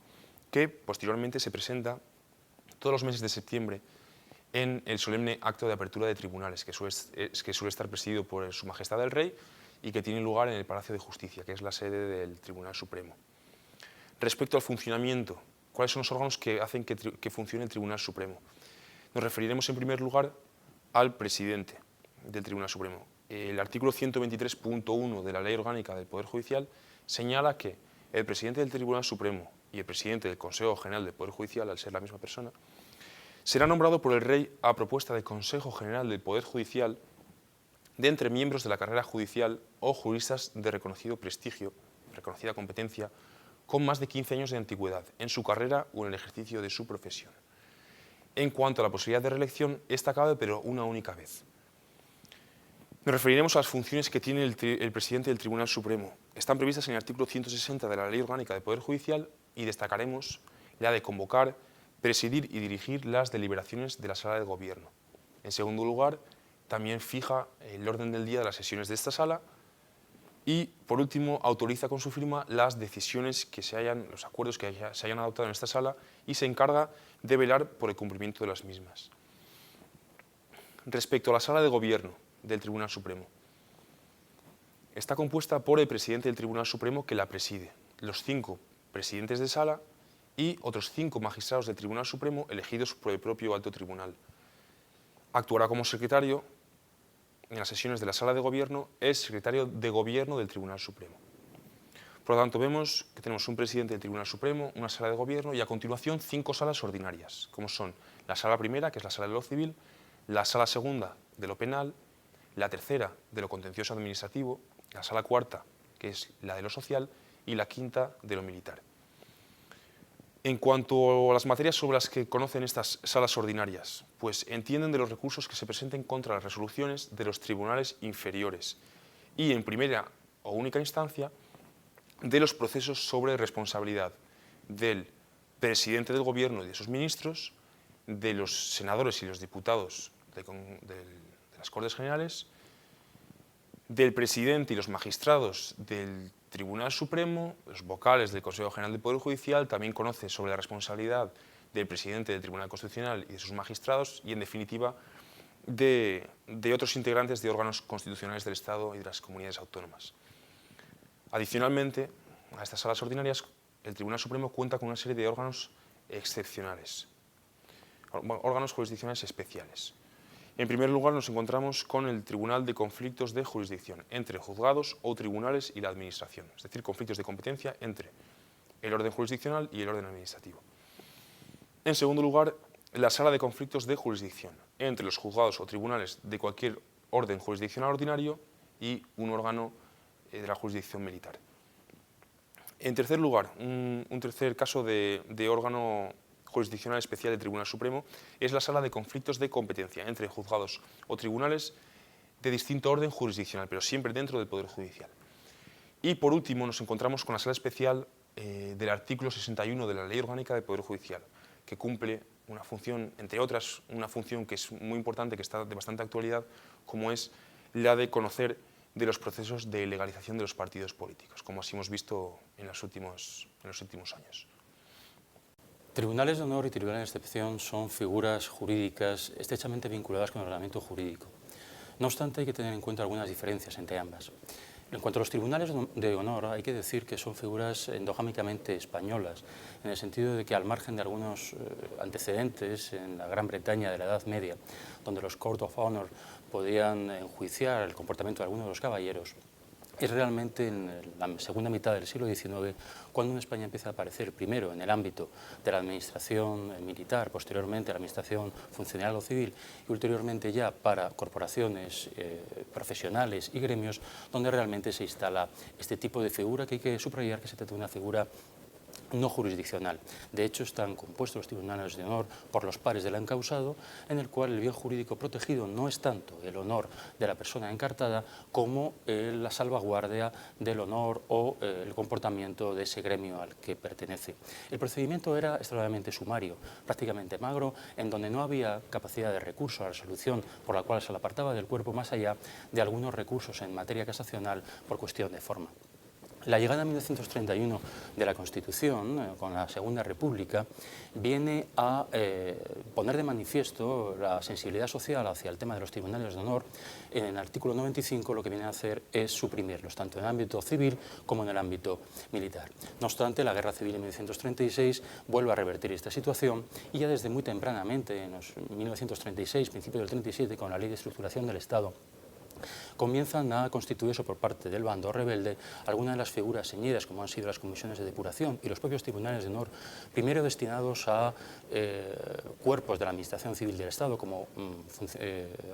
que posteriormente se presenta todos los meses de septiembre en el solemne acto de apertura de tribunales, que suele estar presidido por Su Majestad el Rey y que tiene lugar en el Palacio de Justicia, que es la sede del Tribunal Supremo. Respecto al funcionamiento, ¿cuáles son los órganos que hacen que funcione el Tribunal Supremo? Nos referiremos en primer lugar al presidente del Tribunal Supremo, el artículo 123.1 de la Ley Orgánica del Poder Judicial señala que el presidente del Tribunal Supremo y el presidente del Consejo General del Poder Judicial, al ser la misma persona, será nombrado por el Rey a propuesta del Consejo General del Poder Judicial de entre miembros de la carrera judicial o juristas de reconocido prestigio, reconocida competencia, con más de 15 años de antigüedad en su carrera o en el ejercicio de su profesión. En cuanto a la posibilidad de reelección, esta cabe, pero una única vez. Nos referiremos a las funciones que tiene el presidente del Tribunal Supremo. Están previstas en el artículo 160 de la Ley Orgánica del Poder Judicial y destacaremos la de convocar, presidir y dirigir las deliberaciones de la Sala de Gobierno. En segundo lugar, también fija el orden del día de las sesiones de esta sala y, por último, autoriza con su firma las decisiones los acuerdos que se hayan adoptado en esta sala y se encarga de velar por el cumplimiento de las mismas. Respecto a la Sala de Gobierno del Tribunal Supremo, está compuesta por el presidente del Tribunal Supremo que la preside, los 5 presidentes de sala y otros 5 magistrados del Tribunal Supremo elegidos por el propio Alto Tribunal. Actuará como secretario en las sesiones de la Sala de Gobierno el secretario de Gobierno del Tribunal Supremo. Por lo tanto, vemos que tenemos un presidente del Tribunal Supremo, una Sala de Gobierno y a continuación 5 salas ordinarias, como son la Sala Primera, que es la Sala de lo Civil, la Sala Segunda de lo Penal, la Tercera de lo Contencioso Administrativo, la Sala Cuarta, que es la de lo Social, y la Quinta de lo Militar. En cuanto a las materias sobre las que conocen estas salas ordinarias, pues entienden de los recursos que se presenten contra las resoluciones de los tribunales inferiores y, en primera o única instancia, de los procesos sobre responsabilidad del presidente del Gobierno y de sus ministros, de los senadores y los diputados de las Cortes Generales, del presidente y los magistrados del Tribunal Supremo, los vocales del Consejo General del Poder Judicial, también conoce sobre la responsabilidad del presidente del Tribunal Constitucional y de sus magistrados y, en definitiva, de otros integrantes de órganos constitucionales del Estado y de las comunidades autónomas. Adicionalmente, a estas salas ordinarias, el Tribunal Supremo cuenta con una serie de órganos excepcionales, órganos jurisdiccionales especiales. En primer lugar, nos encontramos con el Tribunal de Conflictos de Jurisdicción entre juzgados o tribunales y la Administración, es decir, conflictos de competencia entre el orden jurisdiccional y el orden administrativo. En segundo lugar, la Sala de Conflictos de Jurisdicción entre los juzgados o tribunales de cualquier orden jurisdiccional ordinario y un órgano de la jurisdicción militar. En tercer lugar, un tercer caso de órgano jurisdiccional especial del Tribunal Supremo es la Sala de Conflictos de Competencia entre juzgados o tribunales de distinto orden jurisdiccional, pero siempre dentro del Poder Judicial. Y por último nos encontramos con la Sala Especial del artículo 61 de la Ley Orgánica del Poder Judicial, que cumple una función, entre otras, una función que es muy importante, que está de bastante actualidad, como es la de conocer de los procesos de legalización de los partidos políticos, como así hemos visto en los últimos años. Tribunales de honor y tribunales de excepción son figuras jurídicas estrechamente vinculadas con el ordenamiento jurídico. No obstante, hay que tener en cuenta algunas diferencias entre ambas. En cuanto a los tribunales de honor, hay que decir que son figuras endogámicamente españolas, en el sentido de que, al margen de algunos antecedentes en la Gran Bretaña de la Edad Media, donde los Court of Honor podían enjuiciar el comportamiento de algunos de los caballeros, es realmente en la segunda mitad del siglo XIX cuando en España empieza a aparecer, primero en el ámbito de la administración militar, posteriormente la administración funcional o civil y ulteriormente ya para corporaciones profesionales y gremios, donde realmente se instala este tipo de figura, que hay que subrayar que se trata de una figura no jurisdiccional. De hecho, están compuestos los tribunales de honor por los pares del encausado, en el cual el bien jurídico protegido no es tanto el honor de la persona encartada como la salvaguardia del honor o el comportamiento de ese gremio al que pertenece. El procedimiento era extremadamente sumario, prácticamente magro, en donde no había capacidad de recurso a la resolución por la cual se la apartaba del cuerpo, más allá de algunos recursos en materia casacional por cuestión de forma. La llegada en 1931 de la Constitución, con la Segunda República, viene a poner de manifiesto la sensibilidad social hacia el tema de los tribunales de honor. En el artículo 95 lo que viene a hacer es suprimirlos, tanto en el ámbito civil como en el ámbito militar. No obstante, la Guerra Civil en 1936 vuelve a revertir esta situación y ya desde muy tempranamente, en los 1936, principios del 37, con la Ley de Estructuración del Estado, comienzan a constituirse por parte del bando rebelde algunas de las figuras ceñidas, como han sido las comisiones de depuración y los propios tribunales de honor, primero destinados a cuerpos de la Administración Civil del Estado, como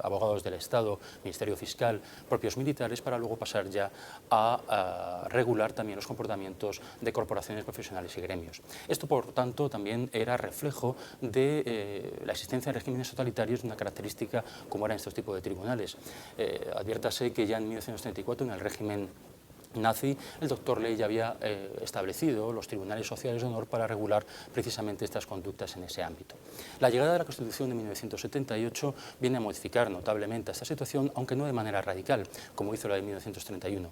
abogados del Estado, Ministerio Fiscal, propios militares, para luego pasar ya a regular también los comportamientos de corporaciones profesionales y gremios. Esto, por tanto, también era reflejo de la existencia de regímenes totalitarios, una característica como eran estos tipos de tribunales. Adviértase que ya en 1934, en el régimen nazi, el doctor Ley ya había establecido los tribunales sociales de honor para regular precisamente estas conductas en ese ámbito. La llegada de la Constitución de 1978 viene a modificar notablemente esta situación, aunque no de manera radical, como hizo la de 1931.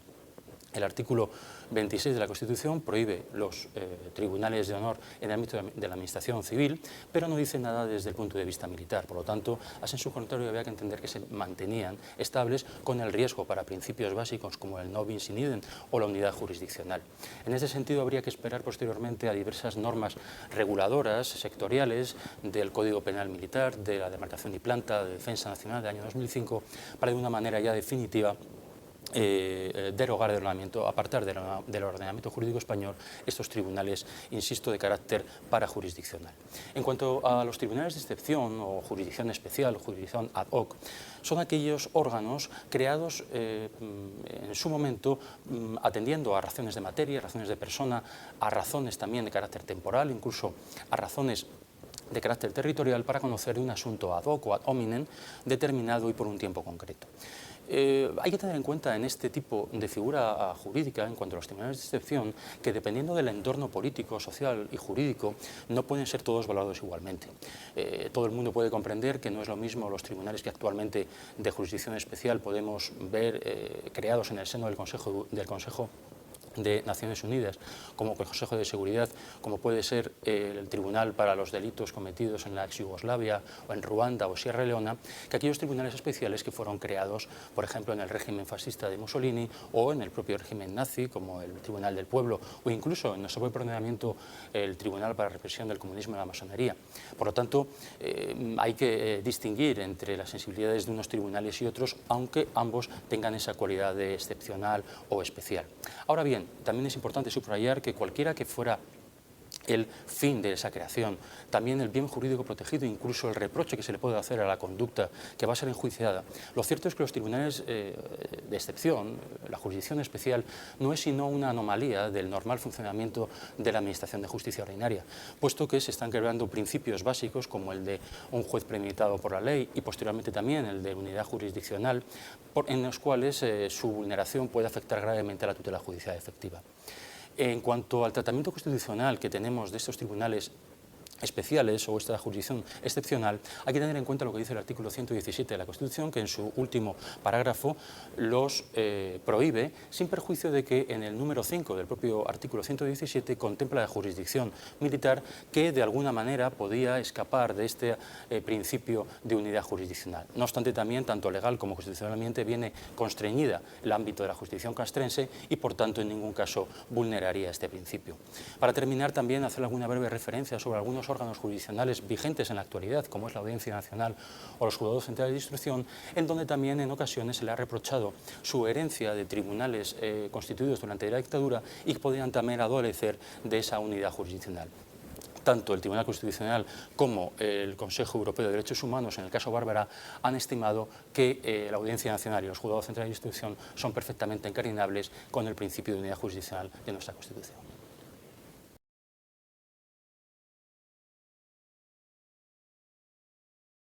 El artículo 26 de la Constitución prohíbe los tribunales de honor en el ámbito de la administración civil, pero no dice nada desde el punto de vista militar. Por lo tanto, a sensu contrario, había que entender que se mantenían estables con el riesgo para principios básicos como el no bis in idem o la unidad jurisdiccional. En este sentido, habría que esperar posteriormente a diversas normas reguladoras sectoriales del Código Penal Militar, de la demarcación y planta de Defensa Nacional del año 2005, para de una manera ya definitiva derogar del ordenamiento, apartar del ordenamiento jurídico español estos tribunales, insisto, de carácter parajurisdiccional. En cuanto a los tribunales de excepción o jurisdicción especial, jurisdicción ad hoc, son aquellos órganos creados en su momento atendiendo a razones de materia, a razones de persona, a razones también de carácter temporal, incluso a razones de carácter territorial, para conocer un asunto ad hoc o ad hominem determinado y por un tiempo concreto. Hay que tener en cuenta en este tipo de figura jurídica, en cuanto a los tribunales de excepción, que dependiendo del entorno político, social y jurídico, no pueden ser todos valorados igualmente. Todo el mundo puede comprender que no es lo mismo los tribunales que actualmente de jurisdicción especial podemos ver creados en el seno del Consejo de Naciones Unidas, como el Consejo de Seguridad, como puede ser el Tribunal para los Delitos Cometidos en la ex Yugoslavia, o en Ruanda o Sierra Leona, que aquellos tribunales especiales que fueron creados, por ejemplo, en el régimen fascista de Mussolini o en el propio régimen nazi, como el Tribunal del Pueblo, o incluso en nuestro propio ordenamiento el Tribunal para la Represión del Comunismo y la Masonería. Por lo tanto, hay que distinguir entre las sensibilidades de unos tribunales y otros, aunque ambos tengan esa cualidad de excepcional o especial. Ahora bien, también es importante subrayar que cualquiera que fuera el fin de esa creación, también el bien jurídico protegido, incluso el reproche que se le puede hacer a la conducta que va a ser enjuiciada. Lo cierto es que los tribunales de excepción, la jurisdicción especial, no es sino una anomalía del normal funcionamiento de la Administración de Justicia ordinaria, puesto que se están creando principios básicos como el de un juez premeditado por la ley y posteriormente también el de unidad jurisdiccional, en los cuales su vulneración puede afectar gravemente a la tutela judicial efectiva. En cuanto al tratamiento constitucional que tenemos de estos tribunales especiales o esta jurisdicción excepcional, hay que tener en cuenta lo que dice el artículo 117 de la Constitución, que en su último parágrafo los prohíbe, sin perjuicio de que en el número 5 del propio artículo 117 contempla la jurisdicción militar, que de alguna manera podía escapar de este principio de unidad jurisdiccional. No obstante, también, tanto legal como constitucionalmente, viene constreñida el ámbito de la jurisdicción castrense y, por tanto, en ningún caso vulneraría este principio. Para terminar, también hacer alguna breve referencia sobre algunos órganos jurisdiccionales vigentes en la actualidad, como es la Audiencia Nacional o los Juzgados Centrales de Instrucción, en donde también en ocasiones se le ha reprochado su herencia de tribunales constituidos durante la dictadura y que podrían también adolecer de esa unidad jurisdiccional. Tanto el Tribunal Constitucional como el Consejo Europeo de Derechos Humanos, en el caso Bárbara, han estimado que la Audiencia Nacional y los Juzgados Centrales de Instrucción son perfectamente incardinables con el principio de unidad jurisdiccional de nuestra Constitución.